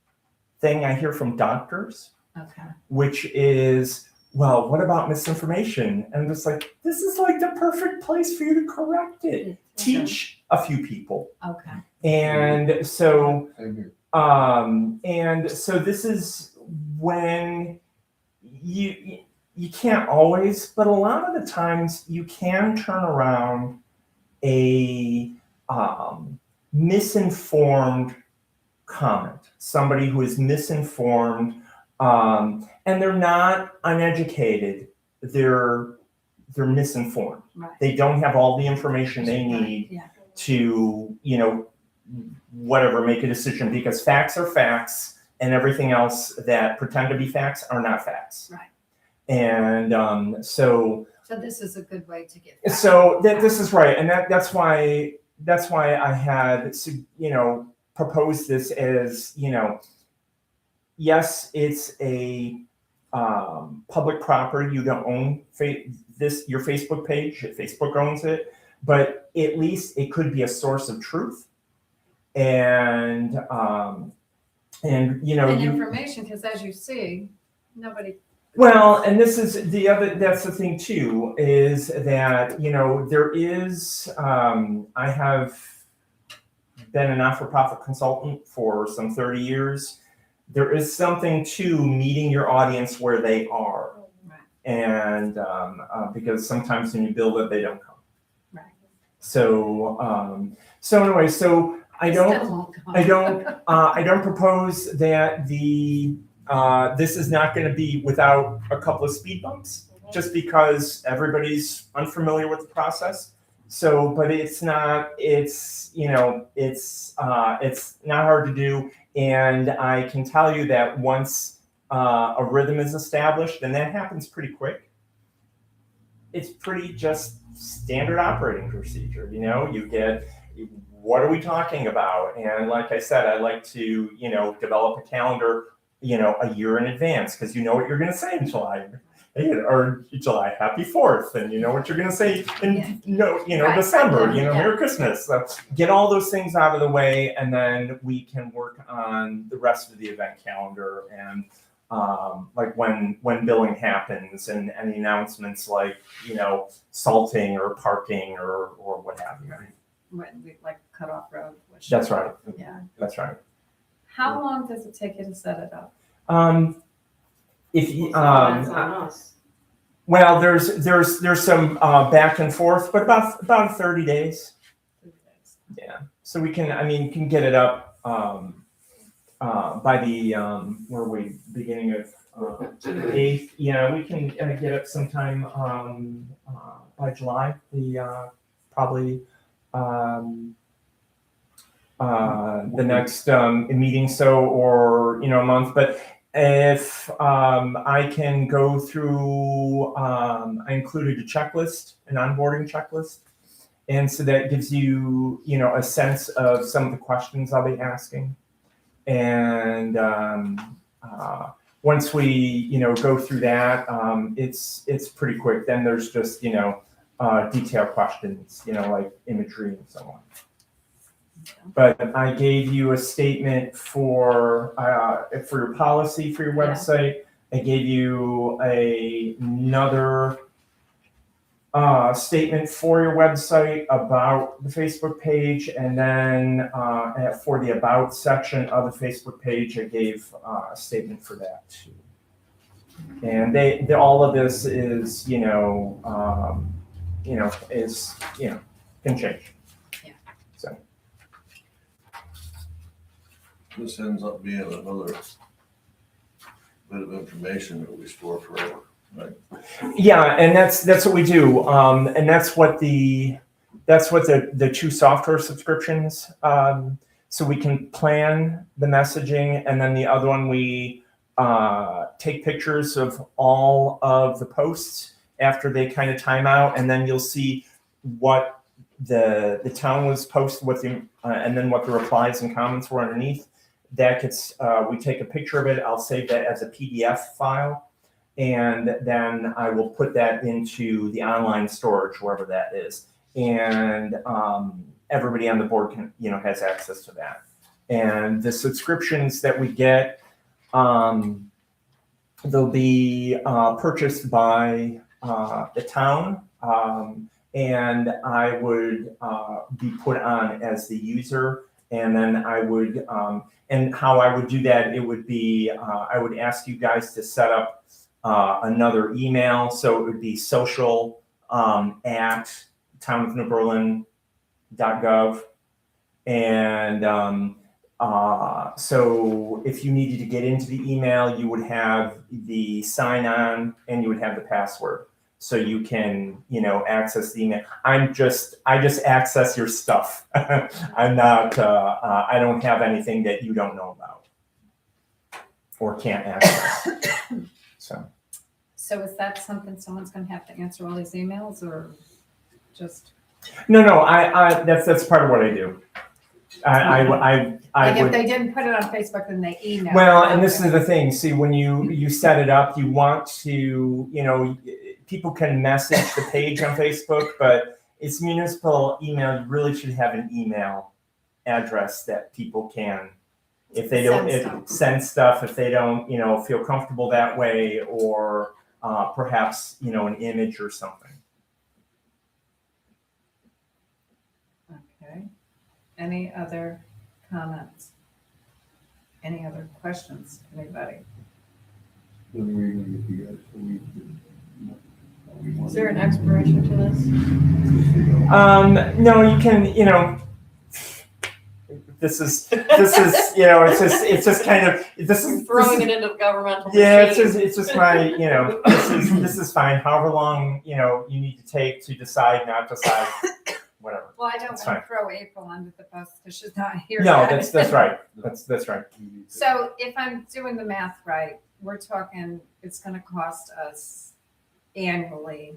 thing I hear from doctors, Okay, which is, well, what about misinformation? And I'm just like, this is like the perfect place for you to correct it. Teach a few people. okay. And so Same here. and so this is when you can't always, but a lot of the times you can turn around a misinformed comment, somebody who is misinformed, and they're not uneducated, they're misinformed. Right. They don't have all the information they need Yeah. to, whatever, make a decision, because facts are facts and everything else that pretend to be facts are not facts. Right. And so this is a good way to get. this is right. And that's why I had, proposed this as, yes, it's a public property. You don't own your Facebook page. Facebook owns it, but at least it could be a source of truth. And And information, because as you see, nobody. well, and this is that's the thing too, is that, there is, I have been a not-for-profit consultant for some 30 years. There is something to meeting your audience where they are. Right. and because sometimes when you build it, they don't come. Right. So so anyway, so I don't propose that this is not going to be without a couple of speed bumps, just because everybody's unfamiliar with the process. So, but it's not hard to do. And I can tell you that once a rhythm is established, and that happens pretty quick, it's pretty just standard operating procedure. You get, what are we talking about? And like I said, I like to, develop a calendar, a year in advance, because you know what you're going to say in July. Or July, Happy 4th, and you know what you're going to say in Right. December, Yeah. Merry Christmas. Get all those things out of the way, and then we can work on the rest of the event calendar and like when billing happens and any announcements like salting or parking or what have you. When we like cut off road. Which, That's right. Yeah. That's right. How long does it take you to set it up? If you That's on us. well, there's some back and forth, but about 30 days. Yeah. So we can, you can get it up by the where are we, beginning of 8th. Yeah, we can get it sometime by July. The probably the next meeting, or a month, but. If I can go through, I included a checklist, an onboarding checklist. And so that gives you, a sense of some of the questions I'll be asking. And once we, go through that, it's pretty quick. Then there's just, detailed questions, like imagery and so on. But I gave you a statement for your policy for your website. I gave you another statement for your website about the Facebook page, and then for the About section of the Facebook page, I gave a statement for that too. And all of this is can change. This ends up being another bit of information that we store forever, right? Yeah, and that's what we do, and that's what the two software subscriptions. So we can plan the messaging, and then the other one we take pictures of all of the posts after they kind of time out, and then you'll see what the town was posted with, and then what the replies and comments were underneath. That gets, we take a picture of it. I'll save that as a PDF file, and then I will put that into the online storage, wherever that is. And everybody on the board can, has access to that. And the subscriptions that we get, they'll be purchased by the town, and I would be put on as the user. And then I would, and how I would do that, it would be, I would ask you guys to set up another email. So it would be social at townofnewberlin.gov. And so if you needed to get into the email, you would have the sign on and you would have the password. So you can, access the email. I just access your stuff. I'm not, I don't have anything that you don't know about or can't access. So is that something someone's gonna have to answer all these emails, or just? No, I that's part of what I do. I Like would. if they didn't put it on Facebook, then they email. Well, and this is the thing. See, when you set it up, you want to, people can message the page on Facebook, but it's municipal email. You really should have an email address that people can, if they don't send stuff, if they don't, feel comfortable that way, or perhaps, an image or something. Okay. Any other comments? Any other questions, anybody? When are we gonna get together so we can Is there an expiration to this? No, you can, this is, it's just kind of, Throwing it into the governmental yeah, machine. it's just my, this is fine, however long, you need to take to decide, not decide, whatever. Well, I don't That's want to throw April under the bus because she's not here No, yet. that's right, that's right. So if I'm doing the math right, we're talking, it's gonna cost us annually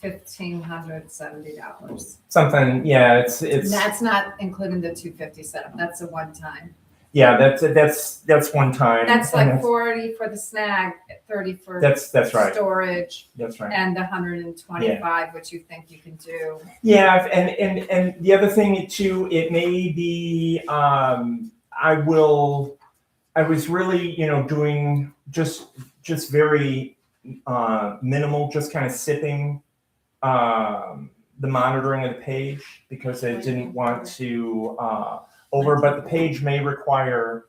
$1,570. Something, yeah, it's, That's not including the 250 setup, that's a one-time. yeah, that's one time. That's and like 40 for the snag, 30 for That's right, storage, that's right. and the 125, which you think you can do. Yeah, and the other thing too, it may be, I was really, doing just very minimal, just kind of sipping the monitoring of the page because I didn't want to but the page may require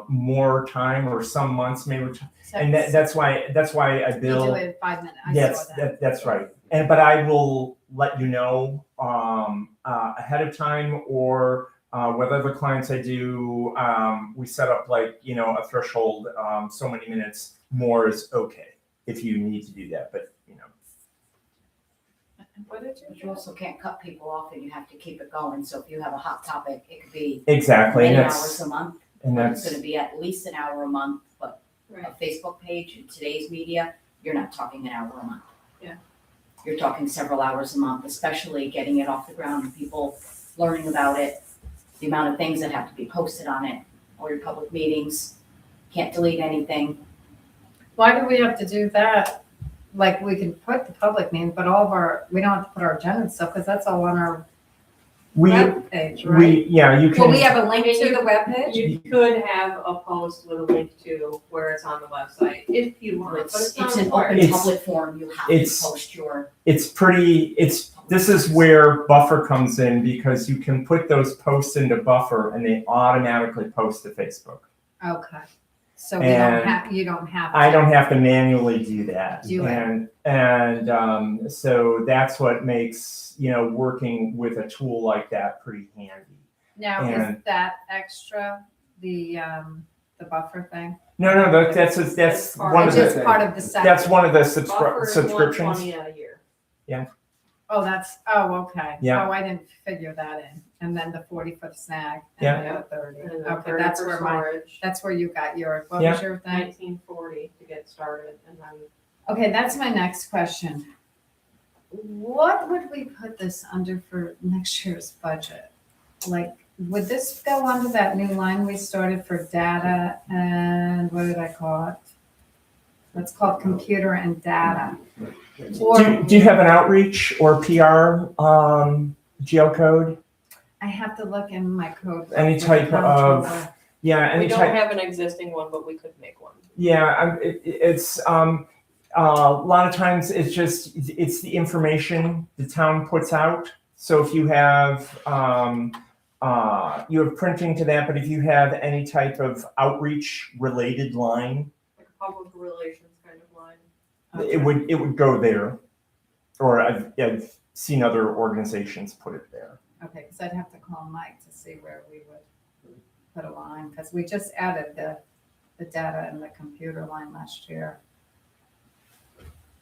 more time, or some months may require, and that's why I You build. do it in 5 minutes, I Yes, saw that. that's right. But I will let you know ahead of time, or with other clients I do, we set up like, a threshold, so many minutes more is okay if you need to do that, but What did But you also can't cut people off and you have to keep it going. So if you have a hot topic, it could be exactly, many and hours that's, a month. and It's that's, gonna be at least an hour a month, but a Facebook page in today's media, you're not talking an hour a month. Yeah. You're talking several hours a month, especially getting it off the ground and people learning about it, the amount of things that have to be posted on it, all your public meetings, can't delete anything. Why do we have to do that? Like, we can put the public name, but we don't have to put our agenda and stuff, because that's all on our webpage, right? you Will can. we have a link to the webpage? You could have a post with a link to where it's on the website if you want, but It's it's not an open important. It's- public forum, you have to it's- post your. This is where Buffer comes in, because you can put those posts into Buffer and they automatically post to Facebook. Okay, so you don't have. I to. don't have to manually do that. Do it. And so that's what makes, working with a tool like that pretty handy. Now, is and- that extra, the buffer thing? No, that's one of It's just the, part of the setup? that's one of the Buffer is subscriptions. $120 a year. Okay. Yeah. Oh, I didn't figure that in. And then the 40 for the snag. Yeah. And then the 30. And then Okay, 30 that's for where storage, that's where you got yours. What Yeah. was your thing? 1940 to get started, and then Okay, that's my next question. What would we put this under for next year's budget? Like, would this go under that new line we started for data and what did I call it? It's called computer and data. Or Do you have an outreach or PR geocode? I have to look in my code. Any type of- Yeah, we any don't type. have an existing one, but we could make one. Yeah, it's a lot of times it's the information the town puts out. So if you have printing to that, but if you have any type of outreach related line, Like a public relations kind of line. it would go there. Or I've seen other organizations put it there. Okay, because I'd have to call Mike to see where we would put a line, because we just added the data and the computer line last year.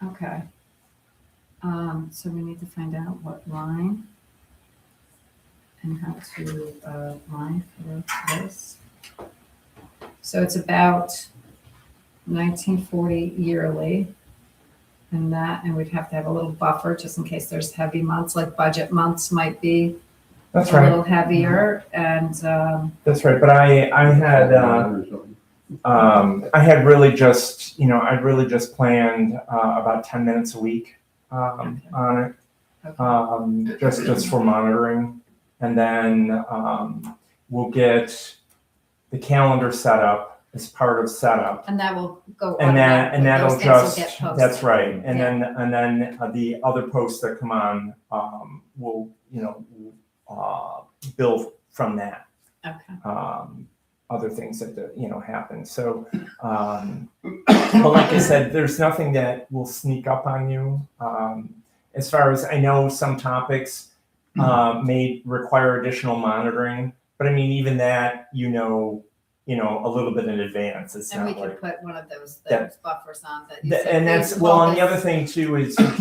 Okay. So we need to find out what line and how to line for this. So it's about 1940 yearly. And we'd have to have a little buffer just in case there's heavy months, like budget months might be That's a right. little heavier. And That's right. But I had really just, I really just planned about 10 minutes a week on it, okay. just for monitoring. And then we'll get the calendar set up as part of setup. And that will go. And that'll Those things will just, get posted. that's right. And Yeah. then the other posts that come on will, build from that. Okay. other things that, you know, happen. So, but like I said, there's nothing that will sneak up on you. As far as I know, some topics may require additional monitoring, but I mean, even that, you know, a little bit in advance. It's And we not could like, put one of those that- buffers on that. You said and that's, please well, and the focus. other thing too is you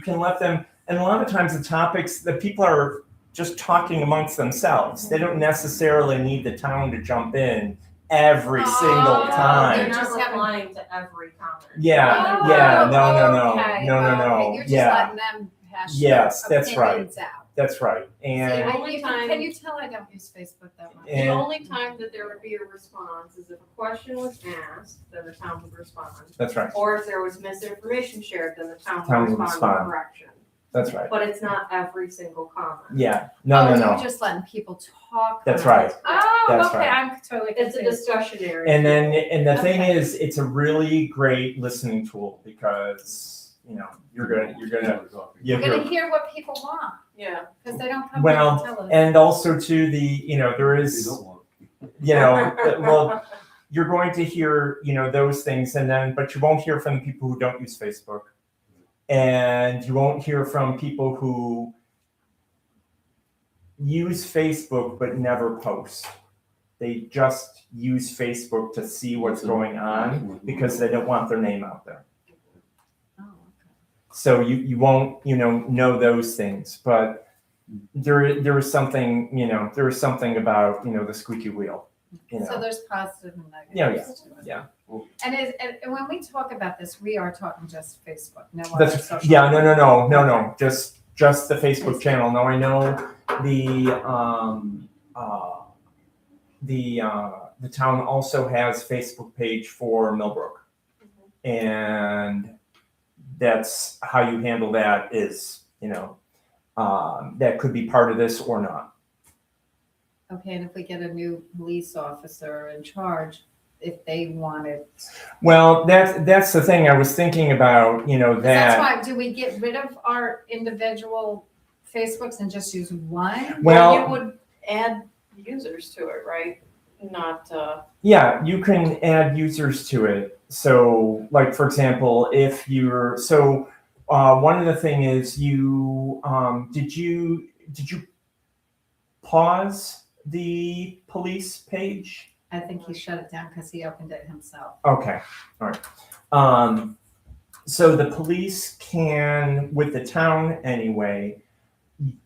can let them, and a lot of times the topics that people are just talking amongst themselves. They don't necessarily need the town to jump in every single They're time. not Just having- replying to every comment. Yeah, Oh, yeah, no, okay, no, okay. You're just yeah, letting them hash Yes, their that's right. opinions out. that's right. And See, I- only you time- can you tell I don't use Facebook that much? And- The only time that there would be a response is if a question was asked, then the town would respond. that's right, Or if there was misinformation shared, then the town Town would would respond with respond. correction. that's right. But it's not every single comment. Yeah, no, Oh, no, You're no. just letting people talk. That's about right. it. Oh, That's okay, right. I'm totally It's a confused. discussion area. And then, and the thing Okay. is, it's a really great listening tool because, you know, you're gonna, We're gonna hear what people want, Yeah. because they don't come here Well, and tell us. and also to the, you know, there is, you know, well, you're going to hear, you know, those things and then, but you won't hear from the people who don't use Facebook. And you won't hear from people who use Facebook but never post. They just use Facebook to see what's going on because they don't want their name out there. Oh, okay. So you won't, you know those things, but there is something, you know, there is something about, you know, the squeaky wheel, you So know. there's positive and Yeah, negatives to it. yeah. And when we talk about this, we are talking just Facebook, no other That's, social. yeah, no, just the Facebook channel. Now I know the town also has Facebook page for Millbrook. And that's how you handle that is, you know, that could be part of this or not. Okay, and if we get a new police officer in charge, if they wanted. Well, that's the thing I was thinking about, you know, That's that, why, do we get rid of our individual Facebooks and just use one? well, You would add users to it, right? Not, yeah, you can add users to it. So like, for example, if you're, so one of the thing is you, did you pause the police page? I think he shut it down because he opened it himself. Okay, all right. So the police can, with the town anyway,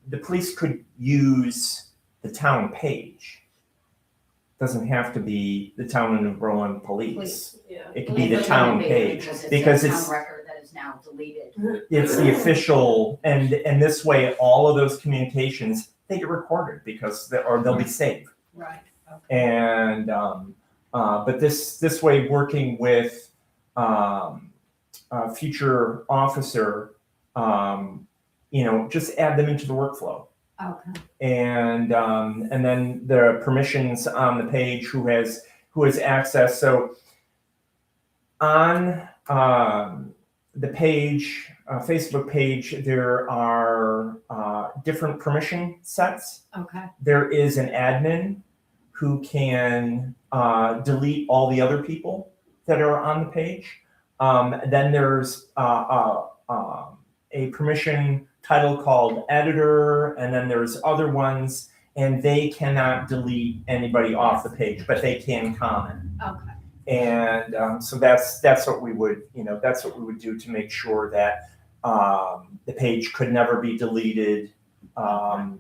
the police could use the town page. Doesn't have to be the town of New Berlin Police. Police. yeah. It could be the town page because It's it's a town record that is now deleted. it's the official, and this way, all of those communications, they get recorded because they'll be saved. Right. Okay. And but this way, working with a future officer, you know, just add them into the workflow. Okay. And then the permissions on the page, who has access. So on the page, Facebook page, there are different permission sets. Okay. There is an admin who can delete all the other people that are on the page. Then there's a permission title called editor, and then there's other ones, and they cannot delete anybody off the page, but they can comment. Okay. And so that's what we would, you know, that's what we would do to make sure that the page could never be deleted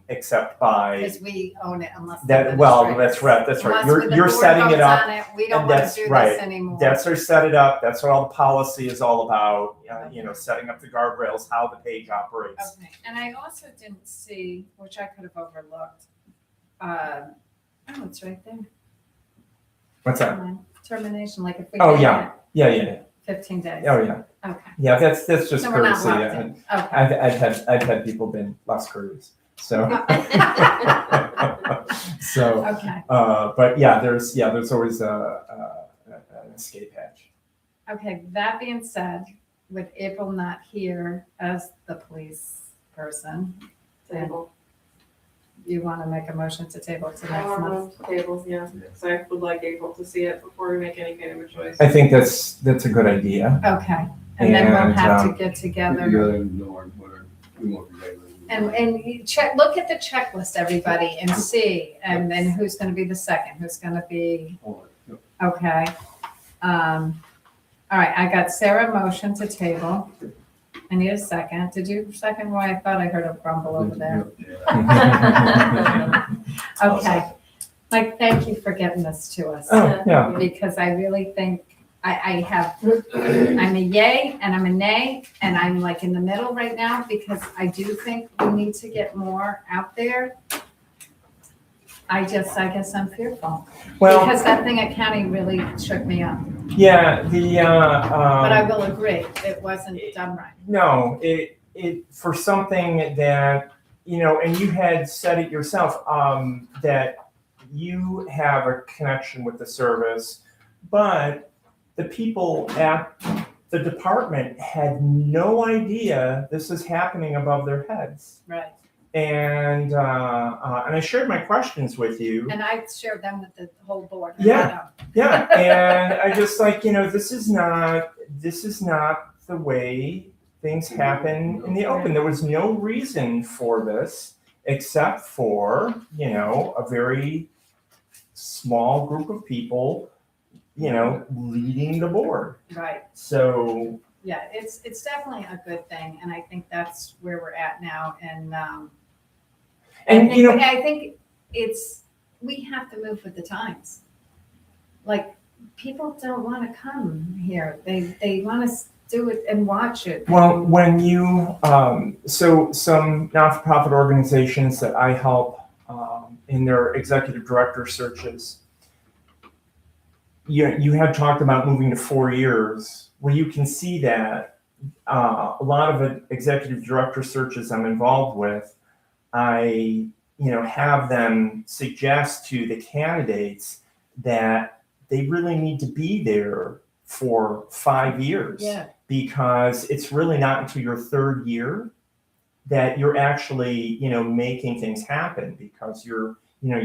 except by Because we own it unless. that. Well, that's right. That's right. Unless You're the board setting it votes up. on it, we don't and want that's to do right. this anymore. That's our set it up. That's what all the policy is all about. You know, setting up the guardrails, how the page operates. Okay, and I also didn't see, which I could have overlooked. Oh, it's right there. What's that? Termination, like if we. Oh, did yeah. it, Yeah. 15 days. Oh, yeah. Okay. Yeah. That's just So we're not courtesy. locked in. Okay. I've had people been less courteous. So. So. Okay, But yeah, there's always an escape hatch. okay, that being said, with April not here as the police person, Table. you want to make a motion to table to next I month? want tables, yeah, because I would like April to see it before we make any kind of a choice. I think that's a good idea. Okay, and then we'll And, have to um, get together. Together and know what we want to do. And you check, look at the checklist, everybody, and see, and then who's gonna be the second, who's gonna be, okay. All right, I got Sarah motion to table. I need a second. Did you second, Roy? I thought I heard a grumble over there. Okay. Mike, thank you for getting this to us. Oh, yeah. Because I really think, I have, I'm a yay and I'm a nay, and I'm like in the middle right now, because I do think we need to get more out there. I guess I'm fearful, Well, because that thing at county really shook me up. yeah, But I will agree, it wasn't done right. no, it for something that, and you had said it yourself, that you have a connection with the service, but the people at the department had no idea this is happening above their heads. Right. And I shared my questions with you. And I shared them with the whole board. Yeah. Yeah, and I just this is not the way things happen in the open. There was no reason for this except for, a very small group of people, leading the board. Right. So, Yeah, it's definitely a good thing, and I think that's where we're at now, and I think we have to move with the times. Like, people don't want to come here. They want to do it and watch it. well, when you, so some not-for-profit organizations that I help in their executive director searches, you had talked about moving to 4 years. Well, you can see that a lot of the executive director searches I'm involved with, I have them suggest to the candidates that they really need to be there for 5 years. Yeah. Because it's really not until your third year that you're actually, making things happen, because you're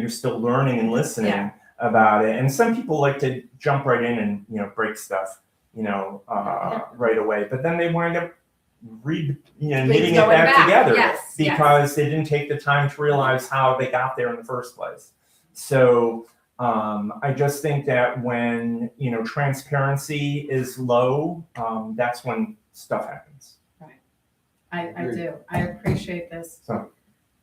still learning and listening Yeah. about it. And some people like to jump right in and, break stuff, right away. But then they wind up knitting it going back together Yes, because they didn't take the time to realize how they got there in the first place. So I just think that when, transparency is low, that's when stuff happens. I do. I appreciate this. So-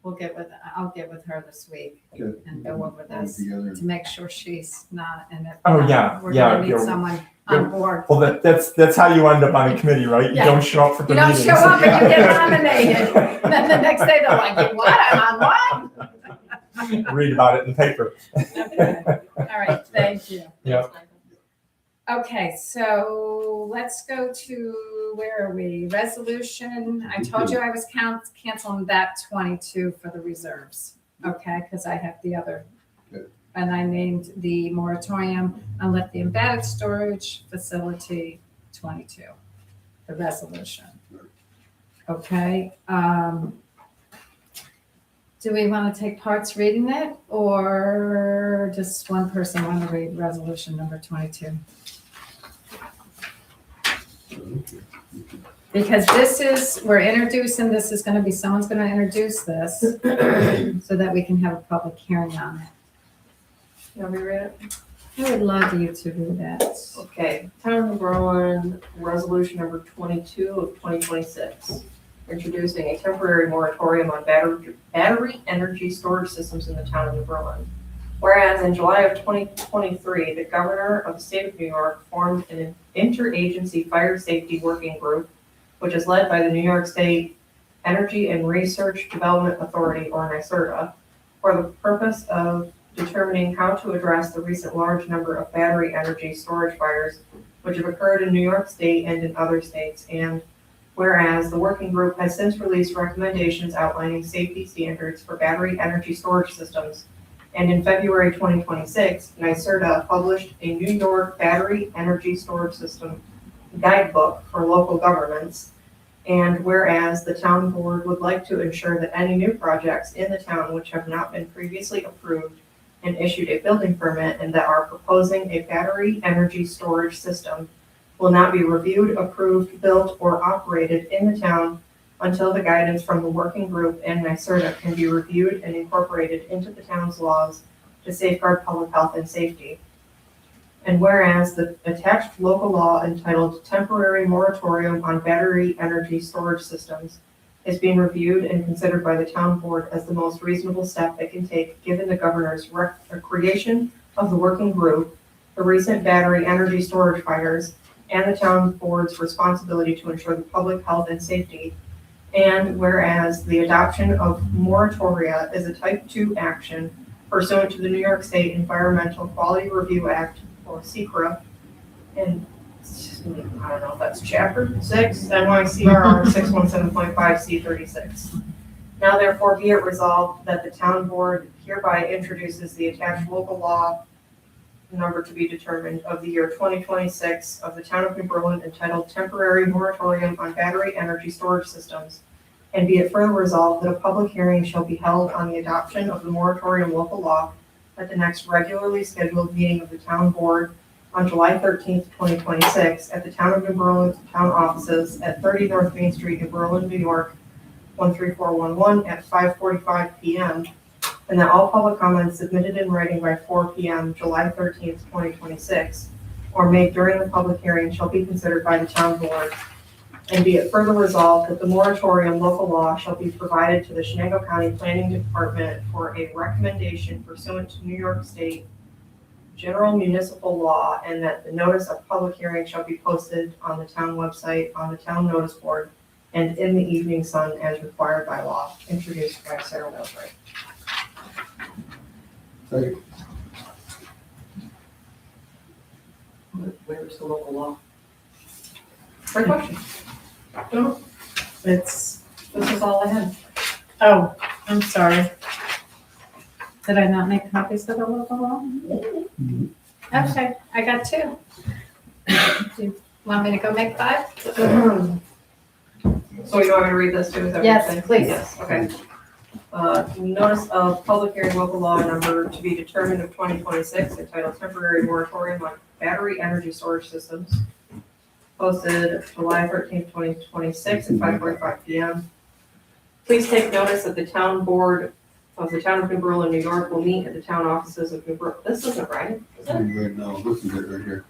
I'll get with her this week Good. and go over this Together. to make sure she's not, and if Oh, not, yeah, we're yeah, gonna need you're- someone on board. Well, that's how you end up on a committee, right? You Yeah. don't show up for the You don't meetings. show up and you get nominated. Then the next day they're like, what? I'm on what? Read about it in the paper. Okay. All right, thank you. Yeah. Okay, so let's go to, where are we? Resolution, I told you I was canceling that 22 for the reserves, okay? Because I have the other. Good. And I named the moratorium on lithium battery storage facility 22, the resolution. Okay, do we want to take parts reading it, or just one person want to read resolution number 22? Because we're introducing, this is going to be, someone's going to introduce this so that we can have a public hearing on it. You want me to read it? I would love you to do that. Okay, Town of Berlin, resolution number 22 of 2026, introducing a temporary moratorium on battery energy storage systems in the town of New Berlin. Whereas in July of 2023, the governor of the state of New York formed an interagency fire safety working group, which is led by the New York State Energy and Research Development Authority, or NYSERDA, for the purpose of determining how to address the recent large number of battery energy storage fires which have occurred in New York State and in other states. And whereas the working group has since released recommendations outlining safety standards for battery energy storage systems, and in February 2026, NYSERDA published a New York Battery Energy Storage System Guidebook for local governments. And whereas the town board would like to ensure that any new projects in the town which have not been previously approved and issued a building permit and that are proposing a battery energy storage system will not be reviewed, approved, built, or operated in the town until the guidance from the working group and NYSERDA can be reviewed and incorporated into the town's laws to safeguard public health and safety. And whereas the attached local law entitled Temporary Moratorium on Battery Energy Storage Systems is being reviewed and considered by the town board as the most reasonable step it can take given the governor's creation of the working group, the recent battery energy storage fires, and the town board's responsibility to ensure the public health and safety. And whereas the adoption of moratoria is a type 2 action pursuant to the New York State Environmental Quality Review Act, or SECRA, and I don't know if that's chapter 6, NYCRR 617.5 C36. Now therefore be it resolved that the town board hereby introduces the attached local law number to be determined of the year 2026 of the town of New Berlin entitled Temporary Moratorium on Battery Energy Storage Systems. And be it further resolved that a public hearing shall be held on the adoption of the moratorium local law at the next regularly scheduled meeting of the town board on July 13th, 2026 at the town of New Berlin town offices at 30 North Main Street in Berlin, New York, 13411 at 5:45 p.m. And that all public comments submitted in writing by 4 p.m. July 13th, 2026 or made during the public hearing shall be considered by the town board. And be it further resolved that the moratorium local law shall be provided to the Shenango County Planning Department for a recommendation pursuant to New York State General Municipal Law, and that the notice of public hearing shall be posted on the town website, on the town notice board, and in the Evening Sun as required by law. Introduced by Sarah Wellsbury. Second. Where's the local law? Great question. This is all I had. Oh, I'm sorry. Did I not make copies of the local law? Okay, I got 2. Do you want me to go make 5? So you want me to read this too? Is that what you're Yes, saying? please. Yes, okay. Notice of public hearing local law number to be determined of 2026 entitled Temporary Moratorium on Battery Energy Storage Systems. Posted July 13th, 2026 at 5:45 p.m. Please take notice that the town board of the town of New Berlin, New York will meet at the town offices of New Berlin. This isn't right, is it? Right now, this is it right here.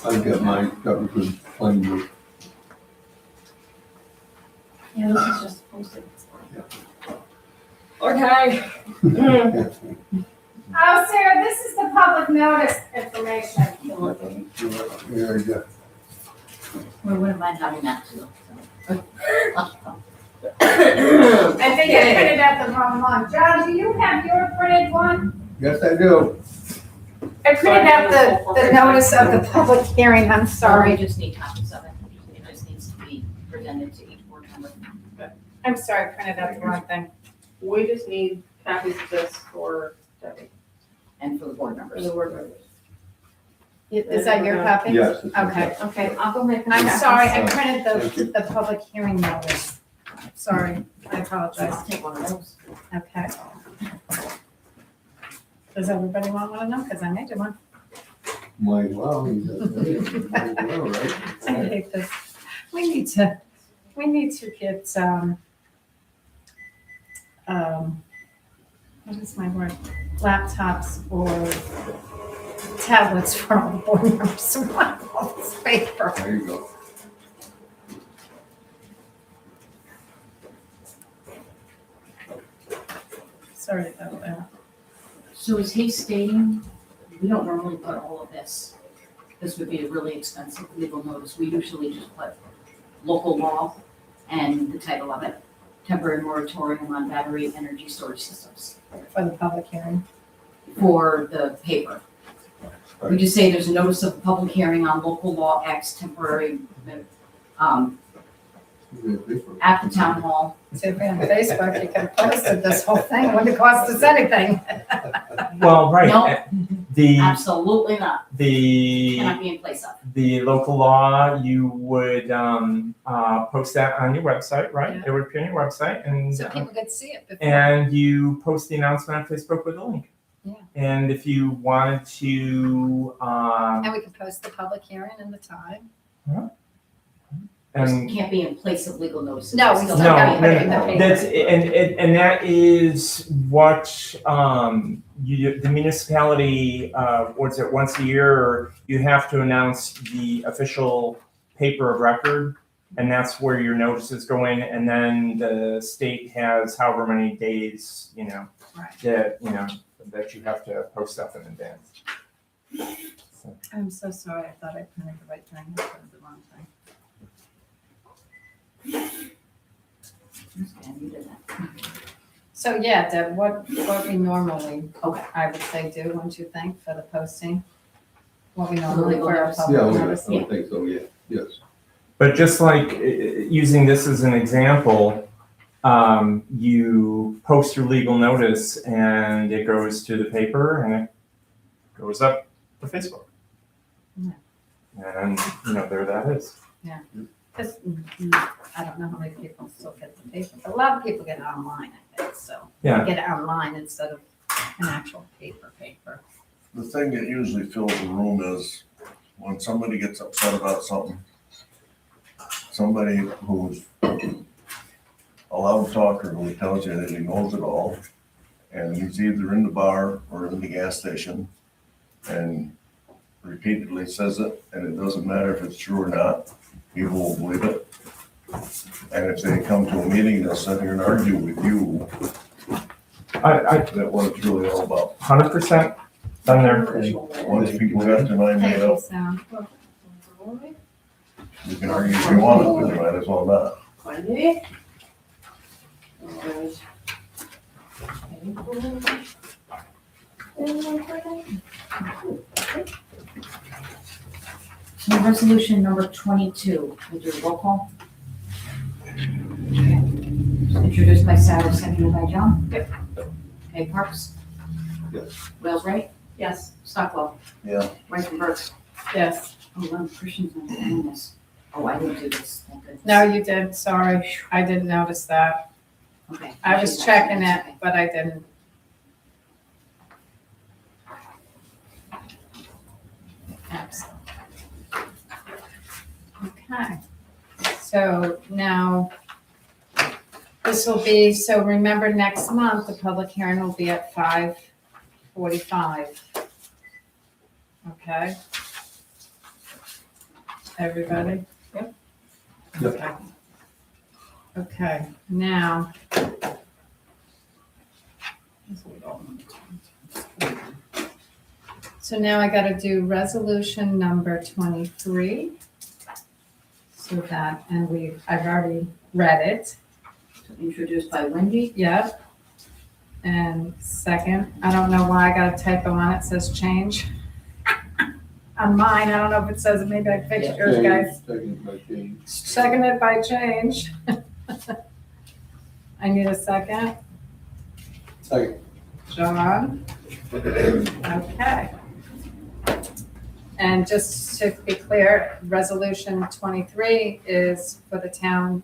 I've got mine covered with plain blue. Yeah, this is just posted. Okay. Oh, Sarah, this is the public notice information. There you go. We wouldn't mind having that too. I think I printed out the wrong one. John, do you have your printed one? Yes, I do. I printed out the notice of the public hearing, I'm Sorry, sorry. just need copies of it. It just needs to be presented to each board member. I'm sorry, I printed out the wrong thing. We just need copies of this for Debbie And for the board and members. the board members. Is that your copy? Yes. it's Okay. Okay, I'll go make. I'm sorry, I Thank printed the public hearing notice. Sorry, I apologize. I'll take one of those. Okay. Does everybody want one of them? Because I made one. Might as well, might as well, right? I hate this. We need to get, what is my word? Laptops or tablets for all the board members who want all this paper. There you go. Sorry about that. So is he stating, we don't normally put all of this. This would be a really expensive legal notice. We usually just put local law and the title of it, temporary moratorium on battery energy storage systems For the public hearing. for the paper. We just say there's a notice of public hearing on local law X temporary, at the town hall. So if you're on Facebook, you could have posted this whole thing, it wouldn't cost us anything. Well, right. No. The, Absolutely not. the, Cannot be in place of. the local law, you would, post that on your website, right? Yeah. It would appear on your website and. So people could see it before. And you post the announcement on Facebook with a link. Yeah. And if you wanted to, And we could post the public hearing and the time. and Can't be in place of legal notices. No, we Still still have gotta to put it in the paper. that's, and that is what, the municipality, what's it, once a year, you have to announce the official paper of record. And that's where your notices go in, and then the state has however many days, Right. that you have to post stuff in advance. So. I'm so sorry. I thought I printed the right thing. I printed the wrong thing. Okay, you did that. So yeah, Deb, what we normally, Okay. I would say do, don't you think, for the posting? What we normally legal for our notice. Yeah, public I notice? would think so, yeah, yes. But just like using this as an example, you post your legal notice and it goes to the paper and it goes up to Facebook. Yeah. And, there that is. Because I don't know how many people still get the paper, but a lot of people get it online, I think, so. They Yeah. get it online instead of an actual paper. The thing that usually fills the room is when somebody gets upset about something, somebody who's a loud talker who tells you that he knows it all, and he's either in the bar or in the gas station, and repeatedly says it, and it doesn't matter if it's true or not, people will believe it. And if they come to a meeting, they'll sit here and argue with you I that what it's really all about. 100% done there. Once people got their mind made Thank you, up, Sam. you can argue if you want to, but you might as well not. Wendy? So resolution number 22, we'll do a roll call. Introduced by Sarah, seconded by John. Yep. Okay, Parks? Yes. Wells, right? Yes. Stockwell? Yeah. Yes. Reichenberg? Oh, Christian's not doing this. Oh, I didn't do this, thank goodness. No, you did, sorry. I didn't notice that. Okay. I was checking it, but I didn't. Excellent. Okay, so now, this will be, so remember next month, the public hearing will be at 5:45. Okay? Everybody? Yep. Yep. Okay. Okay, now. So now I gotta do resolution number 23. So that, and I've already read it, Introduced by Wendy. yep. And second, I don't know why I got a typo on it, it says change. On mine, I don't know if it says it, maybe I fixed yours, guys. Second by Jane. Seconded by change. I need a second. Second. John? Okay. And just to be clear, resolution 23 is for the town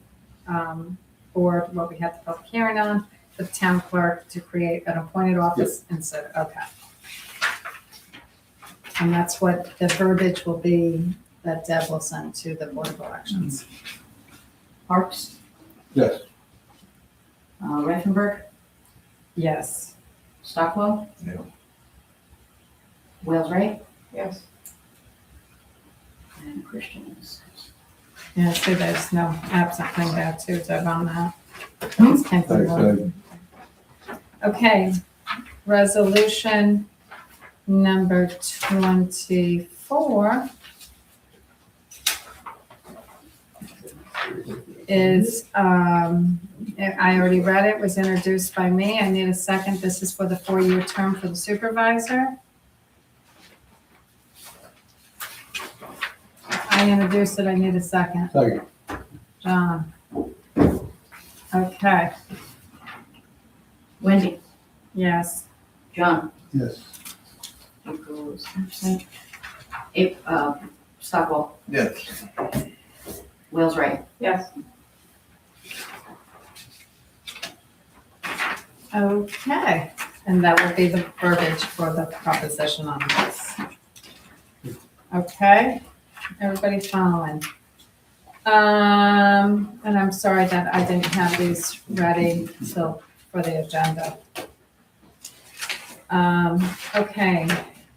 board, what we had the public hearing on, the town clerk to create an appointed office instead, okay. And that's what the verbiage will be that Deb will send to the Board of Elections. Parks? Yes. Reichenberg? Yes. Stockwell? Yeah. Wells, right? Yes. And Christian is. Yeah, see, there's no absent thing there too, Deb, on that. Thanks, Ed. Okay, resolution number 24 is, I already read it, was introduced by me. I need a second. This is for the 4-year term for the supervisor. I introduced it, I need a second. Second. John. Okay, Wendy? yes. John? Yes. It goes, Stockwell, Yes. Wheels right. Yes. Okay, and that will be the verbiage for the proposition on this. Okay, everybody following? And I'm sorry that I didn't have these ready till, for the agenda. Okay,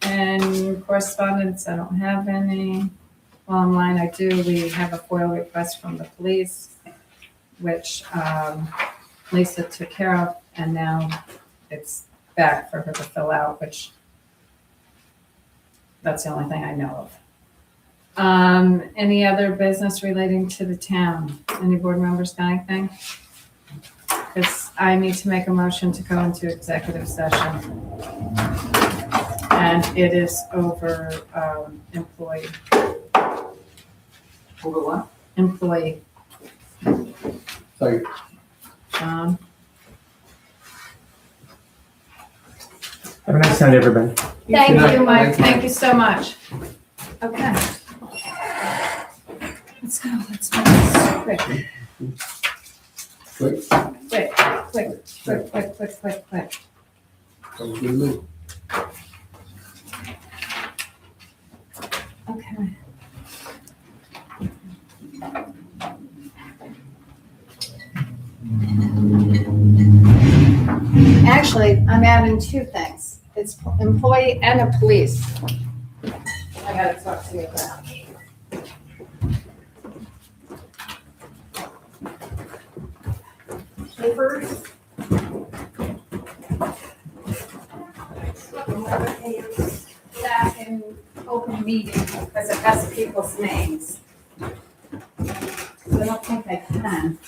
and correspondence, I don't have any. Online, I do, we have a FOIL request from the police, which, Lisa took care of, and now it's back for her to fill out, which that's the only thing I know of. Any other business relating to the town? Any board members got anything? Because I need to make a motion to go into executive session. And it is over, employee, Over what? employee, Like, John. Have a nice night, everybody. Thank you, Mike, Thanks, Mike. thank you so much. Okay. Let's go, let's do this quick, quick, quick. sounds good to me. Okay. Actually, I'm adding two things. It's employee and a police. I gotta talk to you about. Papers. That in open meeting because it has people's names. So I don't think I can.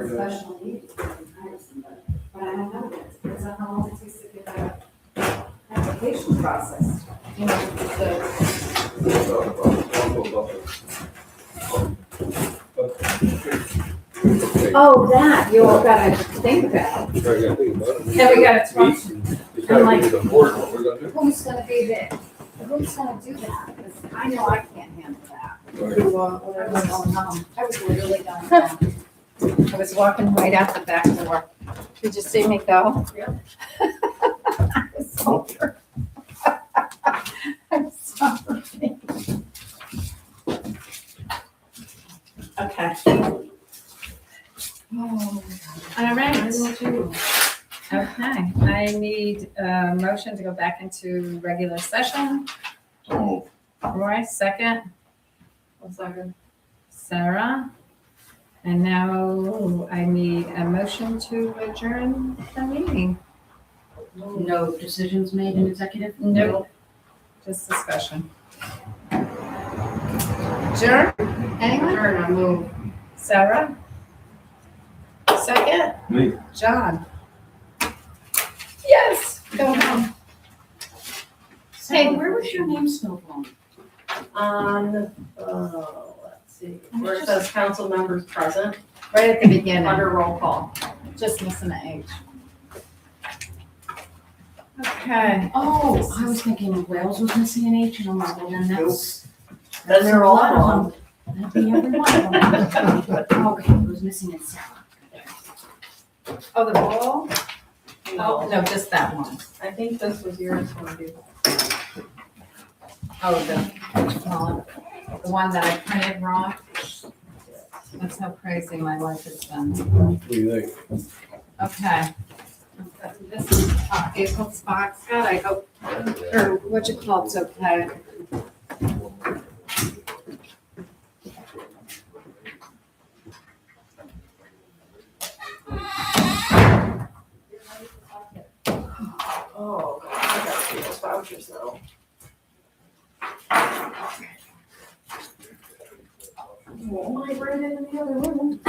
Or the- special needs, you can hire somebody, but I don't know yet, depends on how long it takes to get that application process. You know, oh, that, you all gotta think about, and we gotta talk, I'm like, who's gonna be there? Who's gonna do that? 'Cause I know I can't handle that. I was really going home. I was walking right out the back door. Did you see me go? Yeah. I was so hurt. I'm sorry. Okay. All right. Okay, I need a motion to go back into regular session. So, Roy, second. 1 second. Sarah. And now I need a motion to adjourn the meeting. No decisions made in executive? Nope, just discussion. Adjourn? Anyone? Turn, I move. Sarah? Second? Me. John? Yes, go home. Hey, where was your name spelled wrong? On, let's see, where it says council members present, Right at the beginning, under roll call. just missing an H. Okay. Oh, I was thinking Wales was missing an H, and I'm like, well, then that's. Then they're all a lot of wrong. them. That'd be every one of them. Okay, it was missing in Sarah. Oh, the ball? Oh, no, just that one. I think this was yours when you. Oh, the one that I printed wrong. That's how crazy my life has been. What do you think? Okay. This is April's box, God, I hope, or what you call it's okay. Oh, God, I gotta see those vouchers now. Well, I bring it in the other room.